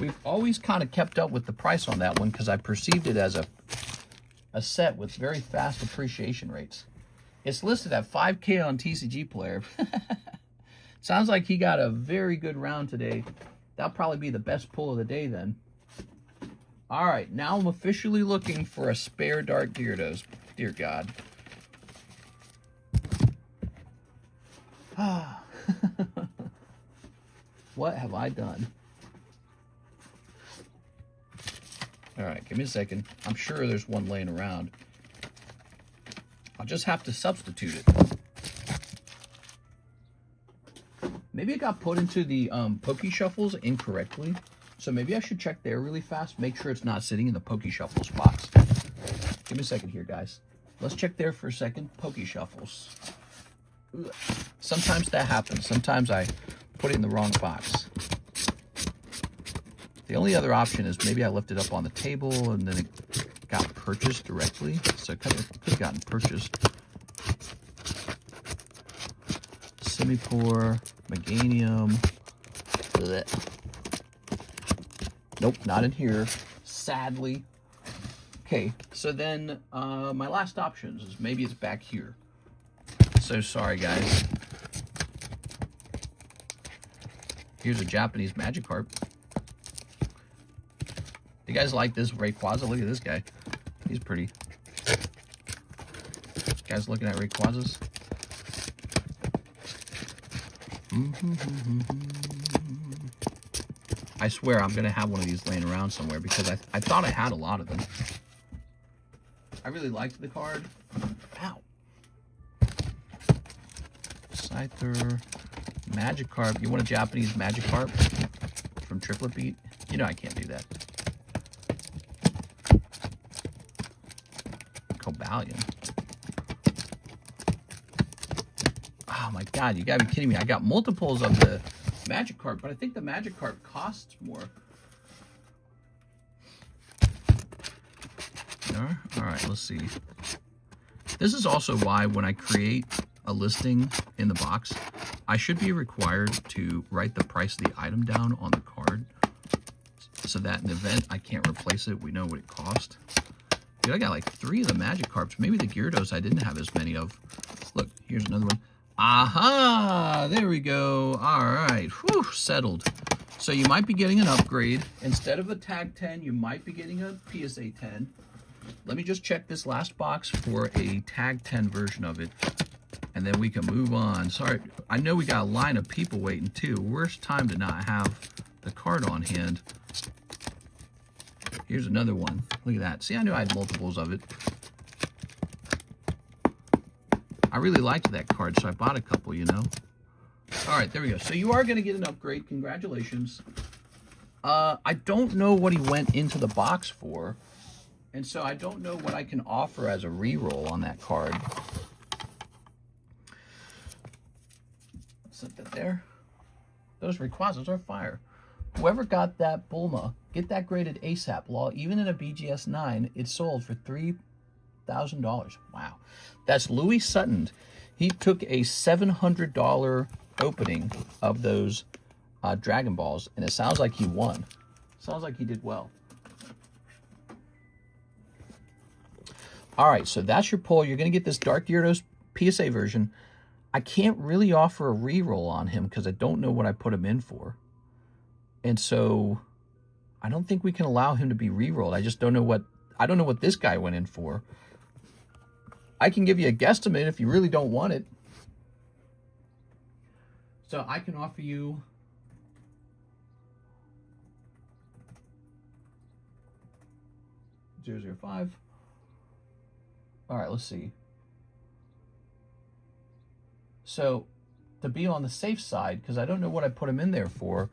We've always kind of kept up with the price on that one because I perceived it as a set with very fast appreciation rates. It's listed at 5K on TCG Player. Sounds like he got a very good round today. That'll probably be the best pull of the day then. All right, now I'm officially looking for a spare Dark Gyarados. Dear God. What have I done? All right, give me a second. I'm sure there's one laying around. I'll just have to substitute it. Maybe it got put into the Poke Shuffles incorrectly. So maybe I should check there really fast. Make sure it's not sitting in the Poke Shuffles box. Give me a second here, guys. Let's check there for a second. Poke Shuffles. Sometimes that happens. Sometimes I put it in the wrong box. The only other option is maybe I left it up on the table and then it got purchased directly. So it could have gotten purchased. Semi-Poor, Meganium. Blech. Nope, not in here, sadly. Okay, so then my last options is maybe it's back here. So sorry, guys. Here's a Japanese Magikarp. You guys like this Rayquaza? Look at this guy. He's pretty. You guys looking at Rayquazas? I swear I'm going to have one of these laying around somewhere because I thought I had a lot of them. I really liked the card. Ow. Scyther. Magikarp. You want a Japanese Magikarp from Triplet Beat? You know I can't do that. Cobalion. Oh my god, you gotta be kidding me. I got multiples of the Magikarp, but I think the Magikarp costs more. Alright, let's see. This is also why when I create a listing in the box, I should be required to write the price of the item down on the card so that in the event I can't replace it, we know what it cost. Dude, I got like 3 of the Magikarps. Maybe the Gyarados I didn't have as many of. Look, here's another one. Aha! There we go. All right. Whew, settled. So you might be getting an upgrade. Instead of a Tag 10, you might be getting a PSA 10. Let me just check this last box for a Tag 10 version of it. And then we can move on. Sorry, I know we got a line of people waiting too. Worst time to not have the card on hand. Here's another one. Look at that. See, I knew I had multiples of it. I really liked that card, so I bought a couple, you know. All right, there we go. So you are going to get an upgrade. Congratulations. I don't know what he went into the box for. And so I don't know what I can offer as a reroll on that card. Set that there. Those Rayquazas are fire. Whoever got that Bulma, get that graded ASAP. Law, even in a BGS 9, it sold for $3,000. Wow. That's Louis Sutton. He took a $700 opening of those Dragon Balls, and it sounds like he won. Sounds like he did well. All right, so that's your pull. You're going to get this Dark Gyarados PSA version. I can't really offer a reroll on him because I don't know what I put him in for. And so I don't think we can allow him to be rerolled. I just don't know what this guy went in for. I can give you a guesstimate if you really don't want it. So I can offer you $0.05. All right, let's see. So to be on the safe side, because I don't know what I put him in there for,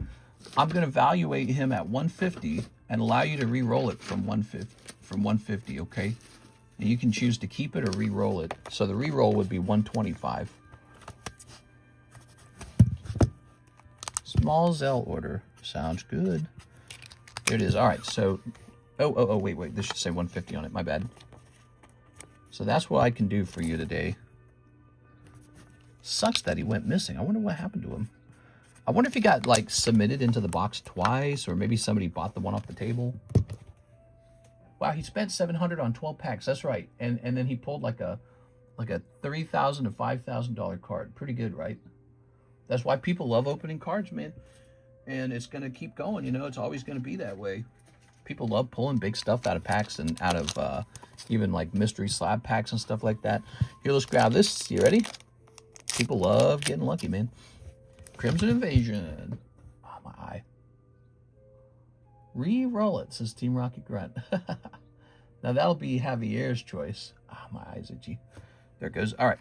I'm going to evaluate him at 150 and allow you to re-roll it from 150, okay? And you can choose to keep it or re-roll it. So the re-roll would be 125. Small ZELLE order. Sounds good. There it is. All right, so... Oh, wait. This should say 150 on it. My bad. So that's what I can do for you today. Sucks that he went missing. I wonder what happened to him. I wonder if he got, like, submitted into the box twice, or maybe somebody bought the one off the table. Wow, he spent $700 on 12 packs. That's right. And then he pulled like a $3,000 to $5,000 card. Pretty good, right? That's why people love opening cards, man. And it's going to keep going, you know. It's always going to be that way. People love pulling big stuff out of packs and out of even like mystery slab packs and stuff like that. Here, let's grab this. You ready? People love getting lucky, man. Crimson Invasion. Oh, my eye. Re-roll it, says Team Rocket Grunt. Now that'll be Javier's choice. Oh, my eye's itchy. There it goes. All right.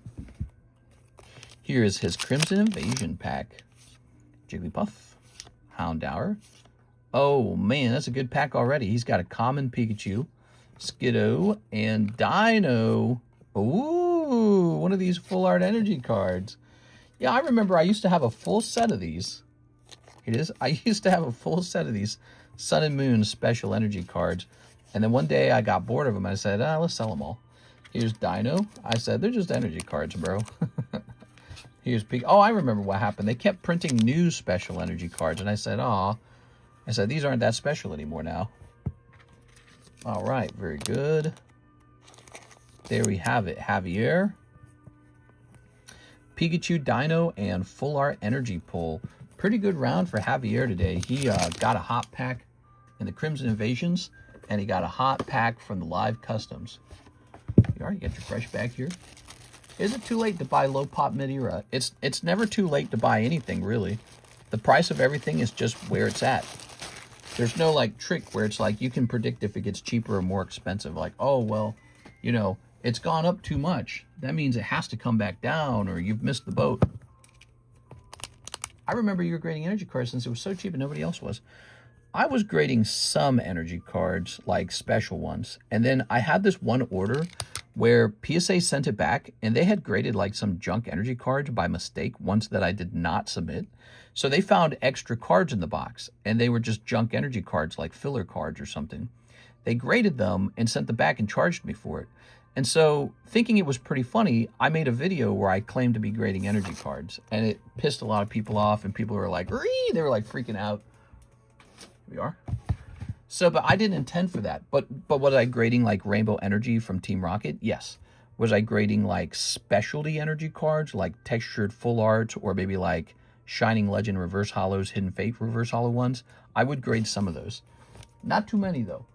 Here is his Crimson Invasion pack. Jigglypuff. Houndour. Oh, man, that's a good pack already. He's got a common Pikachu, Skiddo, and Dino. Ooh, one of these full art energy cards. Yeah, I remember I used to have a full set of these. It is. I used to have a full set of these Sun and Moon special energy cards. And then one day I got bored of them. I said, let's sell them all. Here's Dino. I said, they're just energy cards, bro. Here's Pikachu. Oh, I remember what happened. They kept printing new special energy cards. And I said, these aren't that special anymore now. All right, very good. There we have it. Javier, Pikachu, Dino, and Full Art Energy Pull. Pretty good round for Javier today. He got a hot pack in the Crimson Invasions, and he got a hot pack from the Live Customs. You already got your fresh bag here. Is it too late to buy low pop mid-era? It's never too late to buy anything, really. The price of everything is just where it's at. There's no, like, trick where it's like you can predict if it gets cheaper or more expensive. Like, oh, well, you know, it's gone up too much. That means it has to come back down, or you've missed the boat. I remember you were grading energy cards since it was so cheap and nobody else was. I was grading some energy cards, like special ones. And then I had this one order where PSA sent it back, and they had graded like some junk energy cards by mistake, ones that I did not submit. So they found extra cards in the box, and they were just junk energy cards, like filler cards or something. They graded them and sent them back and charged me for it. And so, thinking it was pretty funny, I made a video where I claimed to be grading energy cards, and it pissed a lot of people off, and people were like, "Ree!" They were like freaking out. Here we are. So, but I didn't intend for that. But was I grading like Rainbow Energy from Team Rocket? Yes. Was I grading like specialty energy cards, like textured full arts, or maybe like Shining Legend Reverse Hollows, Hidden Fate Reverse Hollow ones? I would grade some of those. Not too many, though.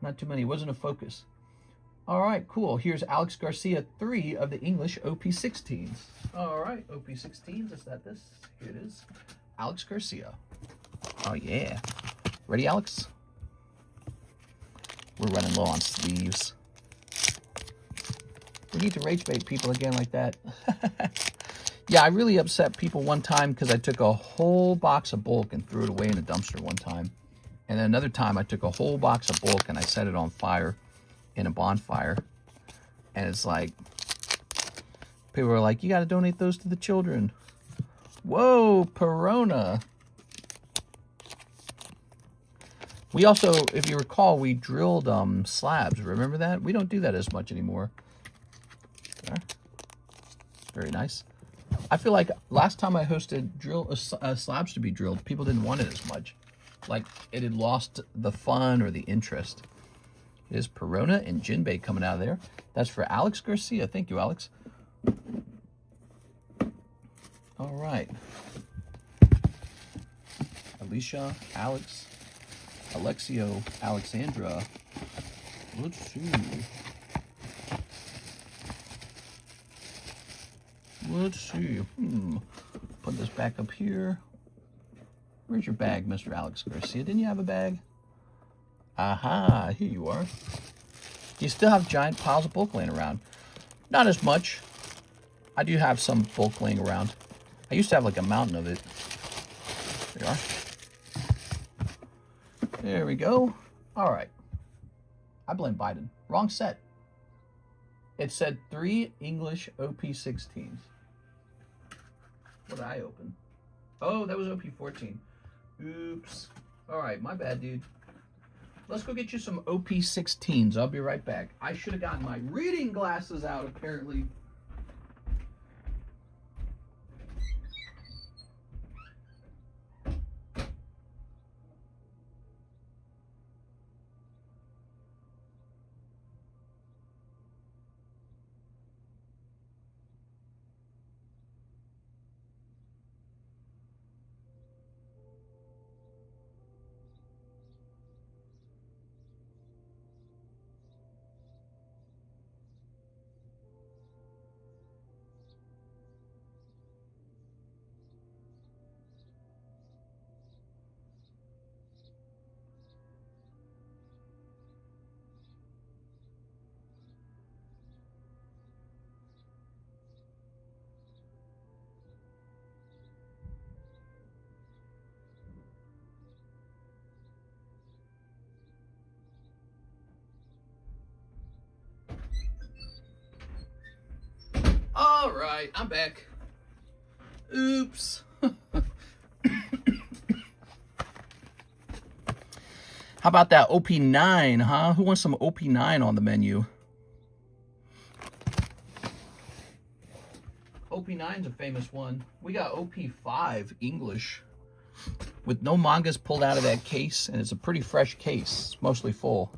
Not too many. It wasn't a focus. All right, cool. Here's Alex Garcia, 3 of the English OP16s. All right, OP16s. Is that this? Here it is. Alex Garcia. Oh, yeah. Ready, Alex? We're running low on sleeves. We need to rage bait people again like that. Yeah, I really upset people one time because I took a whole box of bulk and threw it away in a dumpster one time. And then another time I took a whole box of bulk and I set it on fire in a bonfire. And it's like, people were like, you got to donate those to the children. Whoa, Perona. We also, if you recall, we drilled slabs. Remember that? We don't do that as much anymore. There. Very nice. I feel like last time I hosted slabs to be drilled, people didn't want it as much. Like, it had lost the fun or the interest. It is Perona and Jinbei coming out of there. That's for Alex Garcia. Thank you, Alex. All right. Alicia, Alex, Alexio, Alexandra. Let's see. Let's see. Put this back up here. Where's your bag, Mr. Alex Garcia? Didn't you have a bag? Aha, here you are. Do you still have giant piles of bulk laying around? Not as much. I do have some bulk laying around. I used to have like a mountain of it. There you are. There we go. All right. I blame Biden. Wrong set. It said 3 English OP16s. What did I open? Oh, that was OP14. Oops. All right, my bad, dude. Let's go get you some OP16s. I'll be right back. I should have gotten my reading glasses out, apparently. All right, I'm back. Oops. How about that OP9, huh? Who wants some OP9 on the menu? OP9's a famous one. We got OP5 English with no mangas pulled out of that case, and it's a pretty fresh case. It's mostly full.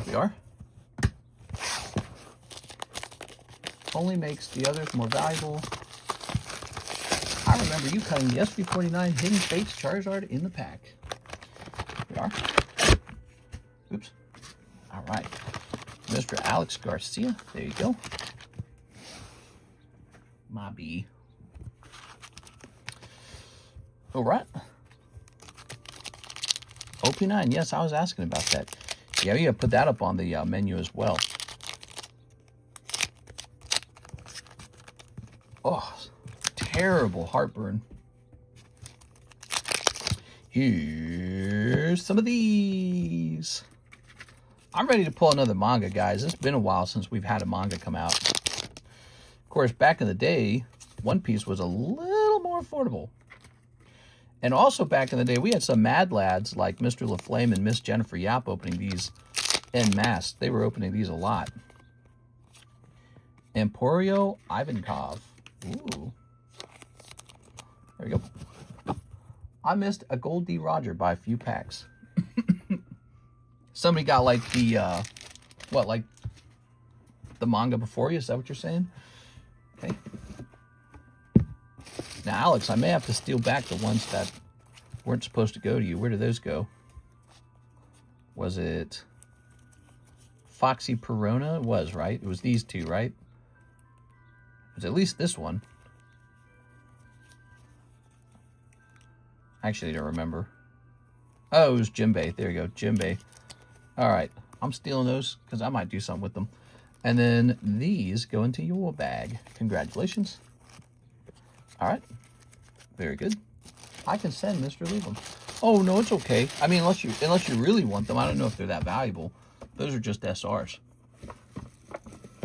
Here we are. Only makes the others more valuable. I remember you cutting the SV49 Hidden Fates Charizard in the pack. Here we are. Oops. All right. Mr. Alex Garcia. There you go. My B. All right. OP9. Yes, I was asking about that. Yeah, we gotta put that up on the menu as well. Oh, terrible heartburn. Here's some of these. I'm ready to pull another manga, guys. It's been a while since we've had a manga come out. Of course, back in the day, One Piece was a little more affordable. And also back in the day, we had some mad lads like Mr. LaFlame and Miss Jennifer Yap opening these en masse. They were opening these a lot. Emporio Ivankov. Ooh. There we go. I missed a Gold D. Roger by a few packs. Somebody got like the, like the manga before you? Is that what you're saying? Okay. Now, Alex, I may have to steal back the ones that weren't supposed to go to you. Where did those go? Was it Foxy Perona? It was, right? It was these two, right? It was at least this one. Actually, I don't remember. Oh, it was Jimbei. There you go, Jimbei. All right, I'm stealing those because I might do something with them. And then these go into your bag. Congratulations. All right, very good. I can send Mr. Lieblum. Oh no, it's okay. I mean, unless you really want them, I don't know if they're that valuable. Those are just SRs.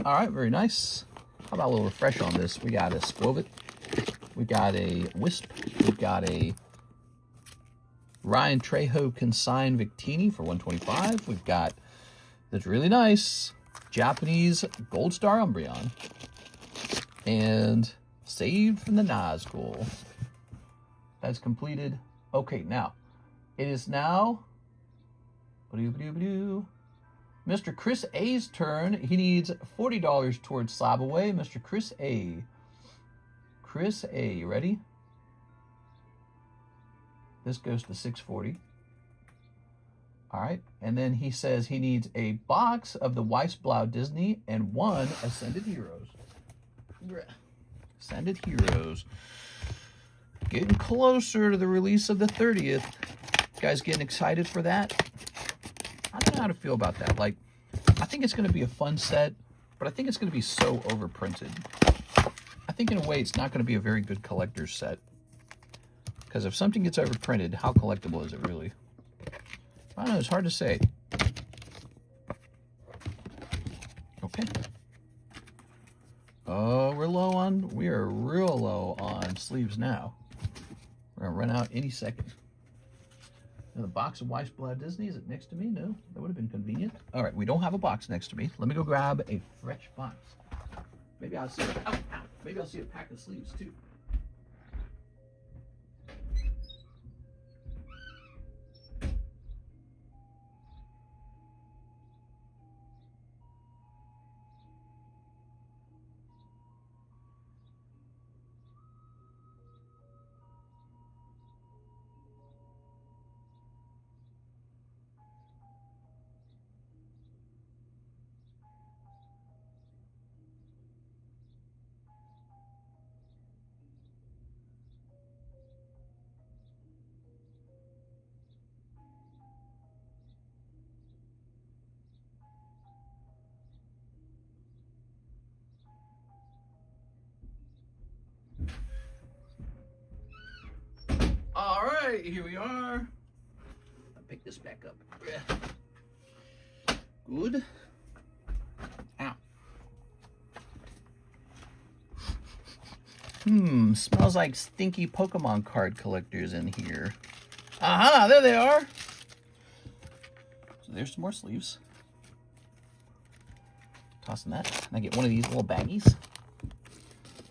All right, very nice. How about a little refresh on this? We got a Skwovet. We got a Wisp. We got a Ryan Trejo Consign Victini for 125. We've got, that's really nice, Japanese Gold Star Umbreon. And Saved from the Nazgul. That's completed. Okay, now, it is now Mr. Chris A's turn. He needs $40 towards Slab Away. Mr. Chris A. Chris A, you ready? This goes to 640. All right, and then he says he needs a box of the Weissblau Disney and 1 Ascended Heroes. Ascended Heroes. Getting closer to the release of the 30th. You guys getting excited for that? I don't know how to feel about that. Like, I think it's going to be a fun set, but I think it's going to be so overprinted. I think in a way it's not going to be a very good collector's set. Because if something gets overprinted, how collectible is it really? I don't know, it's hard to say. Okay. Oh, we are real low on sleeves now. We're gonna run out any second. Now the box of Weissblau Disney, is it next to me? No, that would have been convenient. All right, we don't have a box next to me. Let me go grab a fresh box. Maybe I'll see maybe I'll see a pack of sleeves too. All right, here we are. I'll pick this back up. Good. Ow. Smells like stinky Pokemon card collectors in here. Aha, there they are. So there's some more sleeves. Tossing that. And I get one of these little baggies.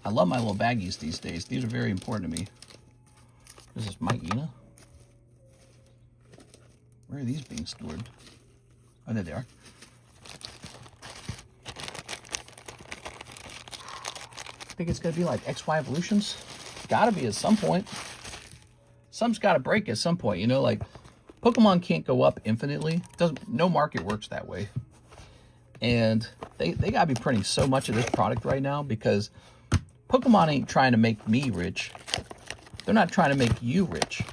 I love my little baggies these days. These are very important to me. This is my Ina. Where are these being stored? Oh, there they are. I think it's going to be like XY Evolutions. Gotta be at some point. Some's got to break at some point. You know, like Pokemon can't go up infinitely. No market works that way. And they got to be printing so much of this product right now because Pokemon ain't trying to make me rich. They're not trying to make you rich.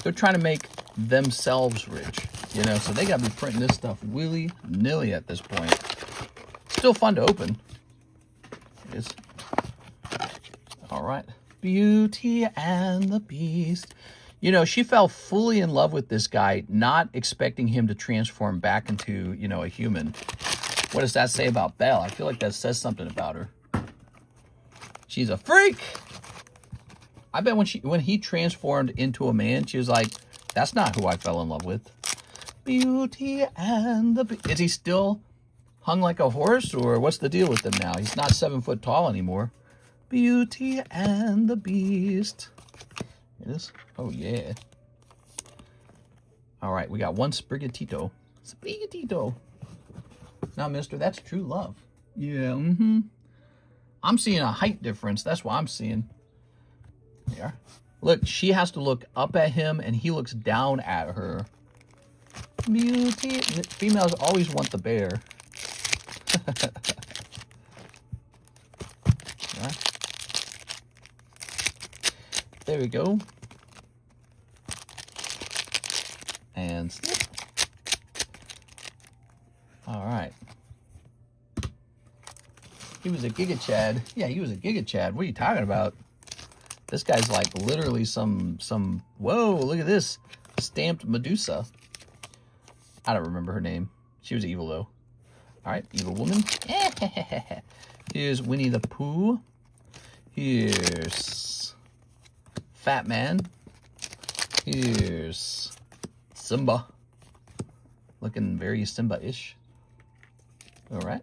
They're trying to make themselves rich. You know, so they got to be printing this stuff willy-nilly at this point. Still fun to open. It is. All right. Beauty and the Beast. You know, she fell fully in love with this guy, not expecting him to transform back into, you know, a human. What does that say about Belle? I feel like that says something about her. She's a freak. I bet when he transformed into a man, she was like, that's not who I fell in love with. Beauty and the Beast. Is he still hung like a horse, or what's the deal with him now? He's not 7 foot tall anymore. Beauty and the Beast. It is. Oh, yeah. All right, we got one Sprigatito. Sprigatito. Now, mister, that's true love. Yeah, I'm seeing a height difference. That's what I'm seeing. There. Look, she has to look up at him, and he looks down at her. Beauty. Females always want the bear. Yeah. There we go. And snip. All right. He was a Giga Chad. Yeah, he was a Giga Chad. What are you talking about? This guy's like literally some, whoa, look at this. Stamped Medusa. I don't remember her name. She was evil though. All right, evil woman. Here's Winnie the Pooh. Here's Fat Man. Here's Simba. Looking very Simba-ish. All right.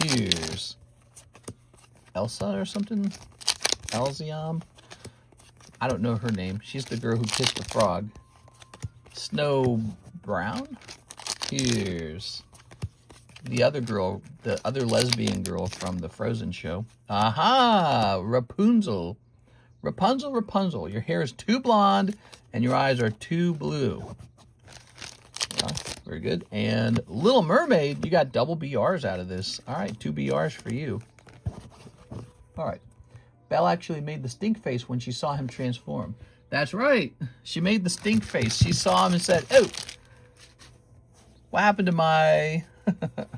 Here's Elsa or something. Elziam. I don't know her name. She's the girl who kissed the frog. Snow Brown. Here's the other girl, the other lesbian girl from the Frozen show. Aha! Rapunzel. Rapunzel. Your hair is too blonde and your eyes are too blue. Yeah, very good. And Little Mermaid, you got double BRs out of this. All right, 2 BRs for you. All right. Belle actually made the stink face when she saw him transform. That's right. She made the stink face. She saw him and said, oh, what happened to my... what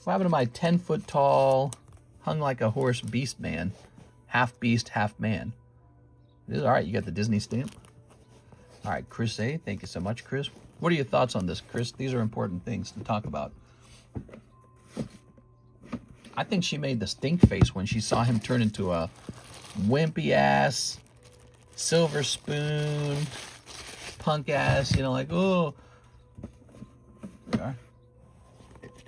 happened to my 10 foot tall, hung like a horse beast man? Half beast, half man. It is all right. You got the Disney stamp. All right, Chris A. Thank you so much, Chris. What are your thoughts on this, Chris? These are important things to talk about. I think she made the stink face when she saw him turn into a wimpy ass, silver spoon, punk ass, you know, like, oh.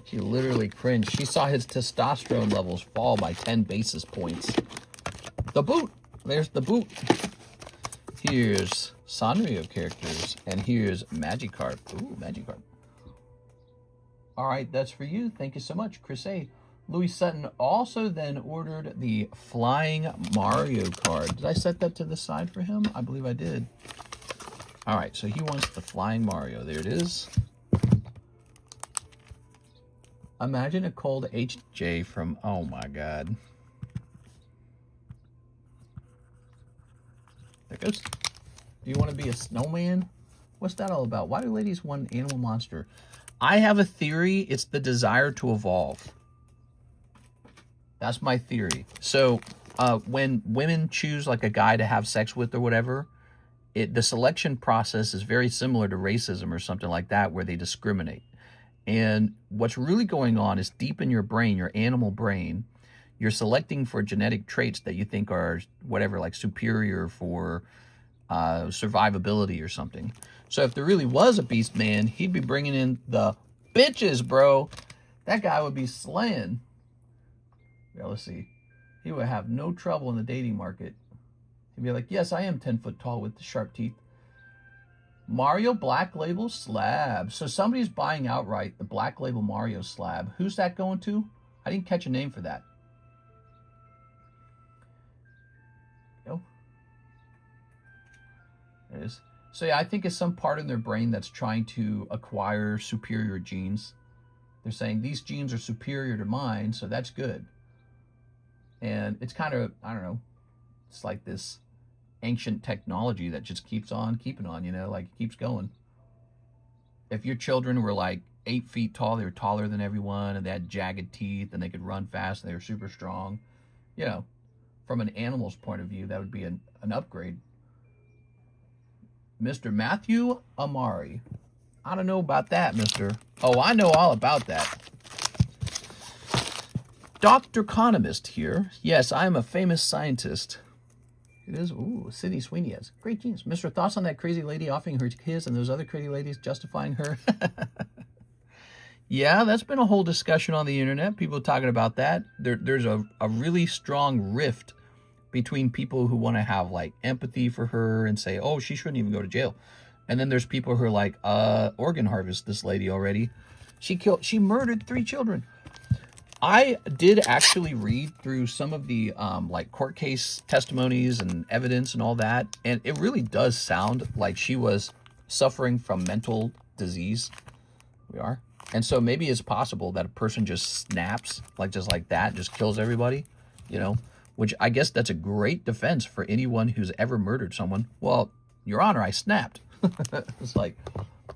She literally cringed. She saw his testosterone levels fall by 10 basis points. The boot. There's the boot. Here's Sanrio characters. And here's Magikarp. Ooh, Magikarp. All right, that's for you. Thank you so much, Chris A. Louis Sutton also then ordered the Flying Mario card. Did I set that to the side for him? I believe I did. All right, so he wants the Flying Mario. There it is. Imagine a cold HJ from, oh my God. There goes. Do you want to be a snowman? What's that all about? Why do ladies want an animal monster? I have a theory. It's the desire to evolve. That's my theory. So when women choose like a guy to have sex with or whatever, the selection process is very similar to racism or something like that, where they discriminate. And what's really going on is deep in your brain, your animal brain, You're selecting for genetic traits that you think are whatever, like superior for survivability or something. So if there really was a beast man, he'd be bringing in the bitches, bro. That guy would be slaying. Yeah, let's see. He would have no trouble in the dating market. He'd be like, yes, I am 10 foot tall with the sharp teeth. Mario Black Label Slab. So somebody's buying outright the Black Label Mario Slab. Who's that going to? I didn't catch a name for that. Go. There it is. So yeah, I think it's some part in their brain that's trying to acquire superior genes. They're saying these genes are superior to mine, so that's good. And it's kind of, I don't know, it's like this ancient technology that just keeps on keeping on, you know, like it keeps going. If your children were like 8 feet tall, they were taller than everyone, and they had jagged teeth, and they could run fast, and they were super strong, you know, from an animal's point of view, that would be an upgrade. Mr. Matthew Amari. I don't know about that, mister. Oh, I know all about that. TheCardconomist here. Yes, I am a famous scientist. It is. Ooh, Sydney Sweeney has great genes. Mr. Thoughts on that crazy lady offering her kids and those other crazy ladies justifying her? Yeah, that's been a whole discussion on the internet. People talking about that. There's a really strong rift between people who want to have like empathy for her and say, oh, she shouldn't even go to jail. And then there's people who are like, organ harvest this lady already. She murdered 3 children. I did actually read through some of the like court case testimonies and evidence and all that. And it really does sound like she was suffering from mental disease. We are. And so maybe it's possible that a person just snaps like just like that, just kills everybody, you know, which I guess that's a great defense for anyone who's ever murdered someone. Well, Your Honor, I snapped. It's like,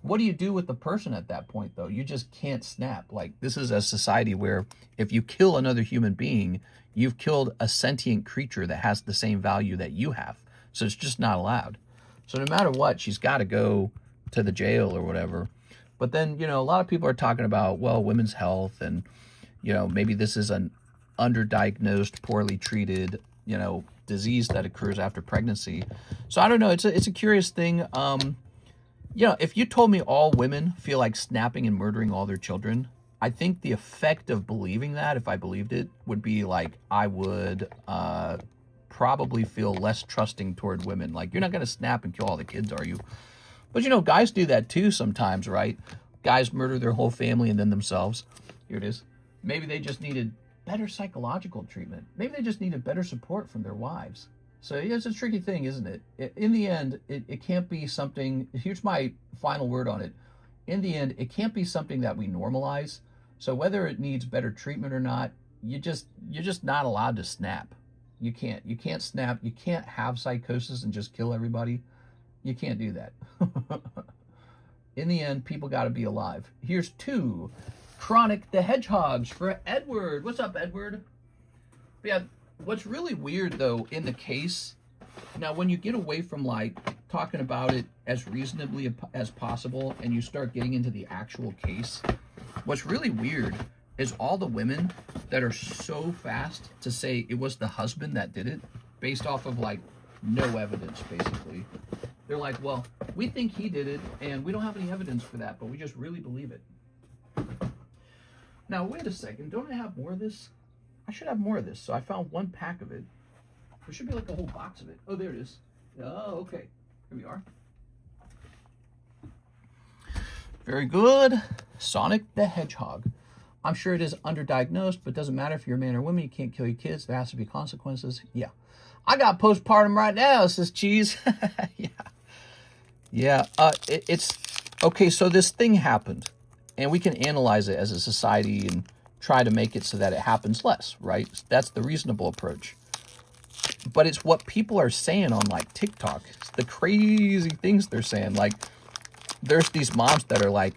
what do you do with the person at that point, though? You just can't snap. Like, this is a society where if you kill another human being, you've killed a sentient creature that has the same value that you have. So it's just not allowed. So no matter what, she's got to go to the jail or whatever. But then, you know, a lot of people are talking about, well, women's health and, you know, maybe this is an underdiagnosed, poorly treated, you know, disease that occurs after pregnancy. So I don't know. It's a curious thing. You know, if you told me all women feel like snapping and murdering all their children, I think the effect of believing that, if I believed it, would be like I would probably feel less trusting toward women. Like, you're not going to snap and kill all the kids, are you? But, you know, guys do that too sometimes, right? Guys murder their whole family and then themselves. Here it is. Maybe they just needed better psychological treatment. Maybe they just needed better support from their wives. So yeah, it's a tricky thing, isn't it? In the end, it can't be something, here's my final word on it. In the end, it can't be something that we normalize. So whether it needs better treatment or not, you're just not allowed to snap. You can't snap. You can't have psychosis and just kill everybody. You can't do that. In the end, people got to be alive. Here's 2 Chronic the Hedgehogs for Edward. What's up, Edward? But yeah, what's really weird, though, in the case, now when you get away from, like, talking about it as reasonably as possible and you start getting into the actual case, what's really weird is all the women that are so fast to say it was the husband that did it based off of, like, no evidence, basically. They're like, well, we think he did it, and we don't have any evidence for that, but we just really believe it. Now, wait a second. Don't I have more of this? I should have more of this. So I found 1 pack of it. There should be like a whole box of it. Oh, there it is. Oh, okay. Here we are. Very good. Sonic the Hedgehog. I'm sure it is underdiagnosed, but it doesn't matter if you're a man or woman. You can't kill your kids. There has to be consequences. Yeah. I got postpartum right now, says Cheese. Yeah. Yeah. It's okay. So this thing happened, and we can analyze it as a society and try to make it so that it happens less, right? That's the reasonable approach. But it's what people are saying on like TikTok. It's the crazy things they're saying. Like, there's these moms that are like,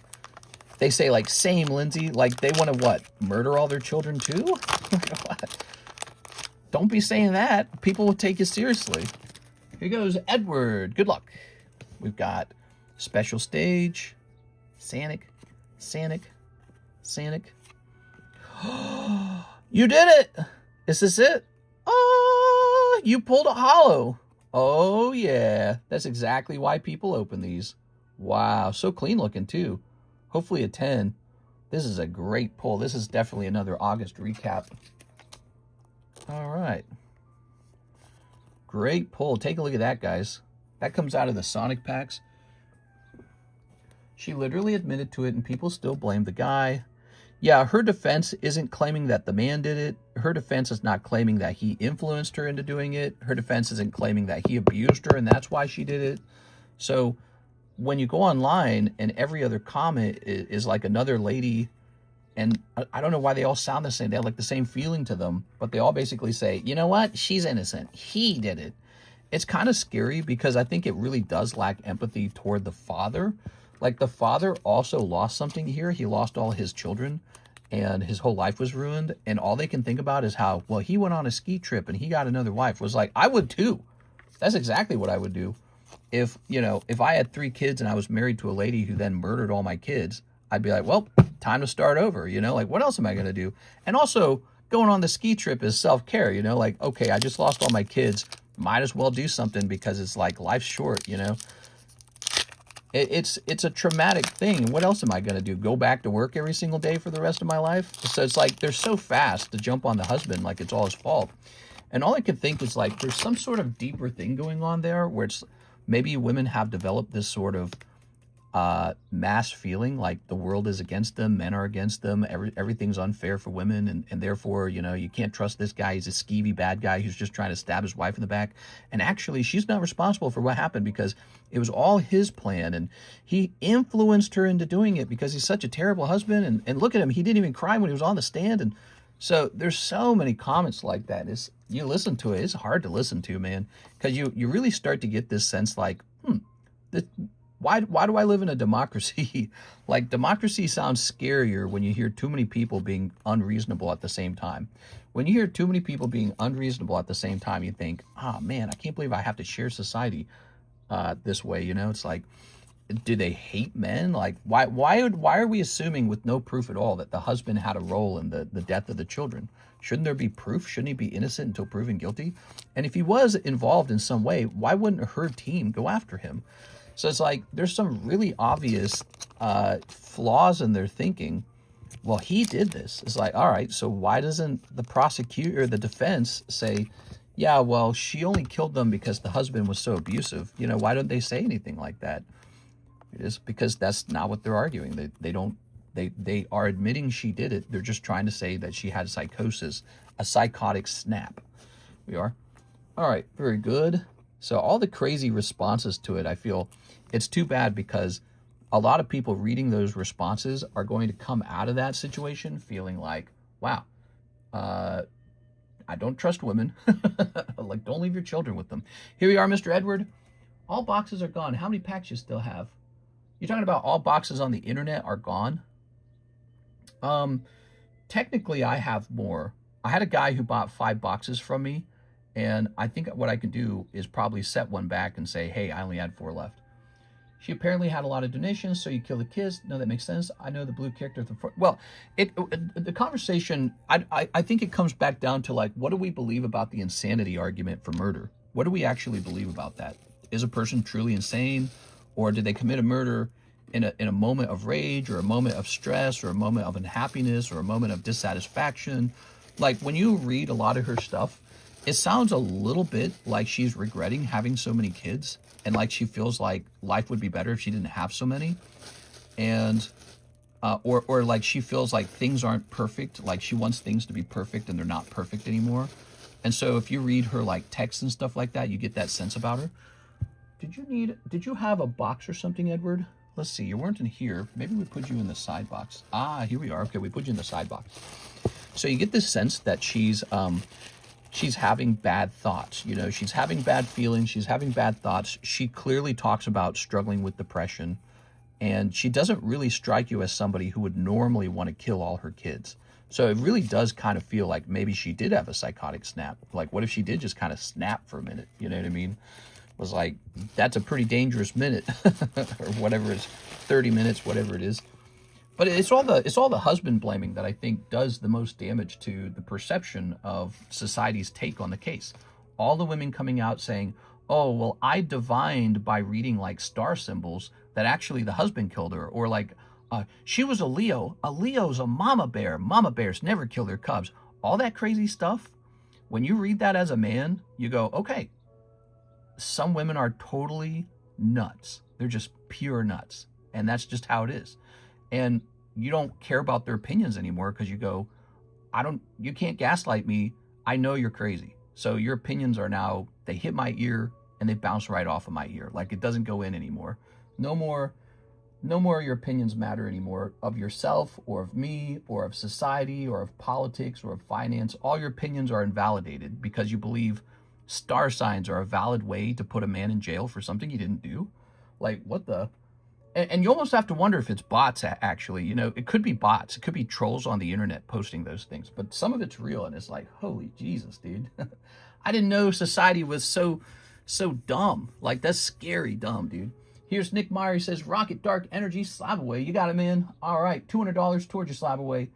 they say like, same, Lindsay. Like, they want to what? Murder all their children too? What? Don't be saying that. People will take you seriously. Here goes Edward. Good luck. We've got Special Stage, Sanic. You did it. Is this it? Oh, you pulled a hollow. Oh, yeah. That's exactly why people open these. Wow, so clean looking, too. Hopefully a 10. This is a great pull. This is definitely another August recap. All right. Great pull. Take a look at that, guys. That comes out of the Sonic packs. She literally admitted to it, and people still blame the guy. Yeah, her defense isn't claiming that the man did it. Her defense is not claiming that he influenced her into doing it. Her defense isn't claiming that he abused her and that's why she did it. So when you go online and every other comment is like another lady, and I don't know why they all sound the same. They have like the same feeling to them, but they all basically say, you know what? She's innocent. He did it. It's kind of scary because I think it really does lack empathy toward the father. Like, the father also lost something here. He lost all his children and his whole life was ruined. And all they can think about is how, well, he went on a ski trip and he got another wife. Was like, I would too. That's exactly what I would do. If, you know, if I had 3 kids and I was married to a lady who then murdered all my kids, I'd be like, well, time to start over, you know, like, what else am I going to do? And also, going on the ski trip is self-care, you know, like, okay, I just lost all my kids. Might as well do something because it's like life's short, you know. It's a traumatic thing. What else am I going to do? Go back to work every single day for the rest of my life? So it's like they're so fast to jump on the husband like it's all his fault. And all I could think is like there's some sort of deeper thing going on there where it's maybe women have developed this sort of mass feeling like the world is against them, men are against them, everything's unfair for women, and therefore, you know, you can't trust this guy. He's a skeevy bad guy who's just trying to stab his wife in the back. And actually, she's not responsible for what happened because it was all his plan, and he influenced her into doing it because he's such a terrible husband. And look at him, he didn't even cry when he was on the stand. And so there's so many comments like that. You listen to it, it's hard to listen to, man, because you really start to get this sense like, why do I live in a democracy? Like, democracy sounds scarier when you hear too many people being unreasonable at the same time. When you hear too many people being unreasonable at the same time, you think, oh man, I can't believe I have to share society this way. You know, it's like, do they hate men? Like, why are we assuming with no proof at all that the husband had a role in the death of the children? Shouldn't there be proof? Shouldn't he be innocent until proven guilty? And if he was involved in some way, why wouldn't her team go after him? So it's like there's some really obvious flaws in their thinking. Well, he did this. It's like, all right, so why doesn't the prosecutor or the defense say, yeah, well, she only killed them because the husband was so abusive? You know, why don't they say anything like that? It is because that's not what they're arguing. They are admitting she did it. They're just trying to say that she had psychosis, a psychotic snap. We are. All right, very good. So all the crazy responses to it, I feel it's too bad because a lot of people reading those responses are going to come out of that situation feeling like, wow, I don't trust women. Like, don't leave your children with them. Here we are, Mr. Edward. All boxes are gone. How many packs you still have? You're talking about all boxes on the internet are gone? Technically, I have more. I had a guy who bought 5 boxes from me. And I think what I can do is probably set one back and say, hey, I only had 4 left. She apparently had a lot of donations, so you kill the kids. No, that makes sense. I know the blue character. Well, the conversation, I think it comes back down to, like, what do we believe about the insanity argument for murder? What do we actually believe about that? Is a person truly insane? Or did they commit a murder in a moment of rage or a moment of stress or a moment of unhappiness or a moment of dissatisfaction? Like, when you read a lot of her stuff, it sounds a little bit like she's regretting having so many kids and like she feels like life would be better if she didn't have so many. And, or like she feels like things aren't perfect. Like she wants things to be perfect and they're not perfect anymore. And so if you read her like texts and stuff like that, you get that sense about her. Did you have a box or something, Edward? Let's see, you weren't in here. Maybe we put you in the side box. Ah, here we are. Okay, we put you in the side box. So you get this sense that she's having bad thoughts. You know, she's having bad feelings. She's having bad thoughts. She clearly talks about struggling with depression. And she doesn't really strike you as somebody who would normally want to kill all her kids. So it really does kind of feel like maybe she did have a psychotic snap. Like, what if she did just kind of snap for a minute? You know what I mean? It was like, that's a pretty dangerous minute or whatever it is, 30 minutes, whatever it is. But it's all the husband blaming that I think does the most damage to the perception of society's take on the case. All the women coming out saying, "Oh, well, I divined by reading like star symbols that actually the husband killed her," or like, "She was a Leo. A Leo's a mama bear. Mama bears never kill their cubs." All that crazy stuff. When you read that as a man, you go, "Okay, some women are totally nuts. They're just pure nuts, and that's just how it is." And you don't care about their opinions anymore because you go, you can't gaslight me. I know you're crazy. So your opinions are now, they hit my ear and they bounce right off of my ear. Like it doesn't go in anymore. No more your opinions matter anymore of yourself or of me or of society or of politics or of finance. All your opinions are invalidated because you believe star signs are a valid way to put a man in jail for something he didn't do. Like what the... And you almost have to wonder if it's bots, actually. You know, it could be bots. It could be trolls on the internet posting those things. But some of it's real, and it's like, holy Jesus, dude. I didn't know society was so dumb. Like, that's scary dumb, dude. Here's Nick Meyer. He says, Rocket Dark Energy Slab Away. You got him in. All right, $200 towards your Slab Away.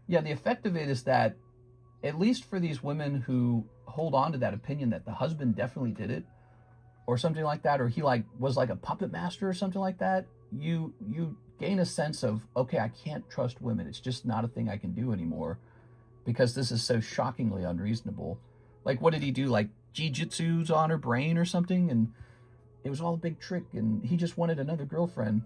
Yeah, the effect of it is that, at least for these women who hold on to that opinion that the husband definitely did it, or something like that, or he like was like a puppet master or something like that, you gain a sense of, okay, I can't trust women. It's just not a thing I can do anymore because this is so shockingly unreasonable. Like, what did he do? Like jiu-jitsu's on her brain or something? And it was all a big trick and he just wanted another girlfriend.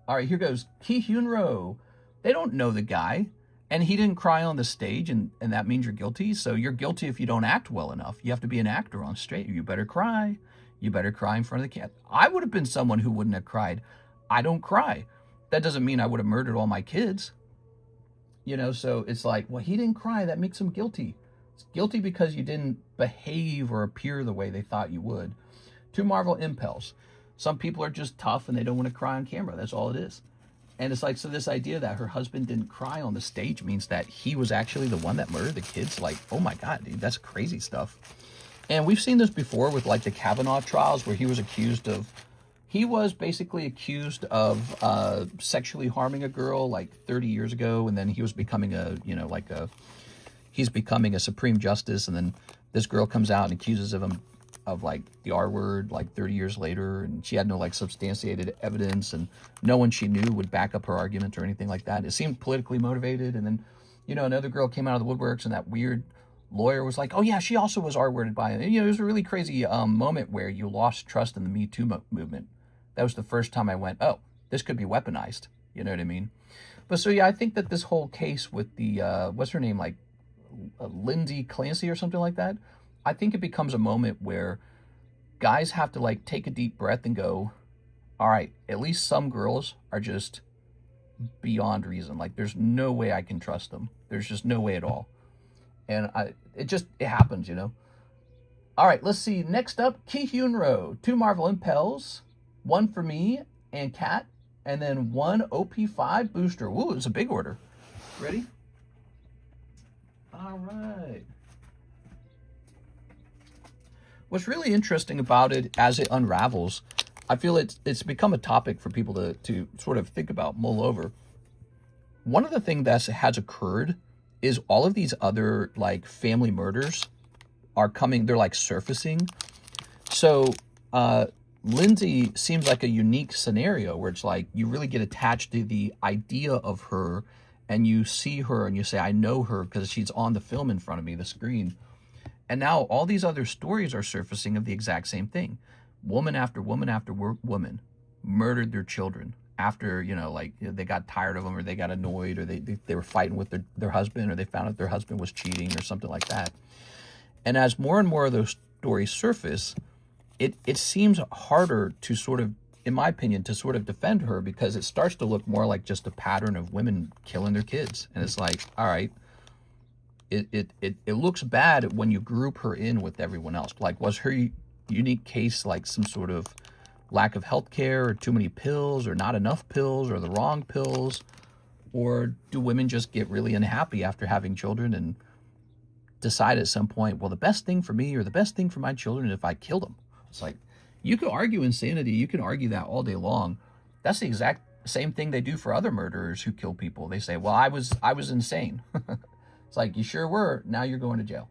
All right, here goes. Ki Hyun-ro. They don't know the guy and he didn't cry on the stage and that means you're guilty. So you're guilty if you don't act well enough. You have to be an actor on stage. You better cry. You better cry in front of the cat. I would have been someone who wouldn't have cried. I don't cry. That doesn't mean I would have murdered all my kids. You know, so it's like, well, he didn't cry. That makes him guilty. It's guilty because you didn't behave or appear the way they thought you would. To Marvel Impels. Some people are just tough and they don't want to cry on camera. That's all it is. And it's like, so this idea that her husband didn't cry on the stage means that he was actually the one that murdered the kids. Like, oh my God, dude, that's crazy stuff. And we've seen this before with like the Kavanaugh trials where he was basically accused of sexually harming a girl like 30 years ago. And then he was becoming he's becoming a Supreme Justice. And then this girl comes out and accuses him of like the R word like 30 years later. And she had no like substantiated evidence and no one she knew would back up her argument or anything like that. It seemed politically motivated. And then, another girl came out of the woodworks and that weird lawyer was like, oh yeah, she also was R-worded by it. And, it was a really crazy moment where you lost trust in the Me Too movement. That was the first time I went, oh, this could be weaponized. You know what I mean? But so, yeah, I think that this whole case with the, what's her name, like Lindsay Clancy or something like that, I think it becomes a moment where guys have to like take a deep breath and go, all right, at least some girls are just beyond reason. Like there's no way I can trust them. There's just no way at all. And it happens, All right, let's see. Next up, Ki Hyun-ro. 2 Marvel Impels. 1 for me and Kat. And then 1 OP5 booster. Woo, it's a big order. Ready? All right. What's really interesting about it as it unravels, I feel it's become a topic for people to sort of think about, mull over. One of the things that has occurred is all of these other like family murders are coming, they're like surfacing. So Lindsay seems like a unique scenario where it's like you really get attached to the idea of her and you see her and you say, I know her because she's on the film in front of me, the screen. And now all these other stories are surfacing of the exact same thing. Woman after woman after woman murdered their children after, they got tired of them or they got annoyed or they were fighting with their husband or they found out their husband was cheating or something like that. And as more and more of those stories surface, it seems harder to sort of, in my opinion, to sort of defend her because it starts to look more like just a pattern of women killing their kids. And it's like, all right, it looks bad when you group her in with everyone else. Like, was her unique case like some sort of lack of health care or too many pills or not enough pills or the wrong pills? Or do women just get really unhappy after having children and decide at some point, well, the best thing for me or the best thing for my children is if I kill them? It's like, you could argue insanity. You can argue that all day long. That's the exact Same thing they do for other murderers who kill people. They say, well, I was insane. It's like, you sure were. Now you're going to jail.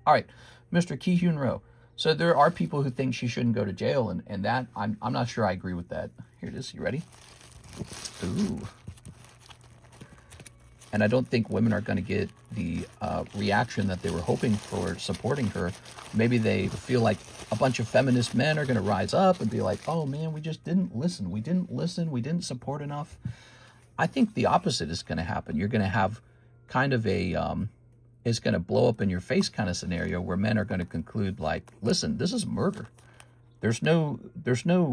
All right, Mr. Ki-Hyun Roh. So there are people who think she shouldn't go to jail, and that, I'm not sure I agree with that. Here it is. You ready? Ooh. And I don't think women are going to get the reaction that they were hoping for supporting her. Maybe they feel like a bunch of feminist men are going to rise up and be like, oh man, we just didn't listen. We didn't support enough. I think the opposite is going to happen. You're going to have kind of a, it's going to blow up in your face kind of scenario where men are going to conclude like, listen, this is murder. There's no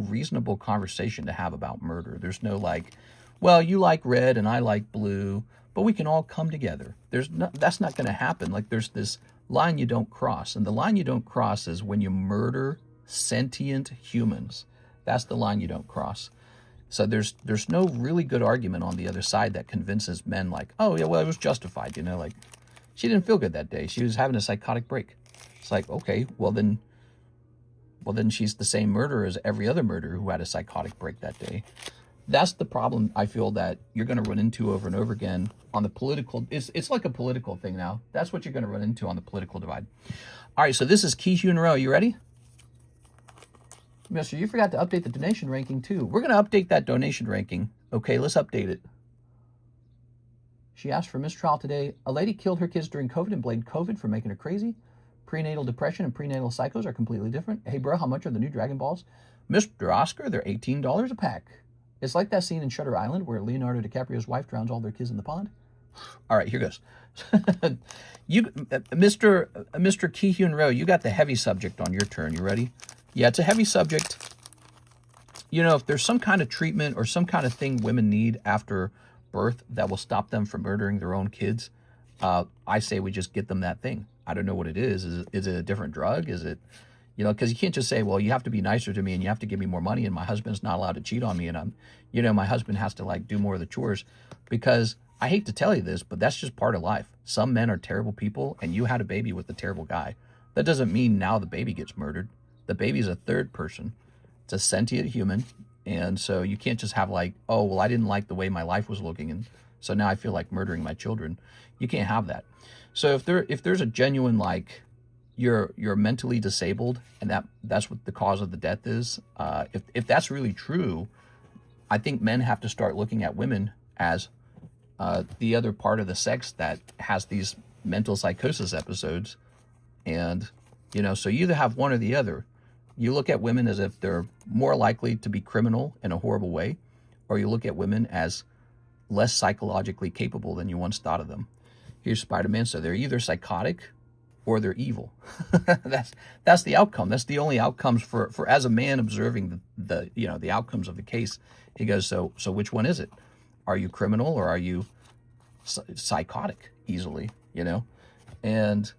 reasonable conversation to have about murder. There's no like, well, you like red and I like blue, but we can all come together. That's not going to happen. Like, there's this line you don't cross, and the line you don't cross is when you murder sentient humans. That's the line you don't cross. So there's no really good argument on the other side that convinces men like, oh yeah, well, it was justified, you know, like she didn't feel good that day. She was having a psychotic break. It's like, okay, well then she's the same murderer as every other murderer who had a psychotic break that day. That's the problem I feel that you're going to run into over and over again on the political. It's like a political thing now. That's what you're going to run into on the political divide. All right, so this is Ki-Hyun Roh. You ready? Mister, you forgot to update the donation ranking too. We're going to update that donation ranking. Okay, let's update it. She asked for mistrial today. A lady killed her kids during COVID and blamed COVID for making her crazy. Prenatal depression and prenatal psychos are completely different. Hey, bro, how much are the new Dragon Balls? Mr. Oscar, they're $18 a pack. It's like that scene in Shutter Island where Leonardo DiCaprio's wife drowns all their kids in the pond. All right, here goes. Mr. Ki-Hyun Roh, you got the heavy subject on your turn. You ready? Yeah, it's a heavy subject. You know, if there's some kind of treatment or some kind of thing women need after birth that will stop them from murdering their own kids, I say we just get them that thing. I don't know what it is. Is it a different drug? Is it, you know, because you can't just say, well, you have to be nicer to me and you have to give me more money and my husband's not allowed to cheat on me and I'm, you know, my husband has to like do more of the chores. Because I hate to tell you this, but that's just part of life. Some men are terrible people and you had a baby with a terrible guy. That doesn't mean now the baby gets murdered. The baby's a third person. It's a sentient human. And so you can't just have like, oh, well, I didn't like the way my life was looking and so now I feel like murdering my children. You can't have that. So if there's a genuine like you're mentally disabled and that's what the cause of the death is, if that's really true, I think men have to start looking at women as the other part of the sex that has these mental psychosis episodes. And, you know, so you either have one or the other. You look at women as if they're more likely to be criminal in a horrible way, or you look at women as less psychologically capable than you once thought of them. Here's Spider-Man. So they're either psychotic or they're evil. That's the outcome. That's the only outcomes for as a man observing the you know, the outcomes of the case. He goes, so which one is it? Are you criminal or are you psychotic easily, you know? And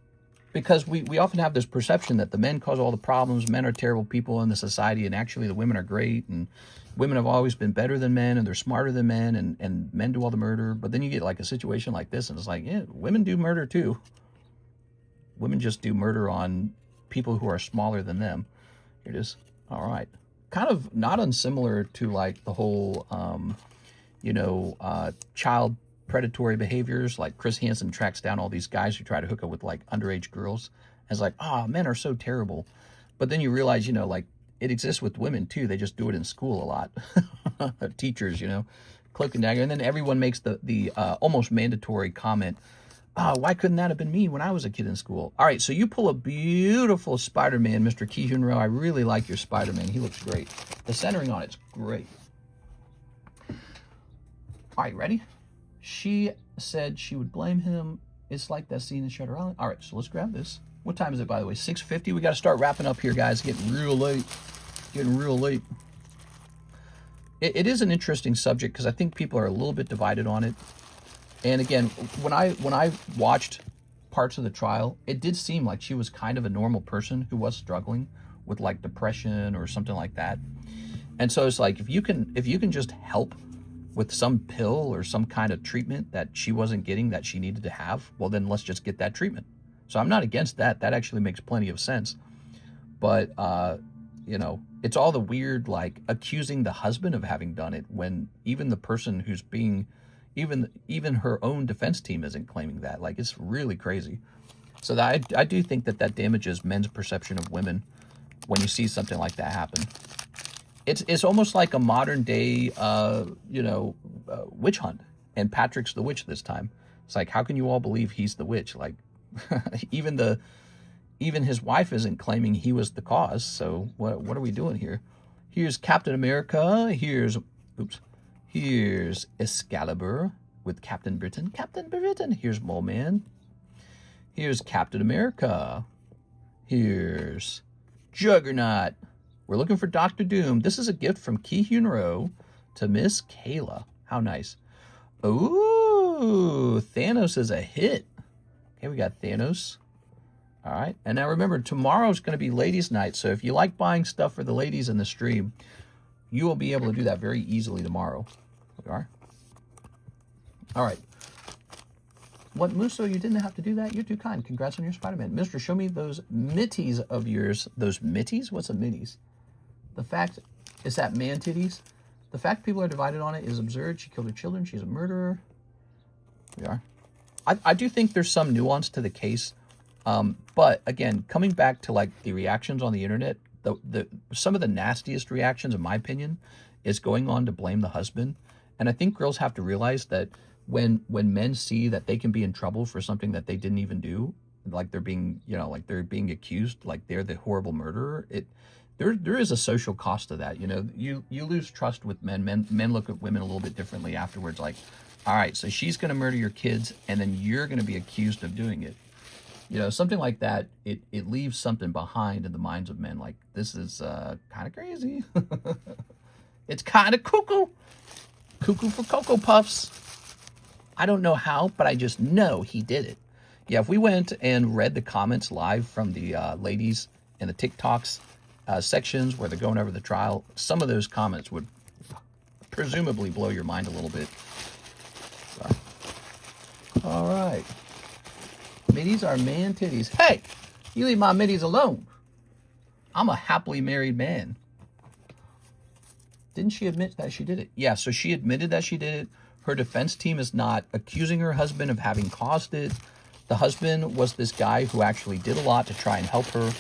because we often have this perception that the men cause all the problems, men are terrible people in the society, and actually the women are great, and women have always been better than men, and they're smarter than men, and men do all the murder. But then you get like a situation like this, and it's like, yeah, women do murder too. Women just do murder on people who are smaller than them. Here it is. All right. Kind of not unsimilar to like the whole, child predatory behaviors. Like Chris Hansen tracks down all these guys who try to hook up with like underage girls. And it's like, men are so terrible. But then you realize, you know, like it exists with women too. They just do it in school a lot. Teachers, you know, cloak and dagger. And then everyone makes the almost mandatory comment, why couldn't that have been me when I was a kid in school? All right, so you pull a beautiful Spider-Man, Mr. Ki-Hyun Roh. I really like your Spider-Man. He looks great. The centering on it's great. All right, ready? She said she would blame him. It's like that scene in Shutter Island. All right, so let's grab this. What time is it, by the way? 6:50. We got to start wrapping up here, guys. Getting real late. It is an interesting subject because I think people are a little bit divided on it. And again, when I watched parts of the trial, it did seem like she was kind of a normal person who was struggling with like depression or something like that. And so it's like if you can just help with some pill or some kind of treatment that she wasn't getting that she needed to have, well then let's just get that treatment. So I'm not against that. That actually makes plenty of sense. But it's all the weird, like, accusing the husband of having done it when even the person who's being, even her own defense team isn't claiming that. Like, it's really crazy. So that I do think that damages men's perception of women when you see something like that happen. It's almost like a modern day, witch hunt, and Patrick's the witch this time. It's like, how can you all believe he's the witch? Like, even his wife isn't claiming he was the cause. So what are we doing here? Here's Captain America. Here's Excalibur with Captain Britain. Captain Britain. Here's Mole Man. Here's Captain America. Here's Juggernaut. We're looking for Doctor Doom. This is a gift from Ki Hyun-ro to Miss Kayla. How nice. Ooh, Thanos is a hit. Okay, we got Thanos. All right. And now remember, tomorrow's going to be ladies' night. So if you like buying stuff for the ladies in the stream, you will be able to do that very easily tomorrow. Here we are. All right. What, Musso, you didn't have to do that? You're too kind. Congrats on your Spider-Man. Mister, show me those mitties of yours. Those mitties? What's a mitties? The fact, is that man titties? The fact people are divided on it is absurd. She killed her children. She's a murderer. Here we are. I do think there's some nuance to the case. But again, coming back to like the reactions on the internet, some of the nastiest reactions, in my opinion, is going on to blame the husband. And I think girls have to realize that when men see that they can be in trouble for something that they didn't even do, like they're being, like they're being accused, like they're the horrible murderer, there is a social cost to that. You lose trust with men. Men look at women a little bit differently afterwards. Like, all right, so she's going to murder your kids, and then you're going to be accused of doing it. Something like that, it leaves something behind in the minds of men. Like, this is kind of crazy. It's kind of cuckoo. Cuckoo for Cocoa Puffs. I don't know how, but I just know he did it. Yeah, if we went and read the comments live from the ladies in the TikToks sections where they're going over the trial, some of those comments would presumably blow your mind a little bit. So. All right. Middies are man titties. Hey, you leave my middies alone. I'm a happily married man. Didn't she admit that she did it? Yeah, so she admitted that she did it. Her defense team is not accusing her husband of having caused it. The husband was this guy who actually did a lot to try and help her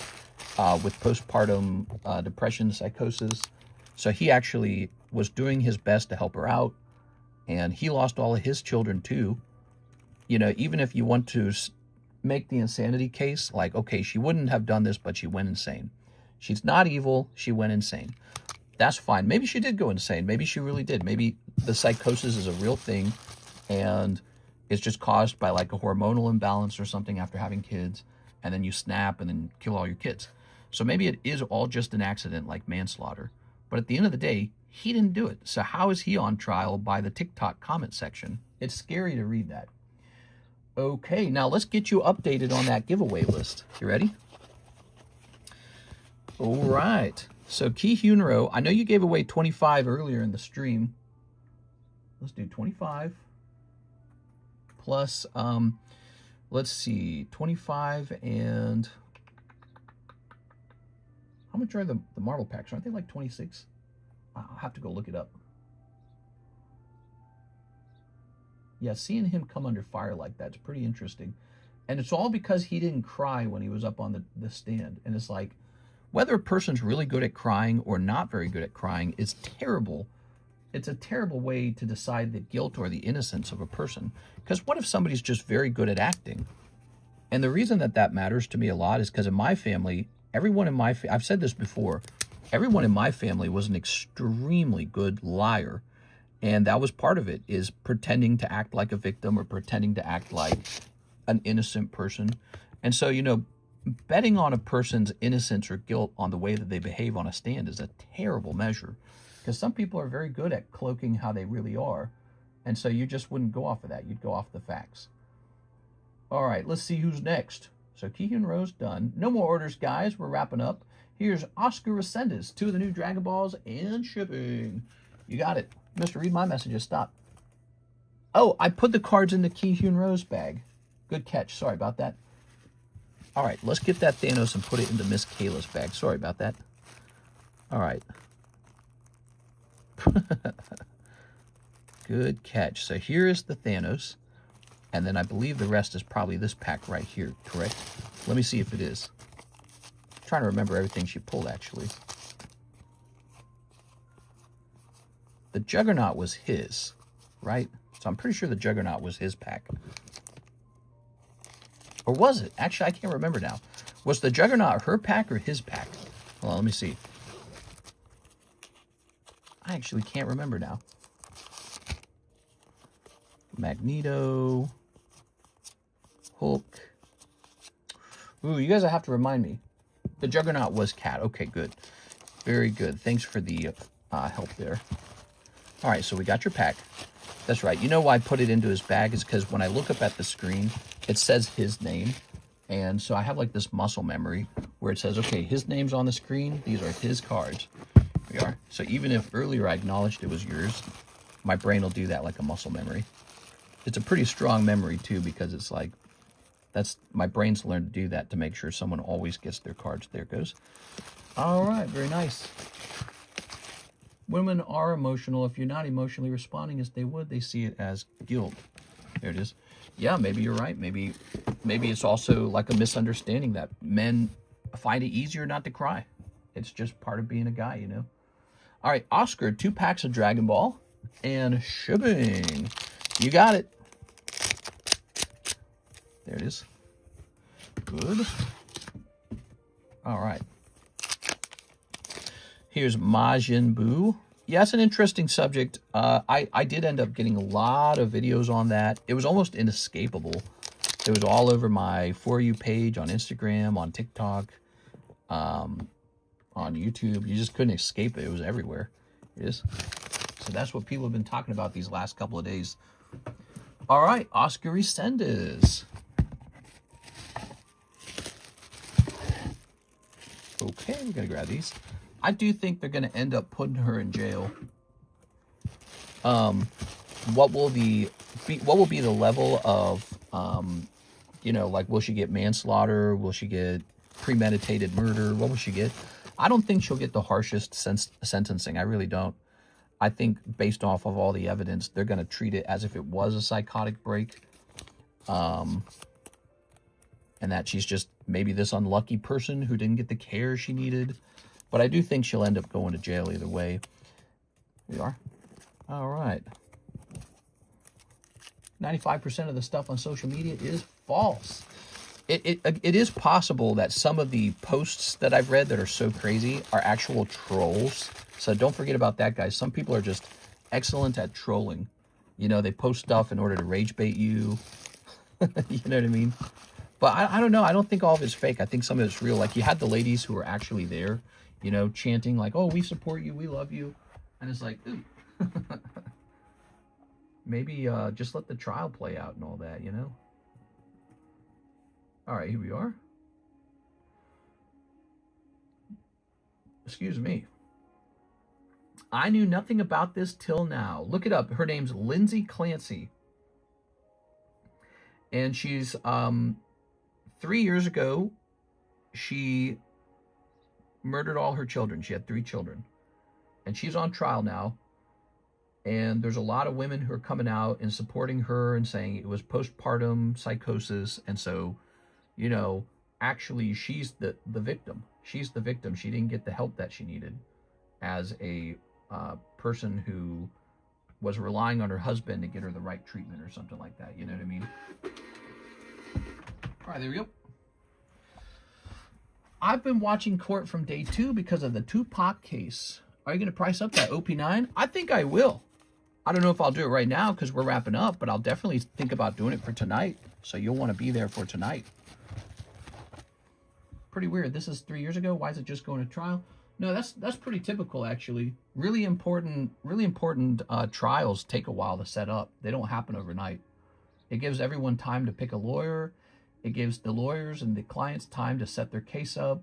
with postpartum depression, psychosis. So he actually was doing his best to help her out. And he lost all of his children too. Even if you want to make the insanity case, like, okay, she wouldn't have done this, but she went insane. She's not evil. She went insane. That's fine. Maybe she did go insane. Maybe she really did. Maybe the psychosis is a real thing and it's just caused by like a hormonal imbalance or something after having kids, and then you snap and then kill all your kids. So maybe it is all just an accident, like manslaughter. But at the end of the day, he didn't do it. So how is he on trial by the TikTok comment section? It's scary to read that. Okay, now let's get you updated on that giveaway list. You ready? All right. So Ki Hyun-ro, I know you gave away 25 earlier in the stream. Let's do 25 plus, let's see, 25 and how much are the marble packs? Aren't they like 26? I'll have to go look it up. Yeah, seeing him come under fire like that's pretty interesting. And it's all because he didn't cry when he was up on the stand. And it's like, whether a person's really good at crying or not very good at crying is terrible. It's a terrible way to decide the guilt or the innocence of a person. Because what if somebody's just very good at acting? And the reason that matters to me a lot is because in my family, everyone in my I've said this before, everyone in my family was an extremely good liar. And that was part of it, is pretending to act like a victim or pretending to act like an innocent person. And so, betting on a person's innocence or guilt on the way that they behave on a stand is a terrible measure, because some people are very good at cloaking how they really are. And so you just wouldn't go off of that. You'd go off the facts. All right, let's see who's next. So Ki Hyun-ro's done. No more orders, guys. We're wrapping up. Here's Oscar Resendez, 2 of the new Dragon Balls and shipping. You got it. Mr. Read my messages. Stop. Oh, I put the cards in the Ki Hyun-ro's bag. Good catch. Sorry about that. All right, let's get that Thanos and put it into Miss Kayla's bag. Sorry about that. All right. Good catch. So here is the Thanos. And then I believe the rest is probably this pack right here, correct? Let me see if it is. I'm trying to remember everything she pulled, actually. The Juggernaut was his, right? So I'm pretty sure the Juggernaut was his pack. Or was it? Actually, I can't remember now. Was the Juggernaut her pack or his pack? Hold on, let me see. I actually can't remember now. Magneto. Hulk. Ooh, you guys have to remind me. The Juggernaut was Cat. Okay, good. Very good. Thanks for the help there. All right, so we got your pack. That's right. You know why I put it into his bag is because when I look up at the screen, it says his name. And so I have like this muscle memory where it says, okay, his name's on the screen. These are his cards. Here we are. So even if earlier I acknowledged it was yours, my brain will do that like a muscle memory. It's a pretty strong memory too, because it's like, that's my brain's learned to do that to make sure someone always gets their cards. There it goes. All right, very nice. Women are emotional. If you're not emotionally responding as they would, they see it as guilt. There it is. Yeah, maybe you're right. Maybe it's also like a misunderstanding that men find it easier not to cry. It's just part of being a guy, you know. All right, Oscar, 2 packs of Dragon Ball and shipping. You got it. There it is. Good. All right. Here's Majin Buu. Yeah, it's an interesting subject. I did end up getting a lot of videos on that. It was almost inescapable. It was all over my For You page on Instagram, on TikTok, on YouTube. You just couldn't escape it. It was everywhere. It is. So that's what people have been talking about these last couple of days. All right, Oscar Resendez. Okay, we're gonna grab these. I do think they're gonna end up putting her in jail. What will be the level of you know, like, will she get manslaughter? Will she get premeditated murder? What will she get? I don't think she'll get the harshest sentencing. I really don't. I think based off of all the evidence, they're going to treat it as if it was a psychotic break. And that she's just maybe this unlucky person who didn't get the care she needed. But I do think she'll end up going to jail either way. Here we are. All right. 95% of the stuff on social media is false. It is possible that some of the posts that I've read that are so crazy are actual trolls. So don't forget about that, guys. Some people are just excellent at trolling. You know, they post stuff in order to rage bait you. You know what I mean? But I don't know. I don't think all of it's fake. I think some of it's real. Like, you had the ladies who were actually there, you know, chanting like, oh, we support you, we love you. And it's like, ooh. Maybe just let the trial play out and all that, you know? All right, here we are. Excuse me. I knew nothing about this till now. Look it up. Her name's Lindsay Clancy. And she's, 3 years ago, she murdered all her children. She had 3 children. And she's on trial now. And there's a lot of women who are coming out and supporting her and saying it was postpartum psychosis. And so, you know, actually she's the victim. She's the victim. She didn't get the help that she needed as a person who was relying on her husband to get her the right treatment or something like that. You know what I mean? All right, there we go. I've been watching court from day 2 because of the Tupac case. Are you going to price up that OP9? I think I will. I don't know if I'll do it right now because we're wrapping up, but I'll definitely think about doing it for tonight. So you'll want to be there for tonight. Pretty weird. This is 3 years ago. Why is it just going to trial? No, that's pretty typical, actually. Really important trials take a while to set up. They don't happen overnight. It gives everyone time to pick a lawyer. It gives the lawyers and the clients time to set their case up.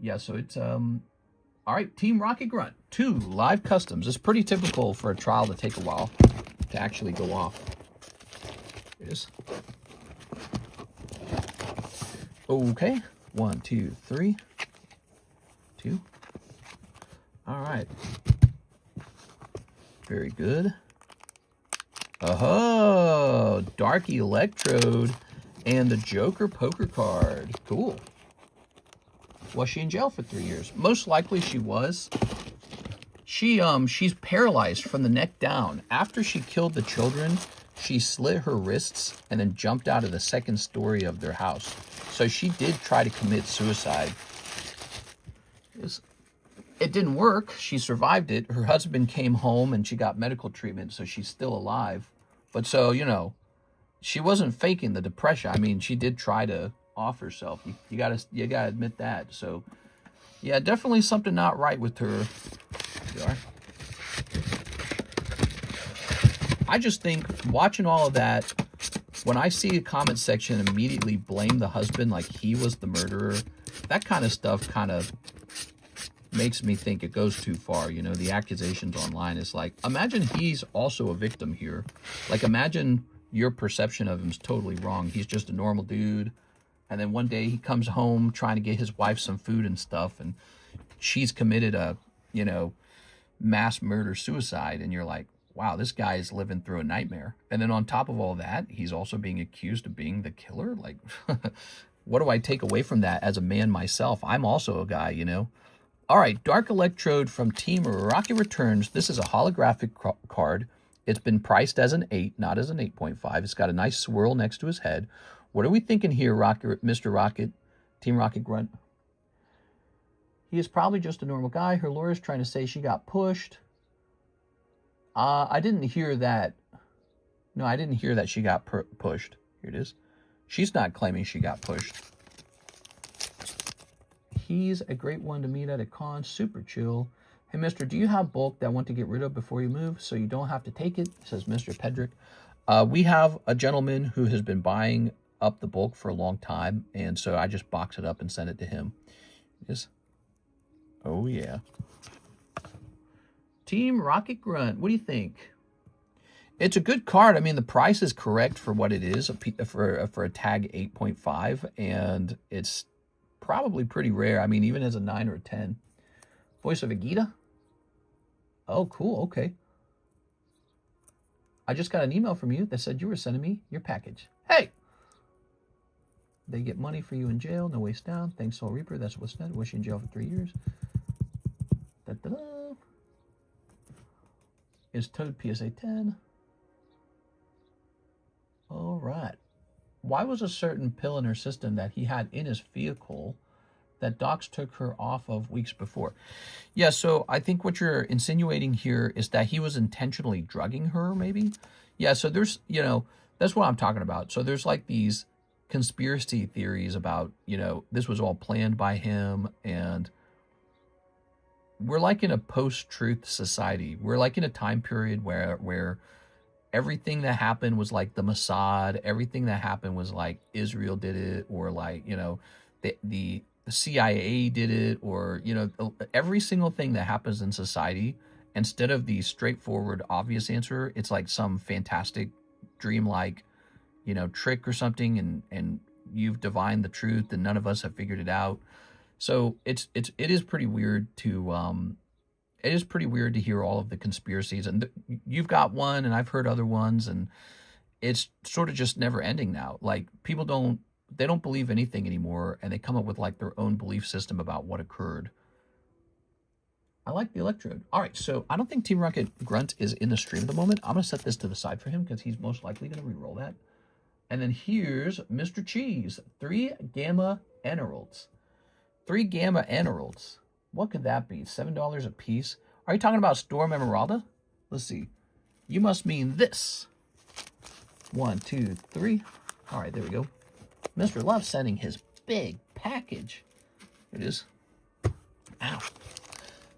Yeah, so it's all right, Team Rocket Grunt, 2 live customs. It's pretty typical for a trial to take a while to actually go off. It is. Okay, 1, 2, 3, 2. All right. Very good. Oh, Dark Electrode and the Joker poker card. Cool. Was she in jail for 3 years? Most likely she was. She's paralyzed from the neck down. After she killed the children, she slit her wrists and then jumped out of the second story of their house. So she did try to commit suicide. It didn't work. She survived it. Her husband came home and she got medical treatment, so she's still alive. But so, you know, she wasn't faking the depression. I mean, she did try to off herself. You gotta admit that. So yeah, definitely something not right with her. I just think watching all of that, when I see a comment section immediately blame the husband like he was the murderer, that kind of stuff kind of makes me think it goes too far. You know, the accusations online is like, imagine he's also a victim here. Like, imagine your perception of him is totally wrong. He's just a normal dude. And then one day he comes home trying to get his wife some food and stuff, and she's committed a, you know, mass murder suicide. And you're like, wow, this guy is living through a nightmare. And then on top of all that, he's also being accused of being the killer. Like, what do I take away from that as a man myself? I'm also a guy, you know. All right, Dark Electrode from Team Rocket returns. This is a holographic card. It's been priced as an 8, not as an 8.5. It's got a nice swirl next to his head. What are we thinking here, Mr. Rocket, Team Rocket Grunt? He is probably just a normal guy. Her lawyer's trying to say she got pushed. I didn't hear that. No, I didn't hear that she got pushed. Here it is. She's not claiming she got pushed. He's a great one to meet at a con. Super chill. Hey, mister, do you have bulk that I want to get rid of before you move so you don't have to take it? Says Mr. Pedrick. We have a gentleman who has been buying up the bulk for a long time, and so I just box it up and send it to him. Yes. Oh, yeah. Team Rocket Grunt, what do you think? It's a good card. I mean, the price is correct for what it is, for a tag 8.5, and it's probably pretty rare. I mean, even as a 9 or a 10. Voice of Vegeta? Oh, cool. Okay. I just got an email from you that said you were sending me your package. Hey! They get money for you in jail. No waste down. Thanks, Soul Reaper. That's what's said. Wish you in jail for 3 years. Da-da-da. Is Toad PSA 10? All right. Why was a certain pill in her system that he had in his vehicle that Docs took her off of weeks before? Yeah, so I think what you're insinuating here is that he was intentionally drugging her, maybe? Yeah, so there's, you know, that's what I'm talking about. So there's like these conspiracy theories about, you know, this was all planned by him, and we're like in a post-truth society. We're like in a time period where everything that happened was like the Mossad. Everything that happened was like Israel did it, or like, you know, the CIA did it, or, you know, every single thing that happens in society, instead of the straightforward, obvious answer, it's like some fantastic, dreamlike, you know, trick or something, and you've divined the truth, and none of us have figured it out. So it is pretty weird to hear all of the conspiracies, and you've got one, and I've heard other ones, and it's sort of just never ending now. Like, people don't believe anything anymore, and they come up with like their own belief system about what occurred. I like the Electrode. All right, so I don't think Team Rocket Grunt is in the stream at the moment. I'm gonna set this to the side for him because he's most likely gonna re-roll that. And then here's Mr. Cheese, 3 Gamma Emeralds. 3 Gamma Emeralds. What could that be? $7 a piece? Are you talking about Storm Emeralda? Let's see. You must mean this. 1, 2, 3. All right, there we go. Mr. Love sending his big package. Here it is. Ow.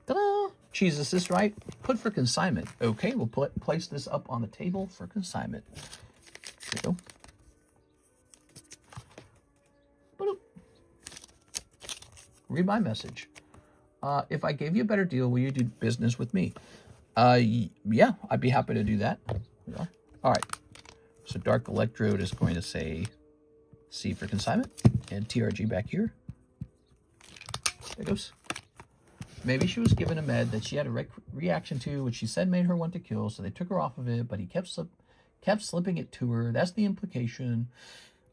Ta-da! Cheese, is this right? Put for consignment. Okay, we'll place this up on the table for consignment. There we go. Read my message. If I gave you a better deal, will you do business with me? Yeah, I'd be happy to do that. Yeah. All right. So Dark Electrode is going to say C for consignment, and TRG back here. There it goes. Maybe she was given a med that she had a reaction to, which she said made her want to kill, so they took her off of it, but he kept slipping it to her. That's the implication.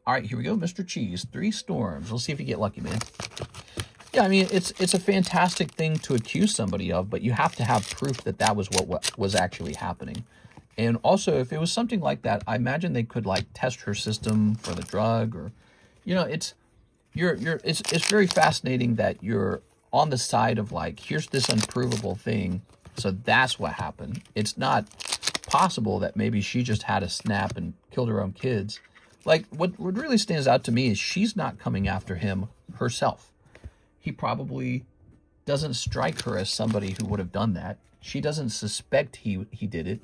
All right, here we go, Mr. Cheese. 3 storms. We'll see if you get lucky, man. Yeah, I mean, it's a fantastic thing to accuse somebody of, but you have to have proof that that was what was actually happening. And also, if it was something like that, I imagine they could like test her system for the drug, or, you know, it's very fascinating that you're on the side of like, here's this unprovable thing, so that's what happened. It's not possible that maybe she just had a snap and killed her own kids. Like, what really stands out to me is she's not coming after him herself. He probably doesn't strike her as somebody who would have done that. She doesn't suspect he did it.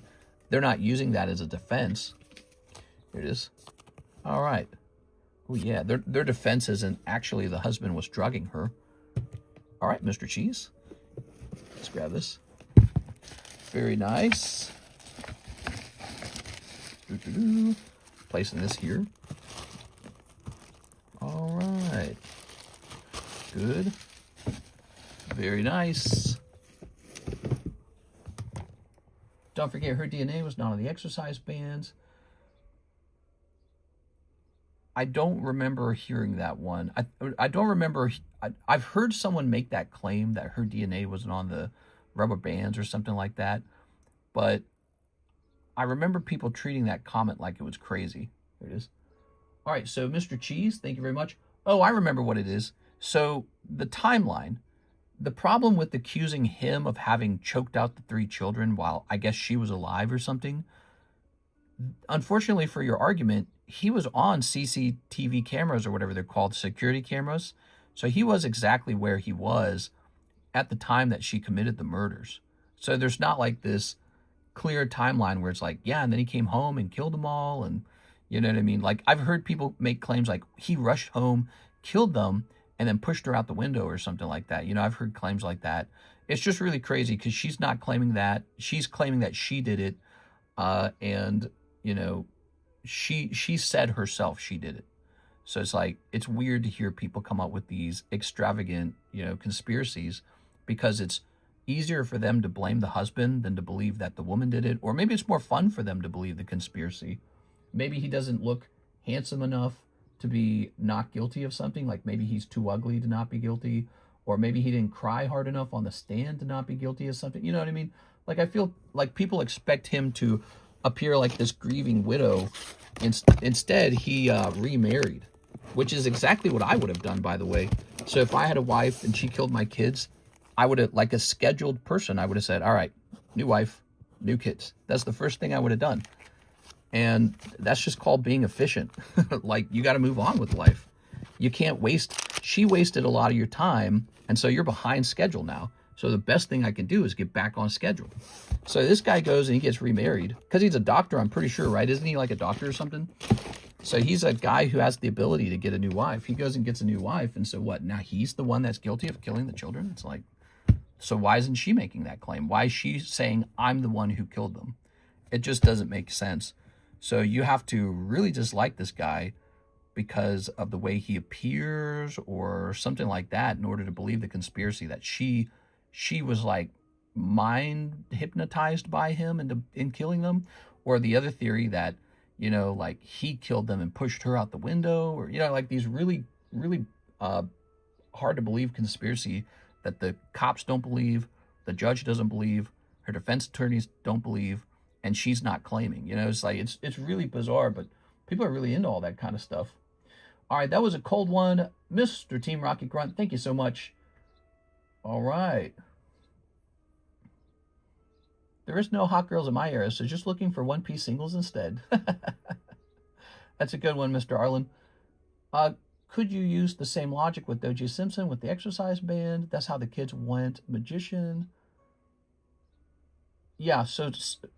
They're not using that as a defense. Here it is. All right. Oh, yeah. Their defense isn't actually the husband was drugging her. All right, Mr. Cheese. Let's grab this. Very nice. Placing this here. All right. Good. Very nice. Don't forget, her DNA was not on the exercise bands. I don't remember hearing that one. I don't remember. I've heard someone make that claim that her DNA wasn't on the rubber bands or something like that. But I remember people treating that comment like it was crazy. There it is. All right, so Mr. Cheese, thank you very much. Oh, I remember what it is. So the timeline, the problem with accusing him of having choked out the 3 children while I guess she was alive or something, unfortunately for your argument, he was on CCTV cameras or whatever they're called, security cameras. So he was exactly where he was at the time that she committed the murders. So there's not like this clear timeline where it's like, yeah, and then he came home and killed them all. And you know what I mean? Like, I've heard people make claims like he rushed home, killed them, and then pushed her out the window or something like that. You know, I've heard claims like that. It's just really crazy because she's not claiming that. She's claiming that she did it. And, you know, she said herself she did it. So it's like, it's weird to hear people come up with these extravagant, you know, conspiracies, because it's easier for them to blame the husband than to believe that the woman did it. Or maybe it's more fun for them to believe the conspiracy. Maybe he doesn't look handsome enough to be not guilty of something. Like maybe he's too ugly to not be guilty, or maybe he didn't cry hard enough on the stand to not be guilty of something. You know what I mean? Like, I feel like people expect him to appear like this grieving widow. Instead, he remarried, which is exactly what I would have done, by the way. So if I had a wife and she killed my kids, I would have, like a scheduled person, I would have said, all right, new wife, new kids. That's the first thing I would have done. And that's just called being efficient. Like, you got to move on with life. You can't waste. She wasted a lot of your time, and so you're behind schedule now. So the best thing I can do is get back on schedule. So this guy goes and he gets remarried because he's a doctor, I'm pretty sure, right? Isn't he like a doctor or something? So he's a guy who has the ability to get a new wife. He goes and gets a new wife, and so what? Now he's the one that's guilty of killing the children? It's like, so why isn't she making that claim? Why is she saying, I'm the one who killed them? It just doesn't make sense. So you have to really dislike this guy because of the way he appears or something like that in order to believe the conspiracy that she was like mind hypnotized by him in killing them. Or the other theory that, you know, like he killed them and pushed her out the window, or, you know, like these really, really hard to believe conspiracy that the cops don't believe, the judge doesn't believe, her defense attorneys don't believe, and she's not claiming. You know, it's like, it's really bizarre, but people are really into all that kind of stuff. All right, that was a cold one. Mr. Team Rocket Grunt, thank you so much. All right. There is no hot girls in my era, so just looking for One Piece singles instead. That's a good one, Mr. Arlen. Could you use the same logic with O.J. Simpson with the exercise band? That's how the kids went magician. Yeah, so,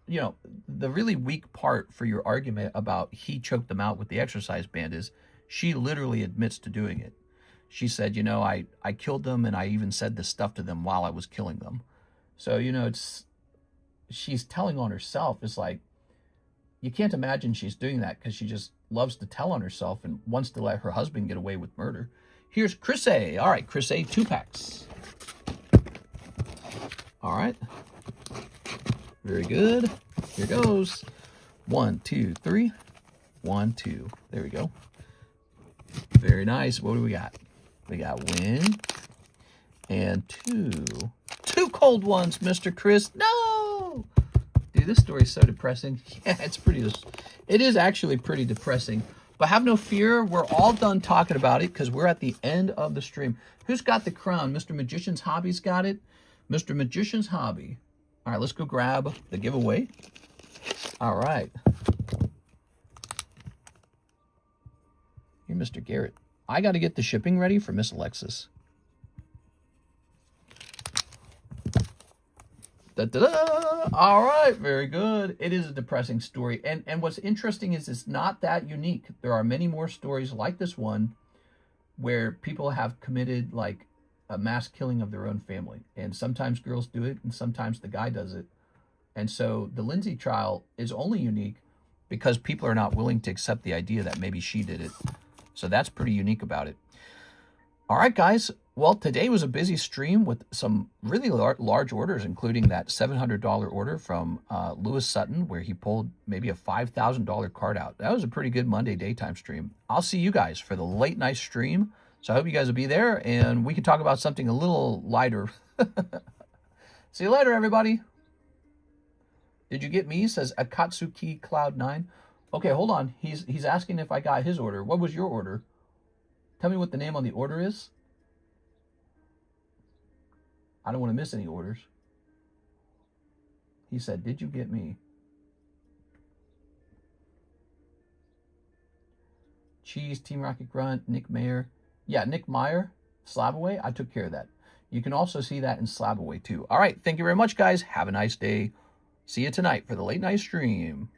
you know, the really weak part for your argument about he choked them out with the exercise band is she literally admits to doing it. She said, you know, I killed them, and I even said this stuff to them while I was killing them. So, you know, she's telling on herself. It's like, you can't imagine she's doing that because she just loves to tell on herself and wants to let her husband get away with murder. Here's Chris A. All right, Chris A, 2 packs. All right. Very good. Here goes. 1, 2, 3. 1, 2. There we go. Very nice. What do we got? We got win and 2. 2 cold ones, Mr. Chris. No! Dude, this story is so depressing. Yeah, it is actually pretty depressing. But have no fear. We're all done talking about it because we're at the end of the stream. Who's got the crown? Mr. Magician's Hobby's got it. Mr. Magician's Hobby. All right, let's go grab the giveaway. All right. Here, Mr. Garrett. I got to get the shipping ready for Miss Alexis. Da-da-da! All right, very good. It is a depressing story. And what's interesting is it's not that unique. There are many more stories like this one where people have committed like a mass killing of their own family. And sometimes girls do it and sometimes the guy does it. And so the Lindsay trial is only unique because people are not willing to accept the idea that maybe she did it. So that's pretty unique about it. All right, guys. Well, today was a busy stream with some really large orders, including that $700 order from Lewis Sutton, where he pulled maybe a $5,000 card out. That was a pretty good Monday daytime stream. I'll see you guys for the late night stream. So I hope you guys will be there, and we can talk about something a little lighter. See you later, everybody. Did you get me? Says Akatsuki Cloud9. Okay, hold on. He's asking if I got his order. What was your order? Tell me what the name on the order is. I don't want to miss any orders. He said, did you get me? Cheese, Team Rocket Grunt, Nick Mayer. Yeah, Nick Meyer, Slabaway. I took care of that. You can also see that in Slabaway too. All right, thank you very much, guys. Have a nice day. See you tonight for the late night stream.